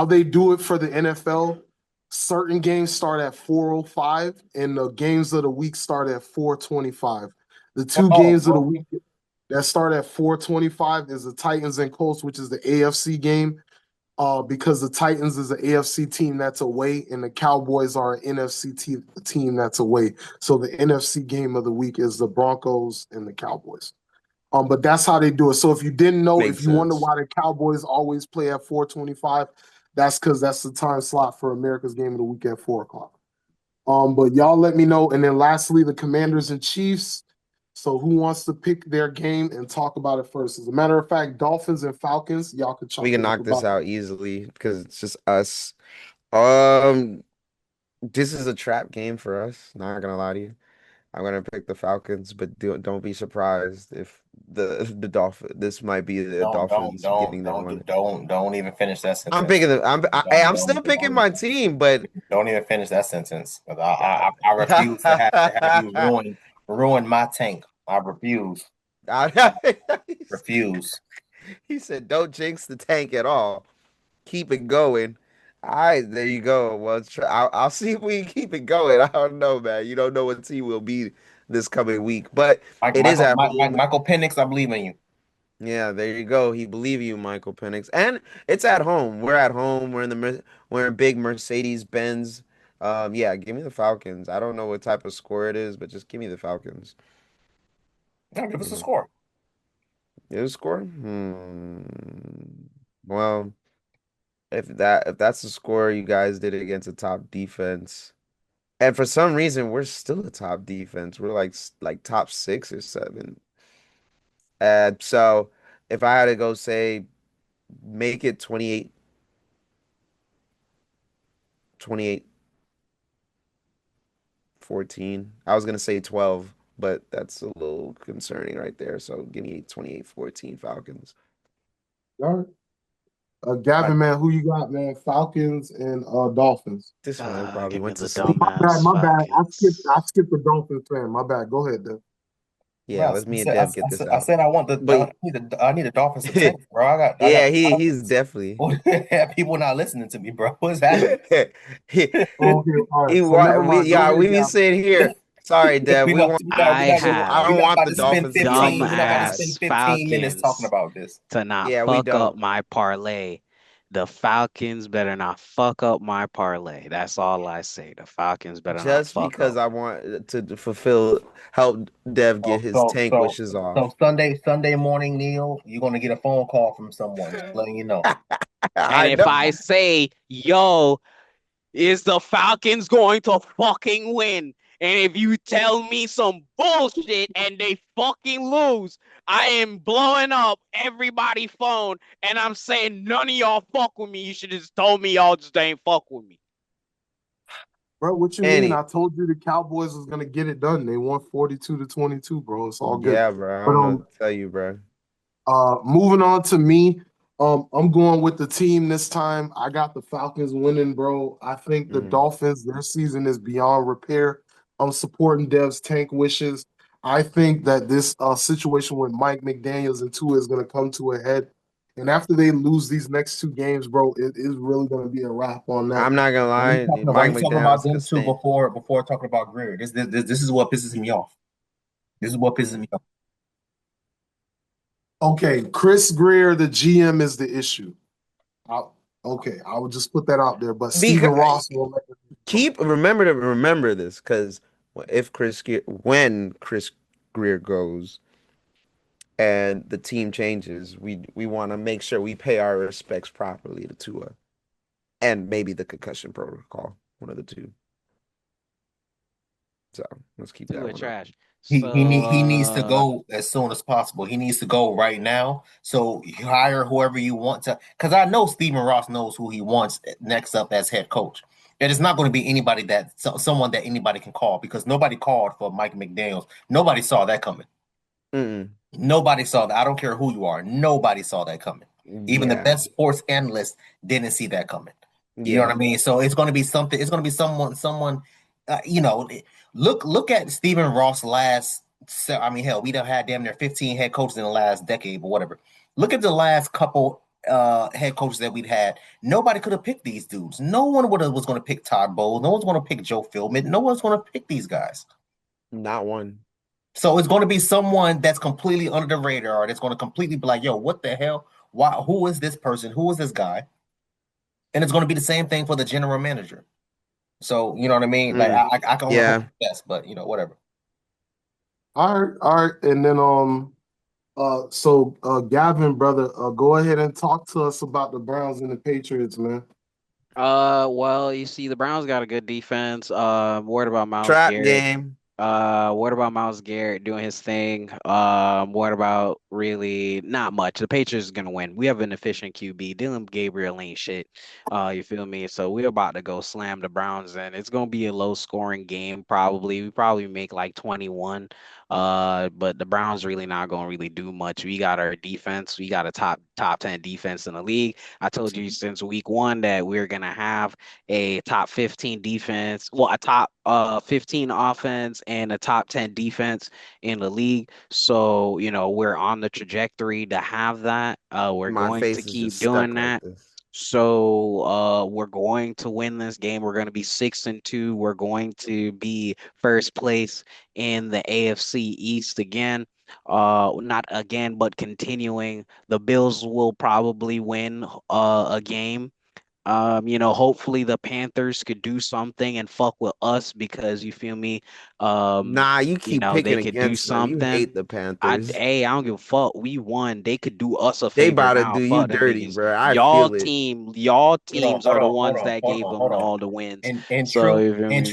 they do it for the NFL. Certain games start at 4:05 and the games of the week start at 4:25. The 2 games of the week that start at 4:25 is the Titans and Colts, which is the AFC game. Because the Titans is an AFC team that's away, and the Cowboys are an NFC team that's away. So the NFC game of the week is the Broncos and the Cowboys. But that's how they do it. So if you didn't know, Makes if you wonder sense. why the Cowboys always play at 4:25, that's because that's the time slot for America's game of the week at 4 o'clock. But y'all let me know. And then lastly, the Commanders and Chiefs. So who wants to pick their game and talk about it first? As a matter of fact, Dolphins and Falcons, y'all could We chop can it up knock this about. out easily because it's just us. Um, this is a trap game for us. Not gonna lie to you. I'm gonna pick the Falcons, but don't be surprised if the Dolphin. This might be the Dolphins getting that one. Don't even finish that I'm sentence. picking the. I'm still picking my team, but Don't even finish that sentence. 'Cause I refuse to have you ruin my tank. I refuse. Refuse. He said, "Don't jinx the tank at all. Keep it going." All right, there you go. Well, I'll see if we can keep it going. I don't know, man. You don't know what team will be this coming week, but it is at home. Michael Penix, I believe in you. Yeah, there you go. He believe you, Michael Penix, and it's at home. We're at home. We're in big Mercedes Benz. Yeah, give me the Falcons. I don't know what type of score it is, but just give me the Falcons. Yeah, give us a Mhm. score. Your score? Well, if that's the score you guys did against a top defense, and for some reason we're still a top defense. We're like top 6 or 7. So if I had to go say make it 28, 28, 14. I was gonna say 12. but that's a little concerning right there. So give me 28-14 Falcons. All right. I, Gavin, man, who you got, man? Falcons and Dolphins. this one probably Give me went to the sleep. dumbass My bad. Falcons. I skipped the Dolphins fan. My bad. Go ahead, Dev. Yeah, Bro, let me and Dev get this I out. said I want the But I need the Dolphins to tank, bro. I yeah, got the he's Falcons. definitely People not listening to me, bro. What's happening? he, Okay, all right. So never mind. Go ahead, we be Gavin. sitting here. Sorry, Dev. We want I I have don't want the to spend Dolphins to tank. 15. We're not about to spend dumbass 15 minutes talking Falcons about this. to not Yeah, we fuck up don't. my parlay. The Falcons better not fuck up my parlay. That's all I say. The Falcons better not Just fuck because up. I want to help Dev get So his so tank so wishes so off. Sunday morning, Neil, you're gonna get a phone call from someone just letting you know. And I if know. I say, yo, is the Falcons going to fucking win? And if you tell me some bullshit and they fucking lose, I am blowing up everybody's phone and I'm saying none of y'all fuck with me. You should have just told me y'all just ain't fuck with me. Bro, what you mean? Any, I told you the Cowboys was gonna get it done. They won 42-22, bro. It's all good. yeah, bro. I But don't know what to tell you, bro. moving on to me. I'm going with the team this time. I got the Falcons winning, bro. I think the Mhm. Dolphins, their season is beyond repair. I'm supporting Dev's tank wishes. I think that this situation with Mike McDaniels and Tua is going to come to a head. And after they lose these next two games, bro, it is really going to be a wrap on that. I'm not gonna lie, Why Mike you talking about McDaniel's could them two stink. before talking about Greer? This is what pisses me off. This is what pisses me off. Okay, Chris Greer, the GM, is the issue. I, okay, I would just put that out there. But Stephen Because Ross will let it go. remember this, because when Chris Greer goes and the team changes, we want to make sure we pay our respects properly to Tua and maybe the concussion protocol, one of the two. So let's keep Two that are one up. trash. He needs to So go as soon as possible. He needs to go right now. So you hire whoever you want to, because I know Stephen Ross knows who he wants next up as head coach. And it's not going to be anybody someone that anybody can call, because nobody called for Mike McDaniels. Nobody saw that coming. Mm-mm. Nobody saw that. I don't care who you are. Nobody saw that coming. Even the Yeah, best sports analysts didn't see that coming. You know what yeah. I mean? So it's going to be something. It's going to be someone. You know, look at Stephen Ross last. I mean, hell, we done had damn near 15 head coaches in the last decade, but whatever. Look at the last couple head coaches that we'd had. Nobody could have picked these dudes. No one was going to pick Todd Bowles. No one's going to pick Joe Philbin. No one's going to pick these guys. Not one. So it's going to be someone that's completely under the radar. That's going to completely be like, "Yo, what the hell? Why? Who is this person? Who is this guy?" And it's going to be the same thing for the general manager. So you know what I mean? Like Mm. I can only hope Yeah. the best, but whatever. All right, and then Gavin, brother, go ahead and talk to us about the Browns and the Patriots, man. well, you see, the Browns got a good defense. Worried about Miles Trap Garrett. game. What about Miles Garrett doing his thing? What about really not much? The Patriots is gonna win. We have an efficient QB. Dylan Gabriel ain't shit. You feel me? So we're about to go slam the Browns, and it's gonna be a low scoring game. Probably we probably make like 21. But the Browns really not gonna really do much. We got our defense. We got a top 10 defense in the league. I told you since week one that we're gonna have a top 15 defense, well, a top 15 offense and a top 10 defense in the league. So, we're on the trajectory to have that. We're My going to face is keep just doing stuck like that. this. So we're going to win this game. We're going to be 6-2. We're going to be first place in the AFC East again. Not again, but continuing. The Bills will probably win a game. Hopefully the Panthers could do something and fuck with us because you feel me. Nah, you keep They picking could do against them. You something. hate the Panthers. I don't give a fuck. We won. They could do us a They favor about to now. do you Fuck them dirty, niggas. bro. I feel it. Y'all Hold on, teams hold are the on, hold ones on, that hold gave on, them hold on. all the wins. In So true you feel me? in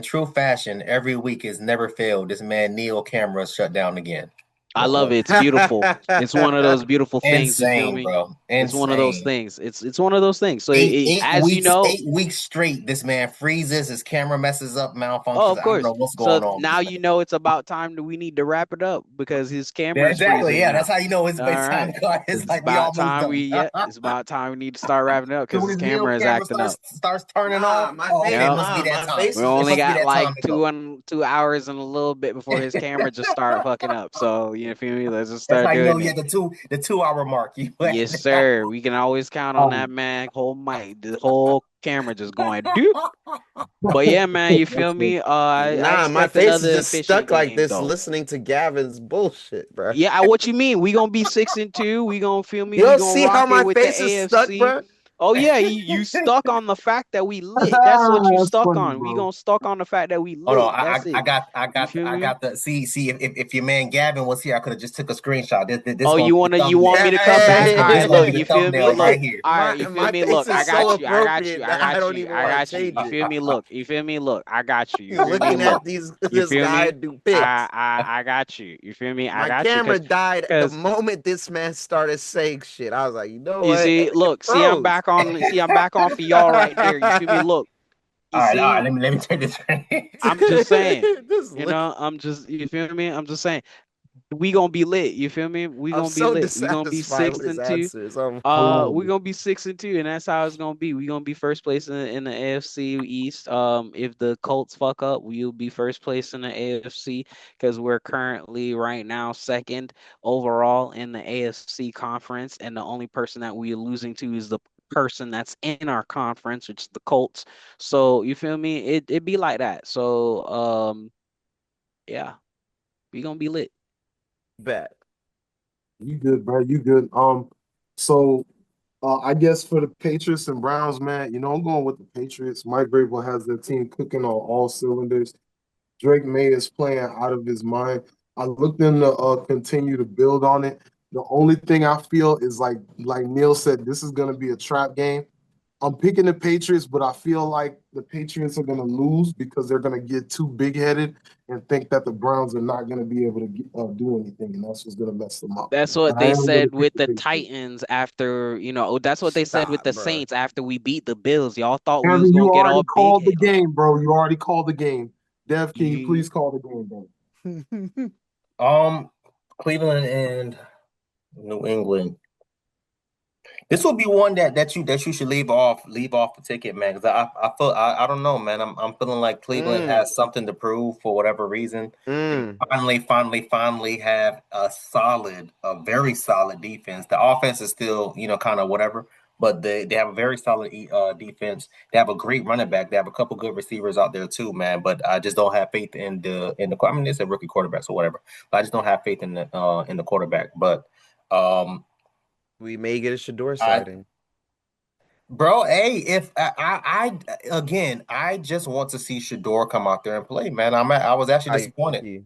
true fashion, every week has never failed. This man Neil Camera shut down again. I love it. It's beautiful. It's one of those beautiful things. You feel Insane, me? bro. It's one of those Insane. things. It's one of those things. So Eight as you weeks, know, 8 weeks straight. This man freezes. His camera messes up, oh, malfunctions. of I don't course. know what's So going on with now this you know it's about time that we need to wrap it up because his man. camera Yeah, is exactly. freezing Yeah, now. that's how you know All it's time right. to go. It's It's like we about almost time done. it's about time we need to start wrapping up So because when his his Neil camera is camera acting starts up. starts turning Nah, on, my oh, okay, face, it Yep. must be nah, that my time. face We is It only must just be got that like time to go. 2 hours and a little bit before his camera just start fucking up. So you feel me? Let's just That's start how you know doing you it. at the 2 hour mark. You Yes, sir. We can always count on that man. Whole mic, the whole camera just going doop. But yeah, man, you feel me? I nah, my expect face is another just efficient stuck like game this though. listening to Gavin's bullshit, bro. Yeah, what you mean? We gonna be 6-2. We gonna feel me? You We don't gonna see how rock it my with the face is stuck, AFC. bro? Oh yeah, you stuck on the fact that we lit. That's what you That's stuck funny, on. We bro. gonna stuck on the fact that we Hold on, lit. That's it. You feel I me? got the see if your man Gavin was here, I could have just took a screenshot. This Oh, gonna be the you want thumbnail. me to come back? All This right, gonna look, be the you feel me? thumbnail Look, right Look, here. all right, you feel my me? Look, face I is so got you. I got appropriate you. I that I got don't you. even I want got to you. change You it. feel me? Look, you feel me? Look, I got you. You You feel me? looking Look, at these you this feel guy me? do picks. I got you. You feel me? I My got you camera because died the because moment this man started saying shit. I was like, you know you what? see, It look, froze. I'm back on for y'all right there. You feel me? Look, you All see, right. Let me take this. I'm just saying. Just You look. know, you feel me? I'm just saying. We gonna be lit. You feel me? We I'm gonna be so lit. We gonna be dissatisfied six with his and two. answers. I'm We Hilarious. gonna be 6-2, and that's how it's gonna be. We gonna be first place in the AFC East. If the Colts fuck up, we'll be first place in the AFC because we're currently right now second overall in the AFC conference, and the only person that we're losing to is the person that's in our conference, which is the Colts. So you feel me? It be like that. So yeah, we gonna be lit. bet. You good, bro? You good? So I guess for the Patriots and Browns, man, I'm going with the Patriots. Mike Vrabel has their team cooking on all cylinders. Drake May is playing out of his mind. I look them to continue to build on it. The only thing I feel is like Neil said, this is going to be a trap game. I'm picking the Patriots, but I feel like the Patriots are going to lose because they're going to get too big-headed and think that the Browns are not going to be able to do anything, and that's what's going to mess them up. That's what But I they am going to said pick with the the Patriots. Titans after, that's what they said with Stop, the bro. Saints after we beat the Bills. Y'all thought we was Kevin, you gonna get already all big called the head. game, bro. You already called the game. Dev, can you You please call the game, bro? Cleveland and New England. This will be one that you should leave off the ticket, man. Because I feel I don't know, man. I'm feeling like Cleveland Mm, has something to prove for whatever reason. They mm. finally have a very solid defense. The offense is still kind of whatever, but they have a very solid defense. They have a great running back. They have a couple good receivers out there too, man. But I just don't have faith in the. I mean, it's a rookie quarterback, so whatever. But I just don't have faith in the quarterback. But um. We may get a Shador I sighting. Bro, hey, if again, I just want to see Shador come out there and play, man. I was actually I disappointed. you.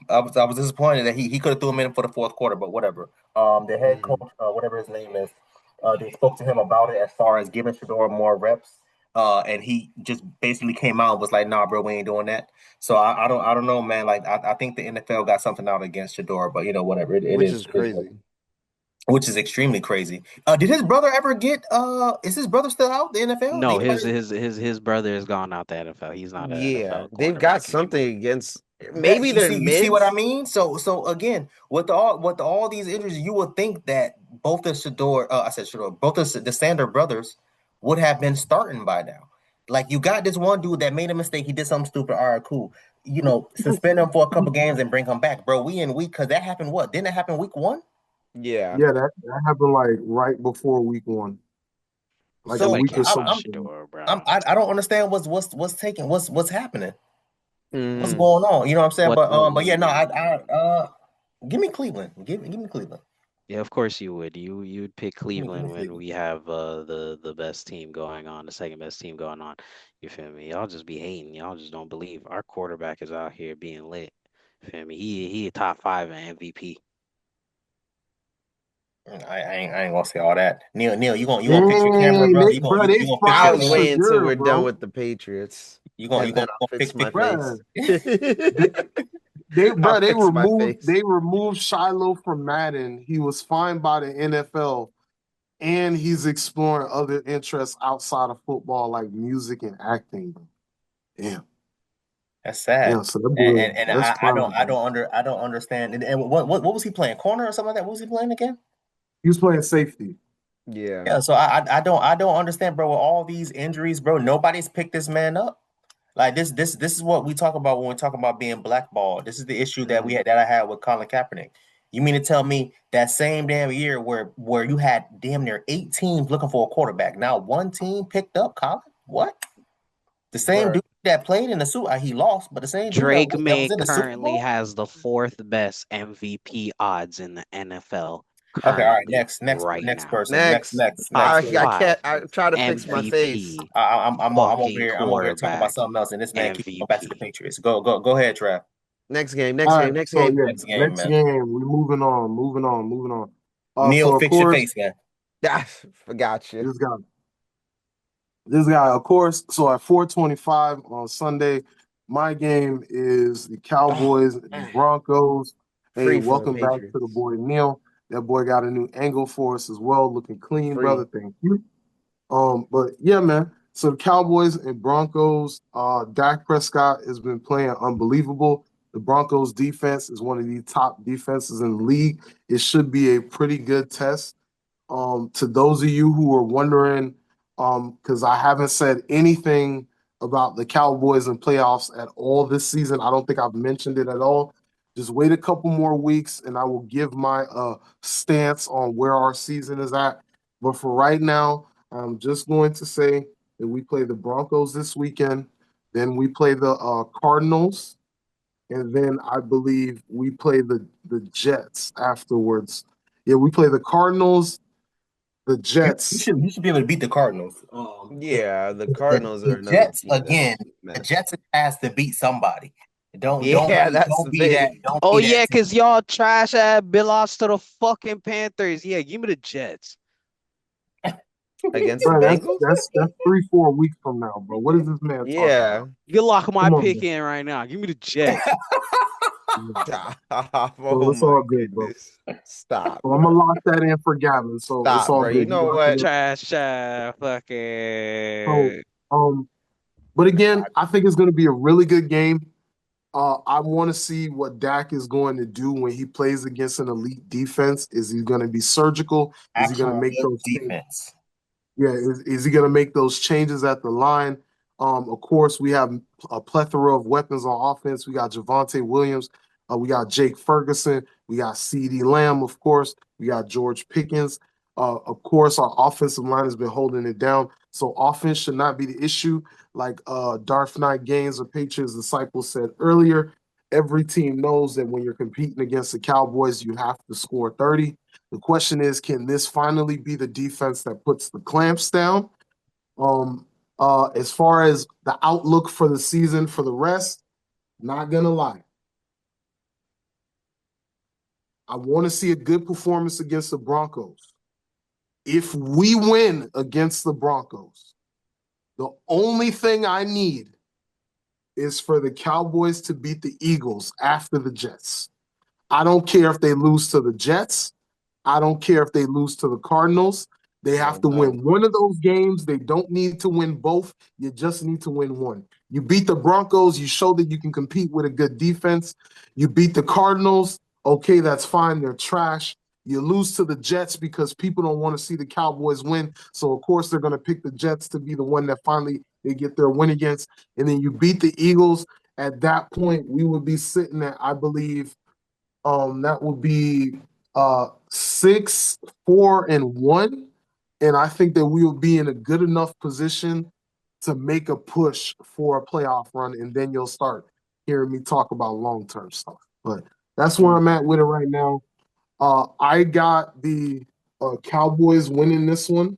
I was disappointed that he could have threw him in for the fourth quarter, but whatever. The head Mhm. coach, whatever his name is, they spoke to him about it as far as giving Shador more reps. And he just basically came out and was like, "Nah, bro, we ain't doing that." So I don't know, man. Like I think the NFL got something out against Shador, but whatever. It Which is is it is crazy. which is extremely crazy. Did his brother ever get? Is his brother still out the NFL? Did No, anybody? his brother has gone out the NFL. He's not an Yeah, NFL they've got quarterback anymore. something against That maybe you they're see what I mids. mean? So again, with all these injuries, you would think that both the Shador, both the Sander brothers would have been starting by now. Like you got this one dude that made a mistake. He did something stupid. All right, cool. Suspend him for a couple games and bring him back, bro. We in week because that happened. What didn't it happen week one? Yeah. Yeah, that happened like right before week one, like a Nobody So week or cares I'm about something. I'm Shador, bro. I don't understand what's taking what's happening. What's Mm. going on? You know what I'm saying? What? But yeah, no, give me Cleveland. Give me Cleveland. Yeah, of course you would. You'd pick Give me Cleveland when Cleveland. we have the best team going on, the second best team going on. You feel me? Y'all just be hating. Y'all just don't believe our quarterback is out here being lit. Feel me? He a top five in MVP. I ain't gonna say all that. Neil, you gonna fix your camera, Dang, bro? You gonna you, they you gonna fix your I'll fried camera? wait until Shadur, we're done bro. with the Patriots, You gonna and you then gonna, you I'll gonna fix fix my fix your face. Bruh, they, They I'll bro, fix my face. they removed Shiloh from Madden. He was fined by the NFL, and he's exploring other interests outside of football, like music and acting. Damn, That's sad. yeah. So that boy, And that's I clown, bro. I don't understand. And what was he playing? Corner or something like that? What was he playing again? He was playing safety. Yeah. Yeah, so I don't understand, bro. With all these injuries, bro, nobody's picked this man up. Like this is what we talk about when we talk about being blackballed. This is the issue that we had that I had with Colin Kaepernick. You mean to tell me that same damn year where you had damn near 8 teams looking for a quarterback, now one team picked up Colin? What? The same Bro. dude that played in the Super he lost, but the same dude Drake that May was in the Super currently Bowl. has the fourth best MVP odds in the NFL Okay, all right. currently, right Next now. person. Next Next. next I person. Top can't. I try to fix my face. MVP I'm over fucking here. I'm over here talking about quarterback something else, and this man keeps going back to the MVP. Patriots. Go ahead, Trav. Next game. All right, Next so game. yeah, Next game, next man. game. We're moving on. Neil, So of fix your course, face, man. Ah, forgot you. this guy, of course. So at 4:25 on Sunday, my game is the Cowboys and the Oh, Broncos. Hey, free for the welcome back to the Patriots. boy Neil. That boy got a new angle for us as well, looking clean, Free. brother. Thank you. But yeah, man. So the Cowboys and Broncos, Dak Prescott has been playing unbelievable. The Broncos defense is one of the top defenses in the league. It should be a pretty good test. To those of you who are wondering, because I haven't said anything about the Cowboys and playoffs at all this season. I don't think I've mentioned it at all. Just wait a couple more weeks and I will give my stance on where our season is at. But for right now, I'm just going to say that we play the Broncos this weekend. Then we play the Cardinals. And then I believe we play the Jets afterwards. Yeah, we play the Cardinals, the Jets. You should be able to beat the Cardinals. Yeah, the Cardinals are The another Jets team again. that's a The mess. Jets has to beat somebody. Yeah, that's the thing. Don't Oh be that yeah, team. cause y'all trash ass lost to the fucking Panthers. Yeah, give me the Jets. Against the Bro, Bengals? that's 3-4 weeks from now, bro. What is this man talking Yeah. about? You lock my Come on, pick man. in right now. Give me the Jets. Stop. So Oh it's my all good, bro. goodness. Stop, So I'm bro. gonna lock that in for Gavin. So it's Stop, all bro. You good. You know locked it what? in. Trash So fucking. but again, I think it's gonna be a really good game. I want to see what Dak is going to do when he plays against an elite defense. Is he going to be surgical? Is he going to Actual make good those changes? defense. Yeah, is he going to make those changes at the line? Of course, we have a plethora of weapons on offense. We got Javonte Williams. We got Jake Ferguson. We got CeeDee Lamb, of course. We got George Pickens. Of course, our offensive line has been holding it down. So offense should not be the issue. Like Darth Knight Gaines, or Patriots Disciple, said earlier, every team knows that when you're competing against the Cowboys, you have to score 30. The question is, can this finally be the defense that puts the clamps down? As far as the outlook for the season for the rest, not gonna lie. I want to see a good performance against the Broncos. If we win against the Broncos, the only thing I need is for the Cowboys to beat the Eagles after the Jets. I don't care if they lose to the Jets. I don't care if they lose to the Cardinals. They have to win one of those games. They don't need to win both. You just need to win one. You beat the Broncos. You show that you can compete with a good defense. You beat the Cardinals. Okay, that's fine. They're trash. You lose to the Jets because people don't want to see the Cowboys win. So, of course, they're going to pick the Jets to be the one that finally they get their win against. And then you beat the Eagles. At that point, we would be sitting at, I believe, that would be 6-4-1, and I think that we will be in a good enough position to make a push for a playoff run, and then you'll start hearing me talk about long-term stuff. But that's where I'm at with it right now. I got the Cowboys winning this one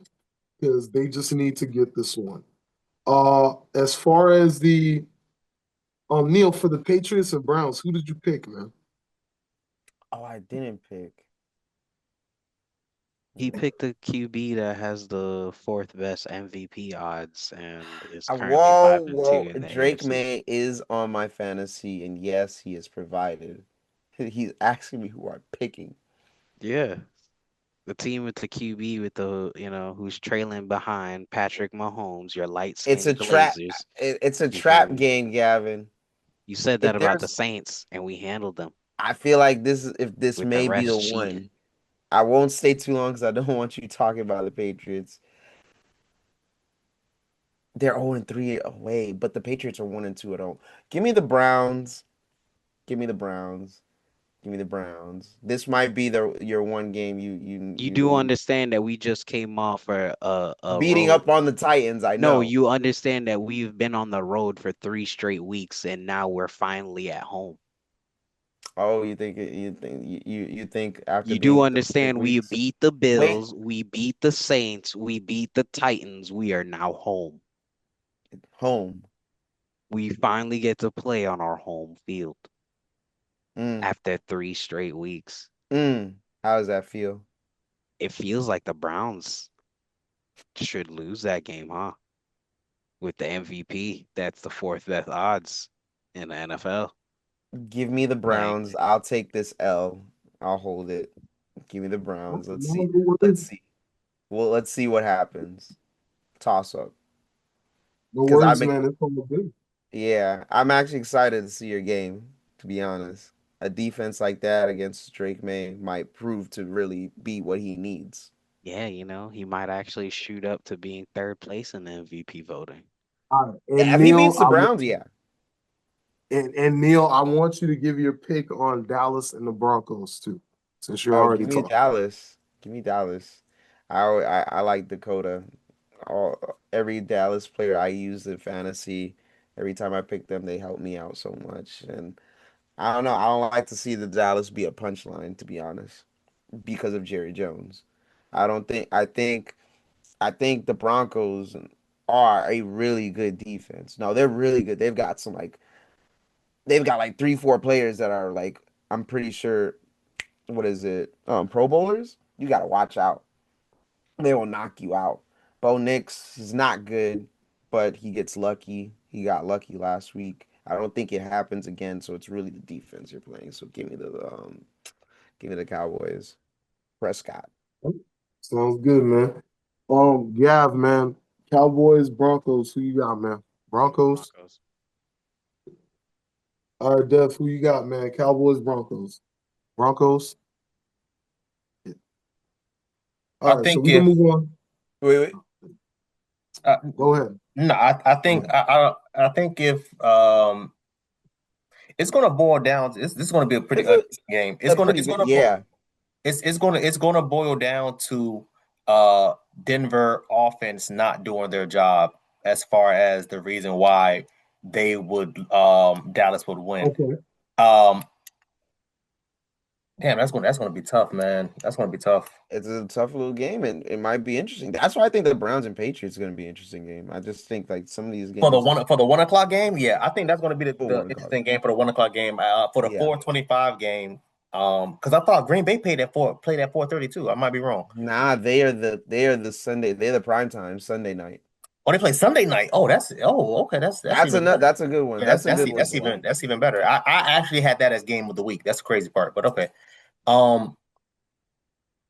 because they just need to get this one. As far as the Neil, for the Patriots and Browns, who did you pick, man? Oh, I didn't pick. He picked a QB that has the fourth best MVP odds and is currently Whoa, 5-2 whoa. in the Drake AFC. May is on my fantasy, and yes, he is provided. He's asking me who I'm picking. Yeah. The team with the QB with who's trailing behind Patrick Mahomes, your It's a light-skinned trap. Glazers. It's a You feel trap me? game, Gavin. You said that If about the there's, Saints, and we handled them I feel like if this with the may be the refs one. cheating. I won't stay too long because I don't want you talking about the Patriots. They're 0-3 away, but the Patriots are 1-2 at home. Give me the Browns. Give me the Browns. Give me the Browns. This might be your one game You you do need. understand that we just came off a Beating road. up on the Titans, I No, know. you understand that we've been on the road for 3 straight weeks, and now we're finally at home. Oh, you think after You do being 3 straight understand we weeks. beat the Wait, Bills, we beat the Saints, we beat the Titans. We are now home. home. We finally get to play on our home field Mm, after 3 straight weeks. how does that feel? It feels like the Browns should lose that game, huh? With the MVP, that's the fourth best odds in the NFL. Give me the Like, Browns. I'll take this L. I'll hold it. Give me the Browns. Let's see. No Let's worries, see. Well, let's see what happens. Toss up. no Because worries, man. It's all good. yeah, I'm actually excited to see your game, to be honest. A defense like that against Drake May might prove to really be what he needs. yeah, he might actually shoot up to being third place in the MVP voting. All right. Yeah, And if he Neil, beats the Browns, yeah. Neil, I want you to give your pick on Dallas and the Broncos too, since you're Oh, already give me talking. Dallas. Give me Dallas. I like Dakota. Every Dallas player I used in fantasy, every time I pick them, they help me out so much. And I don't know. I don't like to see the Dallas be a punchline, to be honest, because of Jerry Jones. I don't think. I think the Broncos are a really good defense. No, they're really good. They've got like 3, 4 players that are like, I'm pretty sure, what is it? Pro bowlers? You gotta watch out. They will knock you out. Bo Nix is not good, but he gets lucky. He got lucky last week. I don't think it happens again, so it's really the defense you're playing. So give me the Cowboys. Prescott. Sounds good, man. Gav, man. Cowboys, Broncos. Who you got, man? Broncos. Broncos. All right, Dev. Who you got, man? Cowboys, Broncos. Broncos. Yeah. I All right, so think we can if move on. Wait. uh, Go ahead. no, I think I think if it's gonna boil down. This is gonna be a pretty It's a, uneasy game. a pretty good, yeah. It's gonna boil down to Denver offense not doing their job as far as the reason why they would Dallas would win. Okay. Um Damn, that's gonna be tough, man. That's gonna be tough. It's a tough little game, and it might be interesting. That's why I think the Browns and Patriots is going to be an interesting game. I just think like some of these games For the 1 o'clock game, yeah, I think that's gonna be for the 1 o'clock. interesting game for the 1 o'clock game. For the Yeah. 4:25 game, because I thought Green Bay played at 4:32. I might be wrong. Nah, they are the Sunday. They're the prime time Sunday night. Oh, they play Sunday night. Okay. That's That's even a better. that's a good one. Yeah, That's a good one to watch. that's even better. I actually had that as game of the week. That's the crazy part. But okay. Um,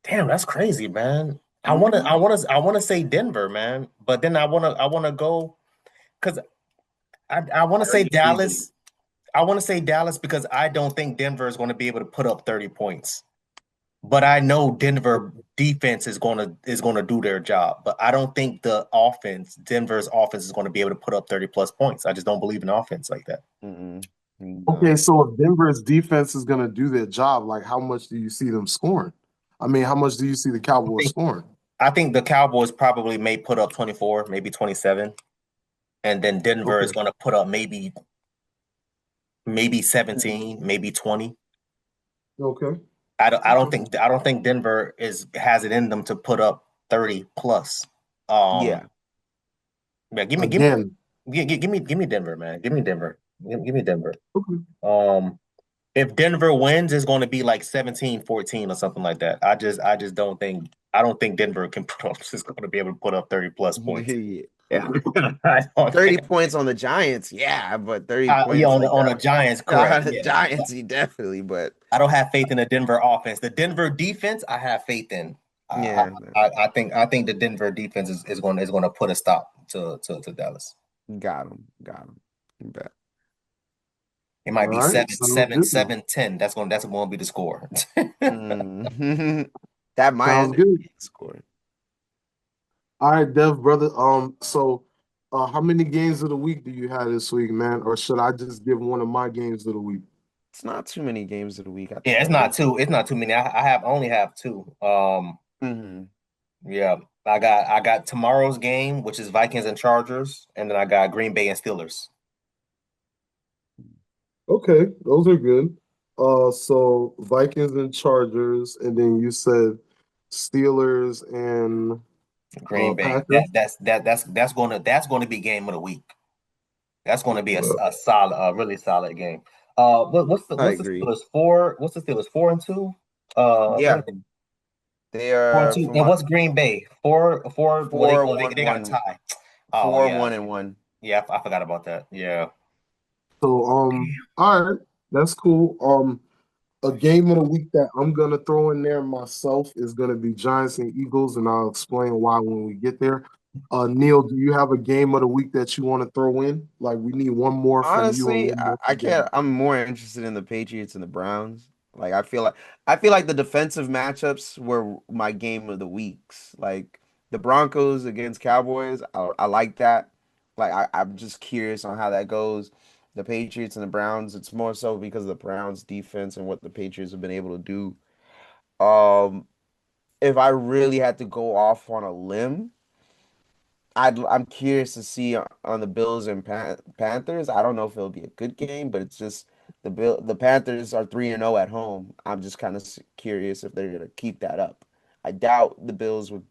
damn, that's crazy, man. Mhm. I wanna say Denver, man, but then I wanna go because I want I to know say you cheating. Dallas. I want to say Dallas because I don't think Denver is going to be able to put up 30 points. But I know Denver defense is gonna do their job. But I don't think Denver's offense is going to be able to put up 30 plus points. I just don't believe in offense like that. Mm-mm. Okay, No. so if Denver's defense is going to do their job, like how much do you see them scoring? I mean, how much do you see the I Cowboys think scoring? I think the Cowboys probably may put up 24, maybe 27, and then Denver is Okay. going to put up maybe 17, maybe 20. Okay. Okay. I don't think Denver has it in them to put up 30 plus. Um Yeah. yeah, Again. give me Denver, man. Give me Denver. Give me Denver. Okay. Um if Denver wins, it's going to be like 17-14 or something like that. I just don't think I don't think Denver can put up is going to be able to put up 30 plus points. Yeah. Yeah, I don't 30 think. points on the Giants, yeah, but 30 Yeah, points on like on that the Giants, correct. on the Yeah, Giants, he definitely, but I don't have faith in the Denver offense. The Denver defense, I have faith in. I, yeah, I think the Denver defense is going to put a stop to Dallas. got him. You bet. It might All be right, seven, sounds seven, good. 7-10. That's going to be the score. Mm. That might Sounds end up good. being scored. All right, Dev, brother. So, how many games of the week do you have this week, man? Or should I just give one of my games of the week? It's not too many games of the week. I Yeah, think it's I not think. too. It's not too many. I only have two. Mhm. Yeah, I got tomorrow's game, which is Vikings and Chargers, and then I got Green Bay and Steelers. Okay, those are good. So Vikings and Chargers, and then you said Steelers and Green Bay. Packers. That's gonna be game of the week. That's gonna be a, Uh, a solid, a really solid game. What's the I what's the agree. Steelers four? What's the Steelers 4-2? What Yeah, are they? they Four and are two. from And what what's Green Bay? Four. Well, they four oh, they one they got a one tie. Oh four yeah, one and one. yeah. I forgot about that. Yeah. so all right, that's cool. A game of the week that I'm gonna throw in there myself is gonna be Giants and Eagles, and I'll explain why when we get there. Neil, do you have a game of the week that you want to throw in? Like we need one more from you and Honestly, one more I from can't. Devin. I'm more interested in the Patriots and the Browns. Like I feel like the defensive matchups were my game of the weeks. Like the Broncos against Cowboys, I like that. Like I'm just curious on how that goes. The Patriots and the Browns, it's more so because of the Browns defense and what the Patriots have been able to do. Um, if I really had to go off on a limb, I'm curious to see on the Bills and Panthers. I don't know if it'll be a good game, but it's just the Panthers are 3-0 at home. I'm just kind of curious if they're gonna keep that up. I doubt the Bills would,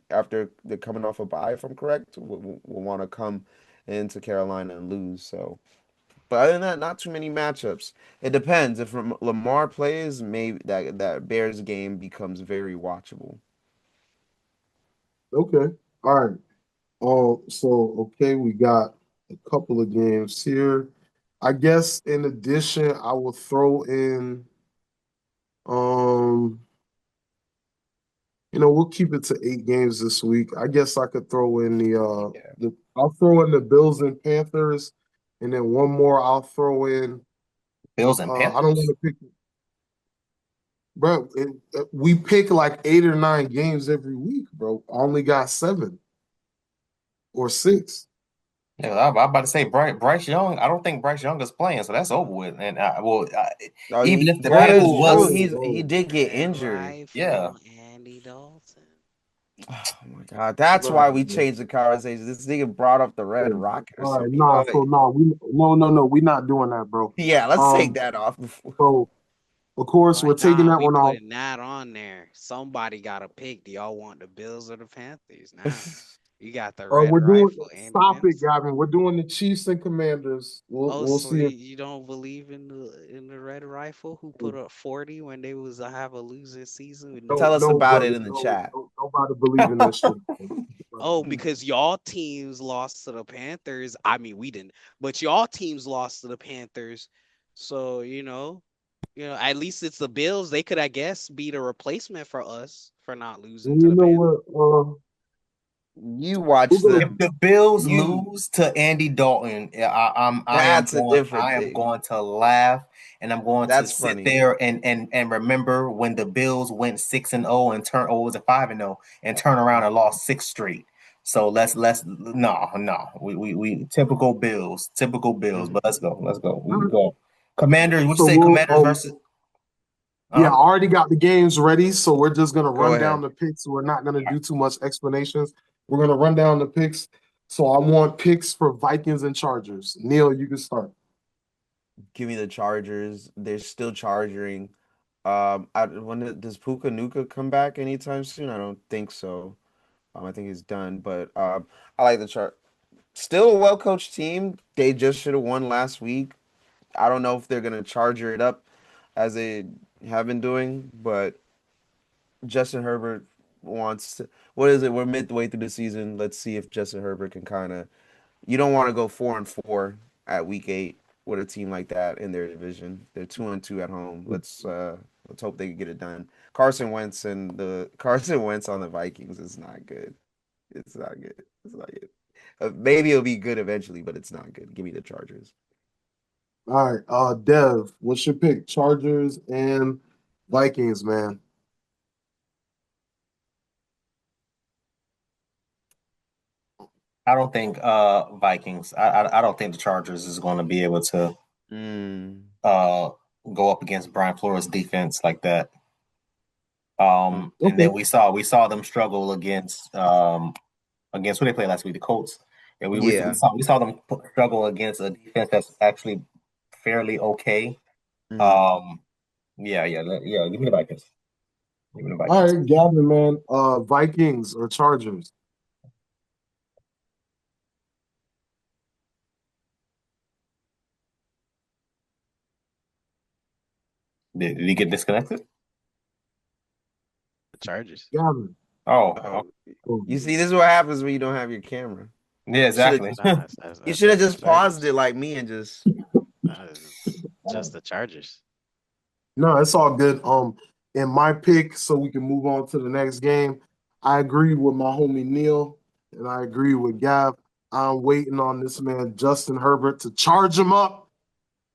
after they're coming off a bye, if I'm correct, will want to come into Carolina and lose. So, but other than that, not too many matchups. It depends. If Lamar plays, maybe that Bears game becomes very watchable. Okay, all right. So okay, we got a couple of games here. I guess in addition, I will throw in um we'll keep it to 8 games this week. I guess I could throw in Yeah. I'll throw in the Bills and Panthers, and then one more I'll throw in. Bills and I don't want Panthers. to pick, bro. We pick like 8 or 9 games every week, bro. I only got 7 or 6. Yeah, I'm about to say Bryce Young. I don't think Bryce Young is playing, so that's over with. And Oh, even if the that is Panthers true. was, He did get Red injured. yeah, Rifle, Andy Dalton. Oh my God. That's Bro, why we changed the conversation. This nigga brought up the Red all Rocket or right, something. You know nah. what? So nah, we no, we're not doing that, bro. Yeah, let's take Um, that off before. so of course we're Like, taking nah, that we one off. putting that on there. Somebody got to pick. Do y'all want the Bills or the Panthers? Now, you got the Red We're doing Rifle, Andy stop it, Dalton. Gavin. We're doing the Chiefs and Commanders. We'll Oh, we'll so see if you don't believe in the Red Rifle who put up 40 when they was have a losing season with no Tell us Nick no about it brother in the no, chat. no nobody believe in this shit. Bro. Oh, because y'all teams lost to the Panthers. I mean, we didn't, but y'all teams lost to the Panthers. So, at least it's the Bills. They could, I guess, be the replacement for us for not losing And to you the know Panthers. what? You We're watch gonna if them. the Bills You lose to Andy Dalton, I am That's a going different I am thing. going to laugh and I'm going to That's sit funny. there and remember when the Bills went 6-0 and turn or was it 5-0 and turn around and lost six straight. So let's no we typical Bills. Mhm. But let's go we can go. Commanders, what you so say? we'll Commanders versus yeah, I huh? already got the games ready, so we're just gonna Go run down ahead. the picks. We're not gonna do too much explanations. We're gonna run down the picks. So I want picks for Vikings and Chargers. Neil, you can start. Give me the Chargers. They're still charging. Does Puka Nuka come back anytime soon? I don't think so. I think he's done. But I like the chart. Still a well coached team. They just should have won last week. I don't know if they're gonna charger it up as they have been doing, but Justin Herbert wants to. What is it? We're midway through the season. Let's see if Justin Herbert can kind of. You don't want to go 4-4 at week 8 with a team like that in their division. They're 2-2 at home. Let's hope they can get it done. Carson Wentz on the Vikings is not good. It's not good. It's not good. Maybe it'll be good eventually, but it's not good. Give me the Chargers. All right, Dev, what's your pick? Chargers and Vikings, man. I don't think Vikings. I don't think the Chargers is going to be able to go up against Brian Flores' defense like that. And Okay. then we saw them struggle against who they played last week, the Colts. And we saw them struggle against a defense that's actually fairly okay. Yeah. Give me the Vikings. Give me the Vikings. All right, Gavin, man. Vikings or Chargers? Did he get disconnected? The Chargers. Gavin. Oh. You see, this is what happens when you don't have your camera. Yeah, exactly. You should have just paused it like me and just. Just the Chargers. No, it's all good. In my pick, so we can move on to the next game. I agree with my homie Neil, and I agree with Gav. I'm waiting on this man, Justin Herbert, to charge him up.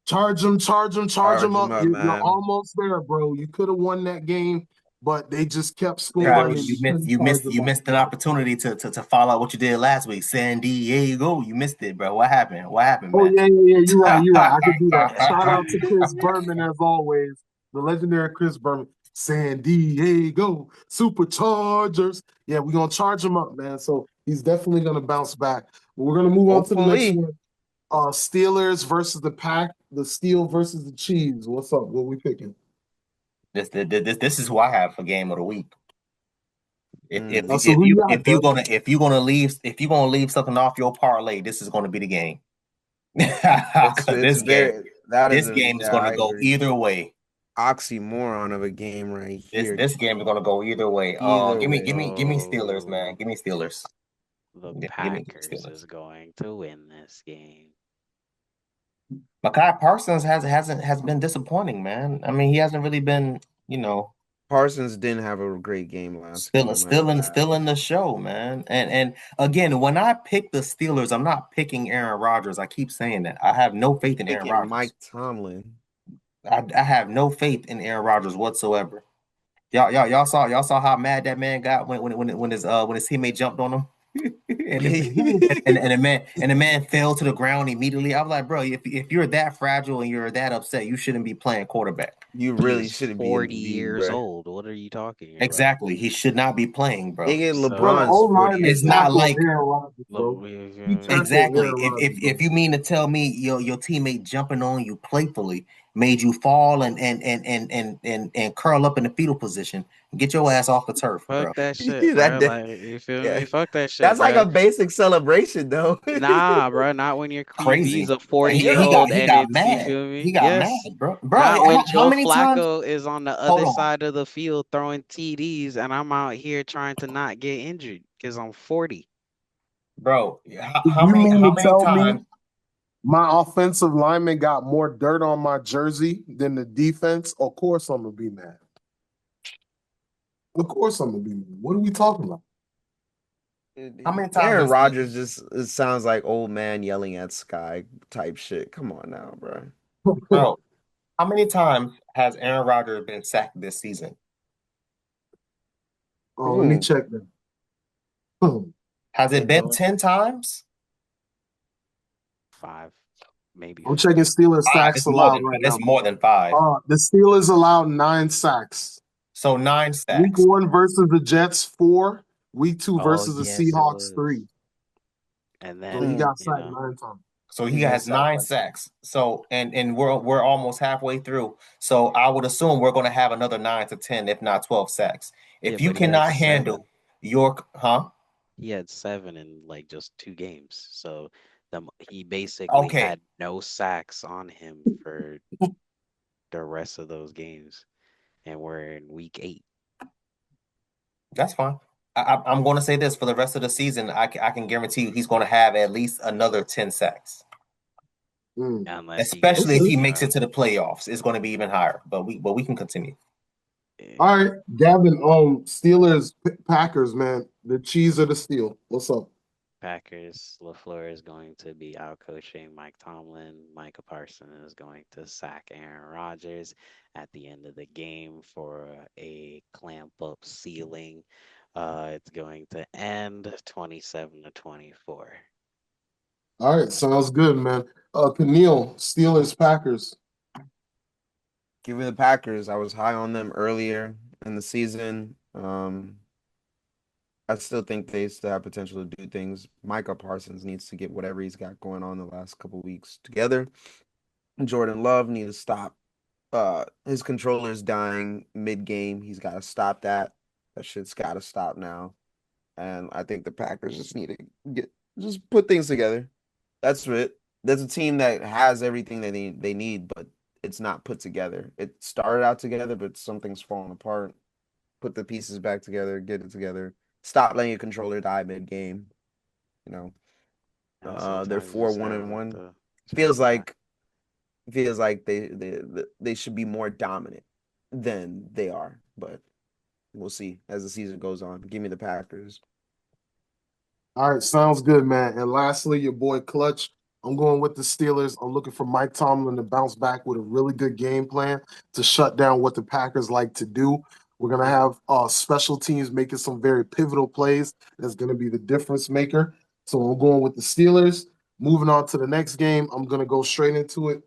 Charge him up. You're almost there, bro. You could have won that game, but they just kept scoring. You missed an opportunity to follow out what you did last week. San Diego. You missed it, bro. What happened? Man? Oh, yeah. You're right. I could do that. Shout out to Chris Berman, as always. The legendary Chris Berman. San Diego Superchargers. Yeah, we're going to charge him up, man. So he's definitely going to bounce back. But we're going to move on to the next one. Steelers versus the Pack. The Steel versus the Chiefs. What's up? What we picking? This is who I have for game of the week. If you're gonna leave something off your parlay, this is gonna be the game. This game is gonna go either way. Oxymoron of a game right here. This game is gonna go either way. Give me Steelers, man. Give me Steelers. The Packers is going to win this game. Micah Parsons has been disappointing, man. I mean, he hasn't really been, Parsons didn't have a great game last week. Still in the show, man. And again, when I pick the Steelers, I'm not picking Aaron Rodgers. I keep saying that. I have no faith in Aaron Rodgers. Mike Tomlin. I have no faith in Aaron Rodgers whatsoever. Y'all saw how mad that man got when his teammate jumped on him. and the man fell to the ground immediately. I was like, bro, if you're that fragile and you're that upset, you shouldn't be playing quarterback. You really shouldn't be 40 years old. What are you talking about? Exactly. He should not be playing, bro. It's not like exactly. If you mean to tell me your teammate jumping on you playfully made you fall and curl up in the fetal position, get your ass off the turf, bro. Fuck that shit, bro. You feel me? Fuck that shit. That's like a basic celebration, though. Nah, bro. Not when your QB's a 40-year-old. He got mad. You feel me? He got mad, bro. Not when Joe Flacco is on the other side of the field throwing TDs, and I'm out here trying to not get injured because I'm 40. Bro, how many times? My offensive lineman got more dirt on my jersey than the defense. Of course, I'm gonna be mad. What are we talking about? How many times? Aaron Rodgers it sounds like old man yelling at sky type shit. Come on now, bro. Bro, how many times has Aaron Rodgers been sacked this season? Oh, let me check that. Has it been 10 times? 5, maybe. I'm checking Steelers sacks allowed right now. It's more than 5. The Steelers allowed 9 sacks. So 9 sacks. Week 1 versus the Jets, 4. Week 2 versus the Seahawks, 3. And then so he got sacked 9 times. So he has 9 sacks. So and we're almost halfway through. So I would assume we're going to have another 9 to 10, if not 12 sacks. If you cannot handle he had 7 in like just 2 games. So he basically had no sacks on him for the rest of those games, and we're in week 8. That's fine. I'm going to say this for the rest of the season. I can guarantee you he's going to have at least another 10 sacks. Mm. Unless he Especially if gets Okay. he makes it to the playoffs, it's going to be even higher. But we can continue. All right, Gavin. Steelers, Packers, man. The cheese or the steel? What's up? Packers, LaFleur is going to be out coaching Mike Tomlin. Micah Parsons is going to sack Aaron Rodgers at the end of the game for a clamp up ceiling. It's going to end 27-24. All right, sounds good, man. Keneal, Steelers, Packers. Give me the Packers. I was high on them earlier in the season. I still think they still have potential to do things. Micah Parsons needs to get whatever he's got going on the last couple weeks together. Jordan Love needs to stop. His controller's dying mid-game. He's got to stop that. That shit's got to stop now. And I think the Packers just need to just put things together. That's it. There's a team that has everything that they need, but it's not put together. It started out together, but something's falling apart. Put the pieces back together, get it together. Stop letting your controller die mid-game. You know, they're Sometimes you just 4-1-1. to Feels turn back. like they should be more dominant than they are, but we'll see as the season goes on. Give me the Packers. All right, sounds good, man. And lastly, your boy Clutch. I'm going with the Steelers. I'm looking for Mike Tomlin to bounce back with a really good game plan to shut down what the Packers like to do. We're gonna have special teams making some very pivotal plays. That's gonna be the difference maker. So I'm going with the Steelers. Moving on to the next game, I'm gonna go straight into it.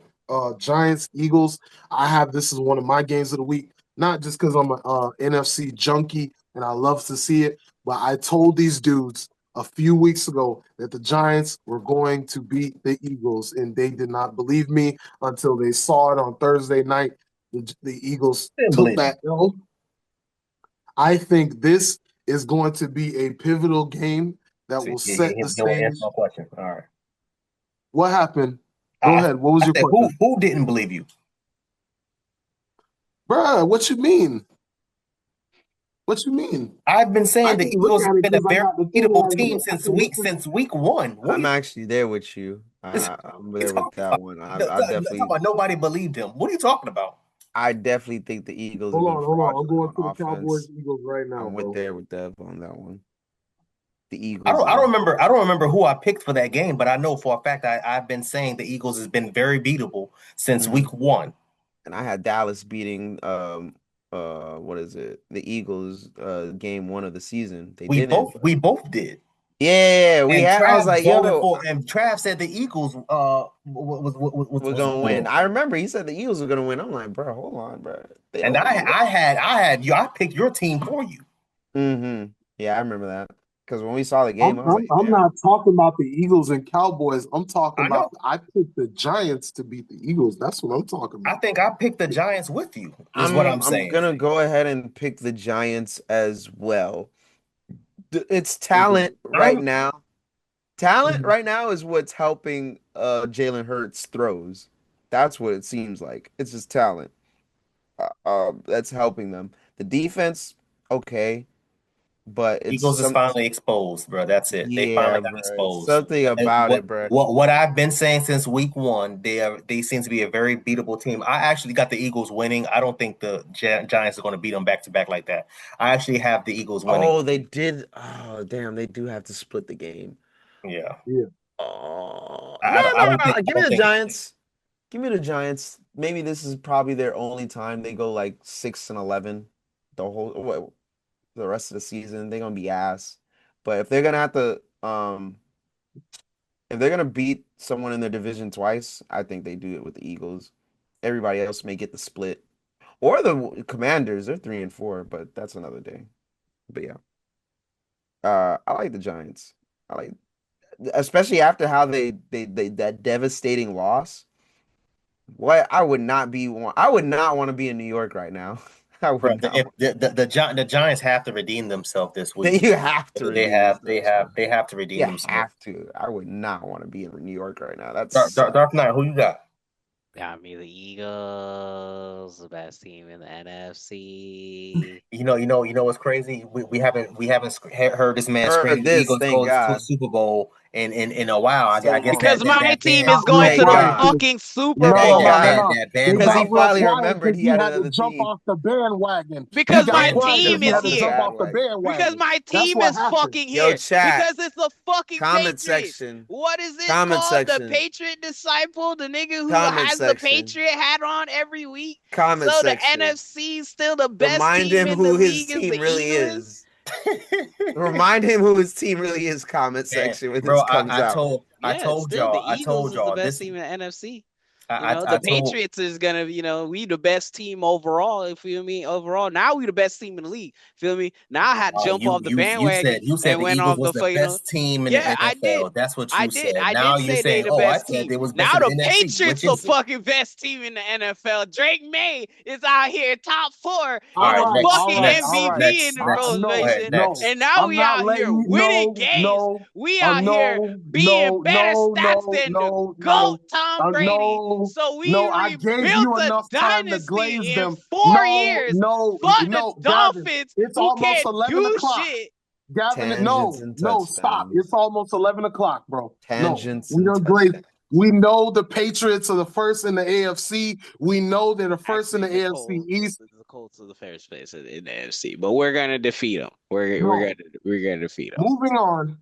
Giants, Eagles. I have this as one of my games of the week, not just because I'm a NFC junkie and I love to see it, but I told these dudes a few weeks ago that the Giants were going to beat the Eagles, and they did not believe me until they saw it on Thursday night. The Eagles Didn't took believe that L. I think this is going to be a pivotal game that you. will See, set the he won't answer stage. my question. All right. What happened? Go I, ahead. What was I your said, who question? who didn't believe you? Bruh, what you mean? What you mean? I've been I saying the can look Eagles at have it been a because I very got the thing beatable right team here. I can look at since week one. What are I'm you, actually there with you. what I'm are you there with talking that about? one. No, I you're talking definitely about nobody believed him. What are you talking about? I definitely think the Eagles have Hold been on, hold on. I'm fraudulent going on to the Cowboys offense. Eagles right now, I'm with bro. there with Dev on that one. The I Eagles don't have I don't been, remember I don't remember who I picked for that game, but I know for a fact I've been saying the Eagles has been very beatable since Mhm. week one. And I had Dallas beating what is it? The Eagles game one of the season. They didn't, but We both did. yeah, we And had. I was Trav like, voted yo, for and Trav said the Eagles we're was gonna winning. win. I remember he said the Eagles were gonna win. I'm like, bro, hold on, bro. They And don't be winning. I had you I picked your team for you. Yeah, I remember that. Because when we saw the I'm, game, I was I'm like, I'm damn. not talking about the Eagles and Cowboys. I'm talking I know. about I picked the Giants to beat the Eagles. That's what I'm talking I about. think I picked the Giants with you, is what I'm I'm I'm saying. gonna go ahead and pick the Giants as well. It's Okay. talent right I'm now. Talent Mhm. right now is what's helping Jalen Hurts throws. That's what it seems like. It's just talent. That's helping them. The defense, okay, but it's Eagles is some finally exposed, bro. That's it. They finally yeah, got bro. It's exposed. something And about it, bro. what I've been saying since week one, they seem to be a very beatable team. I actually got the Eagles winning. I don't think the Giants are going to beat them back to back like that. I actually have the Eagles winning. Oh, they did. Oh, damn, they do have to split the game. Yeah, Yeah. Oh, I don't think I give me don't the think Giants. Give me the Giants. Maybe this is probably their only time they go like 6-11 the rest of the season. They're gonna be ass. But if they're gonna beat someone in their division twice, I think they do it with the Eagles. Everybody else may get the split. Or the Commanders, they're 3-4, but that's another day. But yeah. I like the Giants. I like especially after how they that devastating loss. What I would not want to be in New York right now. I bro. would not If want the Giants have to redeem themselves this week. you have to redeem yourselves, bro. They have to redeem You themselves. have to. I would not want to be in New York right now. That's Dark Knight, who you got? Got me the Eagles, the best team in the NFC. You know what's crazy? We haven't heard this man scream Heard the this, Eagles thank go to a God. Super Bowl in a while. So I guess long. Because my that team band is going to Thank the God. Outrageous. fucking Super No, Thank no, Bowl. no, God. no. that They Because got he bandwagon. real probably quiet remembered because he he had had to another jump team. off the bandwagon. He Because got my Yo, quiet because team he is had to jump here. off the bandwagon. Because bandwagon. my That's team what is happened. fucking Yo, here. chat. Because it's the fucking Comment Patriots. section. What is it Comment called? The section. Patriot Disciple? The nigga who Comment has the section. Patriot hat on every week. Comment So the section. NFC is still the best Remind team him in the who his league is the team really Eagles. is. Remind him who his team really is. Comment Man, section when bro, this comes out. Yeah, it's still the I Eagles told is the y'all best this. team in the NFC. I The told. Patriots is gonna, we the best team overall. You feel me? Overall, now we the best team in the league. Feel me? Now I had to jump off the bandwagon You said and the went Eagles off was the the fucking. best team in the Yeah, I did. NFL. That's what I you did. said. I Now did you're say they saying, the oh, I best said team. they was best Now in the the NFC. Patriots Which the is it? fucking best team in the NFL. Drake May is out here top 4 All in right, the next, fucking next, All right. MVP in next, the next. Go No, ahead, rotation. next. no. And now I'm we not out letting here you. winning games. We out here No, being no, better no, stats no, than the no, GOAT no. Tom Brady. No, So we no. I gave rebuilt you a enough time to dynasty glaze in them. 4 years for the No, Gavin. Dolphins It's who almost can't 11 do o'clock. shit. Gavin, Tangents and no, stop. It's touchdowns. almost 11 o'clock, bro. Tangents We and done glaze. touchdowns. We know the Patriots are the first in the AFC. We know they're the first in the Actually, AFC East. the Colts are the first place in the NFC, but we're gonna defeat them. We're No. gonna defeat them. Moving on.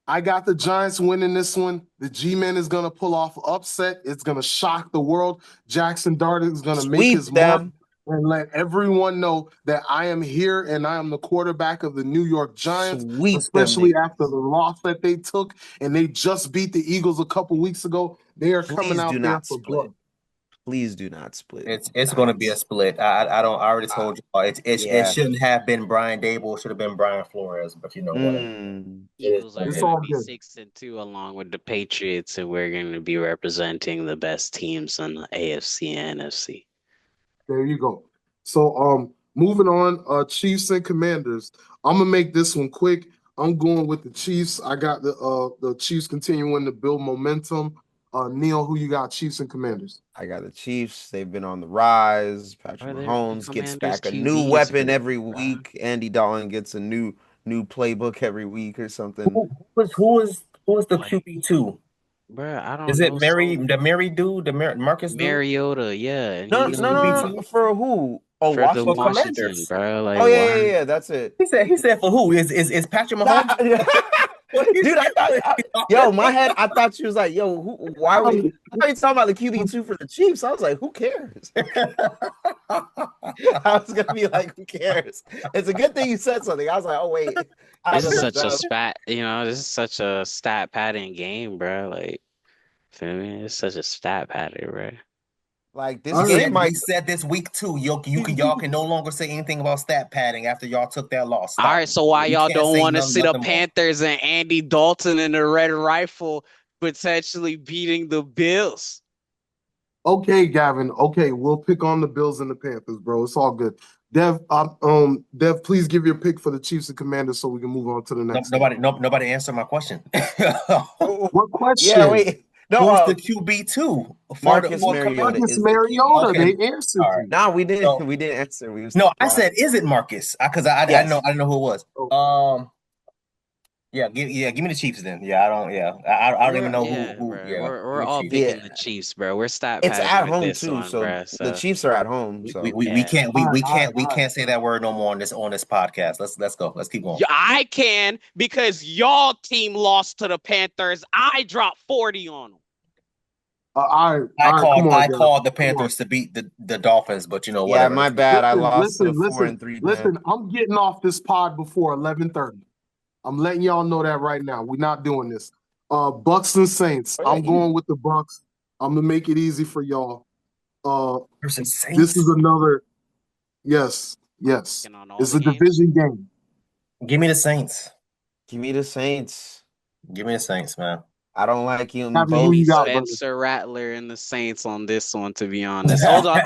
I got the Giants winning this one. The G-Man is going to pull off upset. It's going to shock the world. Jackson Dart is going to make Sweep his mark them. and let everyone know that I am here and I am the quarterback of the New York Giants, Sweep them especially niggas. after the loss that they took and they just beat the Eagles a couple weeks ago. They are coming Please out do there not for split. blood. Please do not split. It's going to be a split. I already told you. It Yeah. shouldn't have been Brian Dable. It should have been Brian Flores. But you know what? Eagles are It's gonna all be good. 6-2 along with the Patriots, and we're gonna be representing the best teams in the AFC and NFC. There you go. So moving on, Chiefs and Commanders. I'm gonna make this one quick. I'm going with the Chiefs. I got the Chiefs continuing to build momentum. Neil, who you got, Chiefs and Commanders? I got the Chiefs. They've been on the rise. Patrick Are there Mahomes gets Commanders back a new QBs? weapon Good, every bruh. week. Andy Dalton gets a new playbook every week or something. Who is the QB2? Bruh, I don't Is it know. Mary dude, Marcus dude? Mariota, yeah, and No, he's no, gonna no, be no. For who? Oh, for the For Washington. Washington, Commanders. bro. Like, Oh yeah, why? yeah. That's it. He said for who? Is Patrick Mahomes? Dude, yo, my head. I thought she was like, yo, why are we? I thought you talking about the QB2 for the Chiefs. I was like, who cares? I was gonna be like, who cares? It's a good thing you said something. I was like, oh wait, This is such a this is such a stat padding game, bro. Like, feel me? It's such a stat pattern, bro. Like this game We said this week too. Y'all can no longer say anything about stat padding after y'all took that loss. Stop. All right, so why y'all don't want to see the nothing more. Panthers and Andy Dalton and the Red Rifle potentially beating the Bills? Okay, Gavin. Okay, we'll pick on the Bills and the Panthers, bro. It's all good. Dev, please give your pick for the Chiefs and Commanders so we can move on to the next. Nobody answered my question. What question? Yeah, wait. No, who's the QB2 Marcus Mariota. Marcus Is the Mariota. Okay. They answered All right. you. No, we didn't. So- We didn't answer. We was No, I quiet. said, is it Marcus? Because I Yes. didn't know who it was. Give me the Chiefs then. Yeah, I don't even know who. Bro. Yeah, we're all Chiefs. picking the Chiefs, bro. We're stat It's padding at with home this too, one, so bro. the Chiefs are at home. So We can't say that word no more on this podcast. Let's go. Let's keep going. I can because y'all team lost to the Panthers. I dropped 40 on them. I called the Panthers to beat the Dolphins, but yeah, whatever. my bad. I lost to the listen, 4-3. Listen, I'm getting off this pod before 11:30. I'm letting y'all know that right now. We're not doing this. Bucks and Saints. I'm going with the Bucks. I'm gonna make it easy for y'all. Versus Saints. This is another. Yes. It's a division game. Give me the Saints. Give me the Saints. Give me the Saints, man. I don't like you Have both. you got, Spencer Rattler and the Saints on this one, to be honest. Hold up.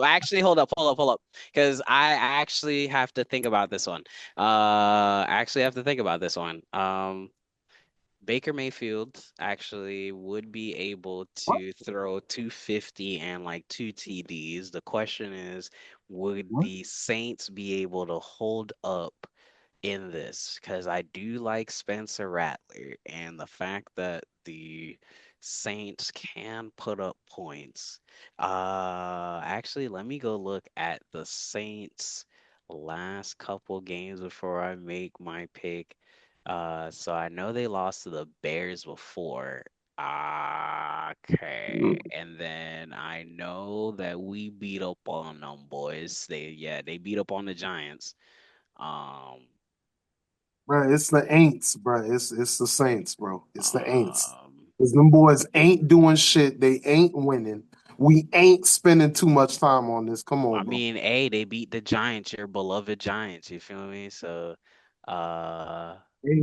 Actually, hold up. Because I actually have to think about this one. Baker Mayfield actually would be able to throw 250 and like 2 TDs. The question is, would What? the Saints be able to hold up in this? Because I do like Spencer Rattler, and the fact that the Saints can put up points. Actually, let me go look at the Saints' last couple games before I make my pick. So I know they lost to the Bears before. Okay. And then I know that we beat up on them boys. They beat up on the Giants. Um, Bro, it's the Aints, bro. It's the Saints, bro. It's the Aints. um, Because them boys ain't doing shit. They ain't winning. We ain't spending too much time on this. Come I on, bro. mean, hey, they beat the Giants, your beloved Giants. You feel me? So, uh, Hey,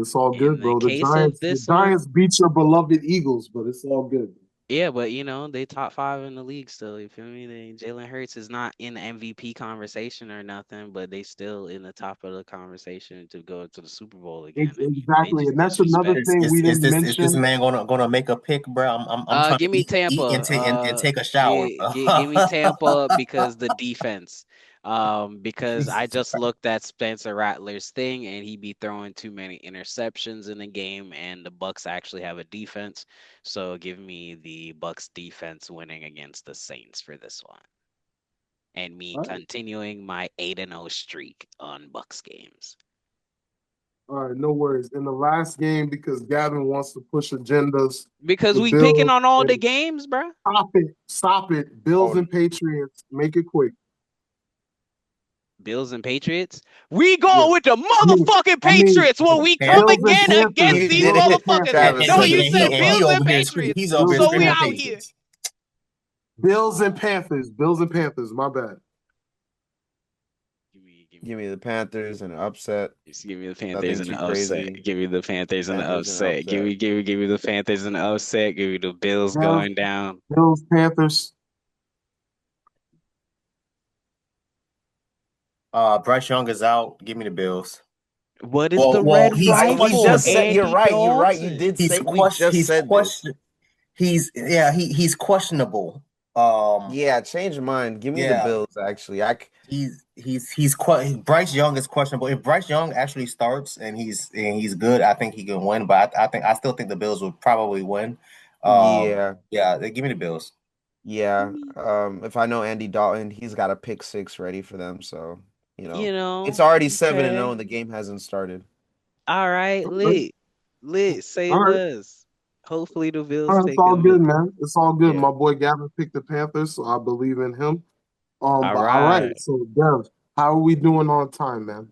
it's all in good, the bro. The case of Giants, the this Giants one, beat your beloved Eagles, but it's all good. yeah, but they top five in the league still. You feel me? Jalen Hurts is not in the MVP conversation or nothing, but they still in the top of the conversation to go to the Super Bowl again, and they Exactly, just and that's another disrespect. thing we didn't Is this mention. man gonna make a pick, bro? I'm trying to Give me eat and Tampa. take a shower, bro. Give me Tampa because the defense. Because I Jesus just Christ. looked at Spencer Rattler's thing, and he be throwing too many interceptions in the game, and the Bucks actually have a defense. So give me the Bucks defense winning against the Saints for this one, and me All right, continuing my 8-0 streak on Bucks games. all right, no worries. In the last game, because Gavin wants to push agendas, Because the we picking Bills on all the and games, bruh. stop it. Bills Oh, and Patriots, make it quick. Bills and Patriots. We Yeah, going with the I mean, motherfucking I mean, Patriots when we come Bills and again Panthers, against You these did Bills and it. motherfuckers. Panthers, Travis, No, look you at said Bills he Bills and over here Patriots. he's over Bills here and So we screaming out Panthers, here. Patriots. Bills and Panthers, Bills and Panthers. My bad. Give Give me the Panthers and an upset. just give me the Panthers Nothing and too the upset. crazy. Give me the Panthers and the Panthers and an upset. upset. Give me the Panthers and the upset. Give me the Bills Bills, going down. Bills, Panthers. Bryce Young is out. Give me the Bills. What is the Well, red he's flag We for just said questionable. you're Andy right. You're right. You Dalton? did say we just He's said this. question. He's questionable. Yeah, change your mind. Give me the Yeah, Bills. Actually, Bryce Young is questionable. If Bryce Young actually starts and he's good, I think he can win. But I still think the Bills would probably win. yeah, Yeah, they give me the Bills. yeah. If I know Andy Dalton, he's got a pick six ready for them. So it's already 7-0, Okay. and the game hasn't started. All right, All right, lit. Say all right, less. Hopefully the Bills it's take a all bit. good, man. It's all good. Yeah. My boy Gavin picked the Panthers, so I believe in him. All But all right. right. So Dev, how are we doing on time, man?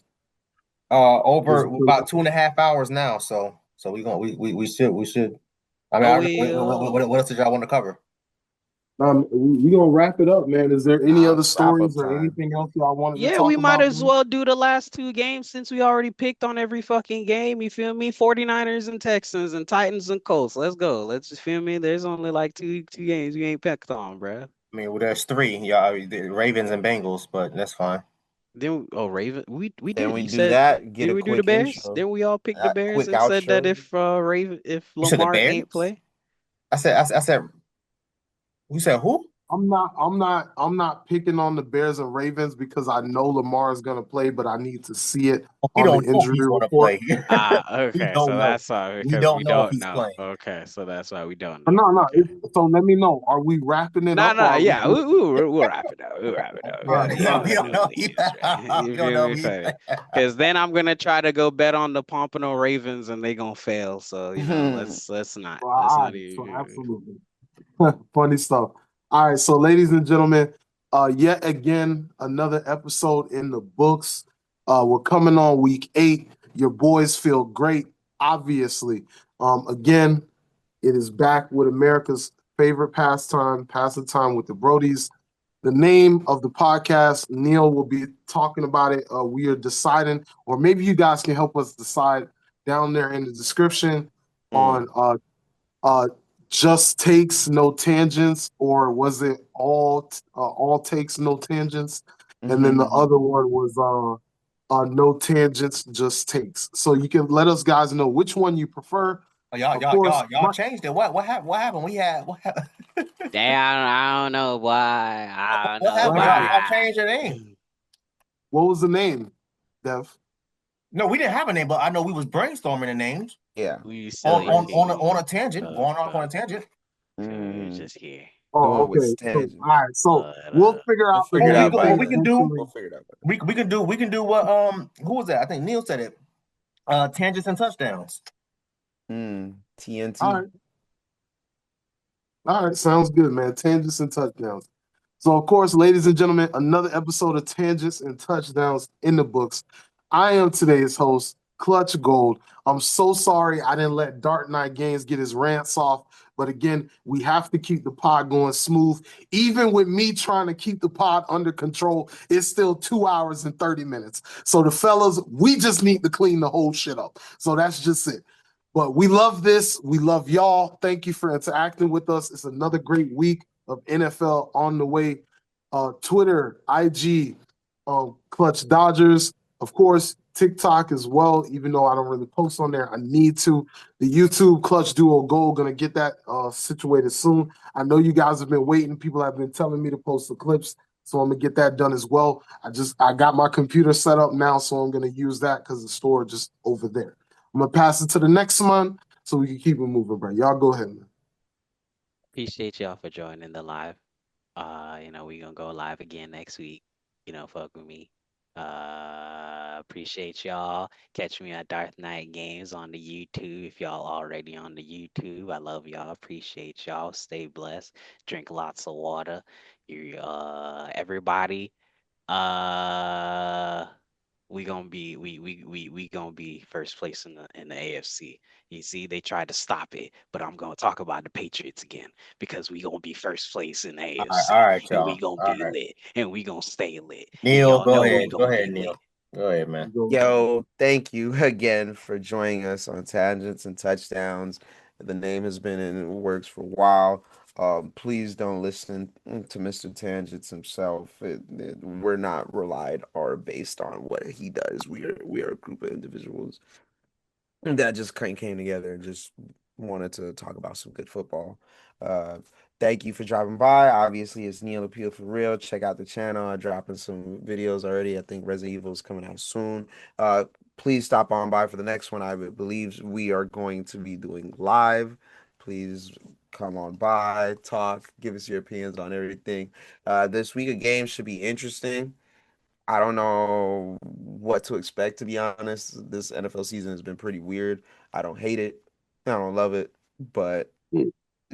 Over Just about 2.5 hours now. So we should. I mean, Oh, what else did y'all want to cover? we gonna wrap it up, man. Is there any Nah, other it's wrap up stories or time. anything else y'all wanted to yeah, we talk might about, as man? well do the last two games since we already picked on every fucking game. You feel me? 49ers and Texans and Titans and Colts. Let's go. Let's just feel me. There's only like two games we ain't picked on, bruh. I mean, well, there's three. Yeah, the Ravens and Bengals, but that's fine. Then Raven, we Then did. we You do said that. Get did a we do the quick Bears? intro, Then we all picked the Bears quick and said that outro. if You said the Lamar ain't Bears? play. I said. You said who? I'm not picking on the Bears and Ravens because I know Lamar is gonna play, but I need to see it We on the don't know if injury he's going to report. play. We Okay, so don't know. that's why We because we don't know if don't he's know. playing. Okay, so that's why we don't But know. no, Okay. so let me know. Are we wrapping it No, up or no, are we yeah, good? we'll wrap it up. We'll wrap it up. All Yeah, right, we all got right. We don't plenty of know. leads, right? We You don't feel know me? if he's playing. Because then I'm gonna try to go bet on the Pompano Ravens and they gonna fail. So let's not Well, let's all not right, so even. absolutely. Funny stuff. All right, so ladies and gentlemen, yet again, another episode in the books. We're coming on week 8. Your boys feel great, obviously. Again, it is back with America's favorite pastime, passing time with the Brodies. The name of the podcast, Neil will be talking about it. We are deciding, or maybe you guys can help us decide down there in the description on uh, just takes no tangents, or was it all takes no tangents? And then the other one was no tangents, just takes. So you can let us guys know which one you prefer. Oh, Of course, y'all changed it. What happened? What happened? What happened? Damn, I don't know why. I don't What know happened? Y'all why. changed your name. what was the name, Dev? No, we didn't have a name, but I know we was brainstorming the names Yeah. We still on a tangent, going off on a tangent. It's just here. Oh, Doing with okay. So, tangents. all right. So But we'll figure We'll out the figure it name out by thing we can then. do We'll eventually. figure it out by we can do what who was that? I think Neil said it. Tangents and touchdowns. then. TNT. All right. All right. Sounds good, man. Tangents and touchdowns. So, of course, ladies and gentlemen, another episode of Tangents and Touchdowns in the books. I am today's host, Clutch Gold. I'm so sorry I didn't let Dark Knight Games get his rants off. But again, we have to keep the pod going smooth. Even with me trying to keep the pod under control, it's still 2 hours and 30 minutes. So the fellas, we just need to clean the whole shit up. So that's just it. But we love this. We love y'all. Thank you for interacting with us. It's another great week of NFL on the way. Twitter, IG, Clutch Dodgers, of course, TikTok as well, even though I don't really post on there. I need to. The YouTube Clutch Duo Gold, gonna get that situated soon. I know you guys have been waiting. People have been telling me to post the clips, so I'm gonna get that done as well. I got my computer set up now, so I'm gonna use that because the storage is over there. I'm gonna pass it to the next one so we can keep it moving, bro. Y'all go ahead, man. appreciate y'all for joining the live. We gonna go live again next week. Fuck with me. Appreciate y'all. Catch me at Dark Knight Games on the YouTube. If y'all already on the YouTube, I love y'all. Appreciate y'all. Stay blessed. Drink lots of water. Everybody. Uh, we gonna be first place in the AFC. You see, they tried to stop it, but I'm gonna talk about the Patriots again because we gonna be first place in the AFC, All right, and we y'all. gonna All be right. lit, and we gonna stay lit, and Neil, y'all know we go gonna ahead, be Neil. lit. Go ahead, man. Yo, thank you again for joining us on Tangents and Touchdowns. The name has been in the works for a while. Please don't listen to Mr. Tangents himself. We're not relied or based on what he does. We are a group of individuals that just came together and just wanted to talk about some good football. Uh, Thank you for dropping by. Obviously, it's Neil Appeal for real. Check out the channel. I'm dropping some videos already. I think Resident Evil is coming out soon. Please stop on by for the next one. I believe we are going to be doing live. Please come on by, talk, give us your opinions on everything. This week of games should be interesting. I don't know what to expect, to be honest. This NFL season has been pretty weird. I don't hate it. I don't love it, but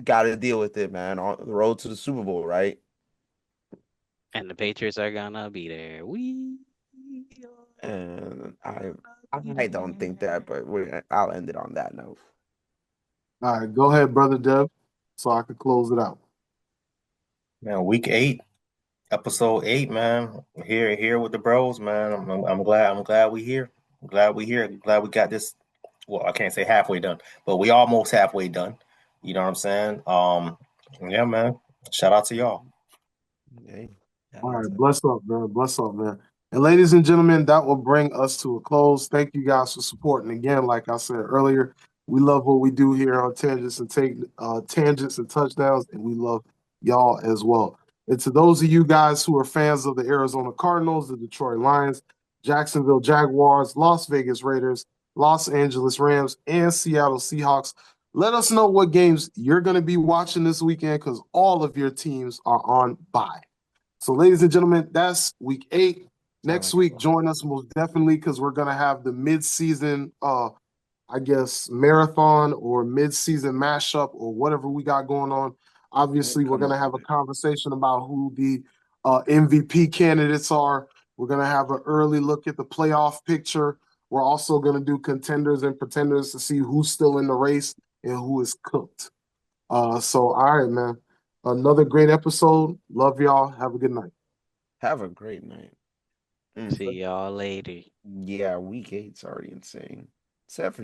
got to deal with it, man. On the road to the Super Bowl, right? And the Patriots are gonna be there. We And I don't think that, but I'll end it on that note. All right, go ahead, brother Dev, so I can close it out. Man, week 8, episode 8, man. Here with the bros, man. I'm glad we here. I'm glad we here. I'm glad we got this. Well, I can't say halfway done, but we almost halfway done. You know what I'm saying? Yeah, man. Shout out to y'all. Okay. All right, bless up, man. Bless up, man. And ladies and gentlemen, that will bring us to a close. Thank you guys for supporting. Again, like I said earlier, we love what we do here on Tangents and Touchdowns, and we love y'all as well. And to those of you guys who are fans of the Arizona Cardinals, the Detroit Lions, Jacksonville Jaguars, Las Vegas Raiders, Los Angeles Rams, and Seattle Seahawks, let us know what games you're going to be watching this weekend because all of your teams are on bye. So, ladies and gentlemen, that's week 8. Next week, join us most definitely because we're gonna have the mid-season, marathon or mid-season mashup or whatever we got going on. Obviously, we're gonna have a conversation about who the MVP candidates are. We're gonna have an early look at the playoff picture. We're also gonna do contenders and pretenders to see who's still in the race and who is cooked. So, all right, man. Another great episode. Love y'all. Have a good night. Have a great night. see y'all later. Yeah, week 8's already insane. Except for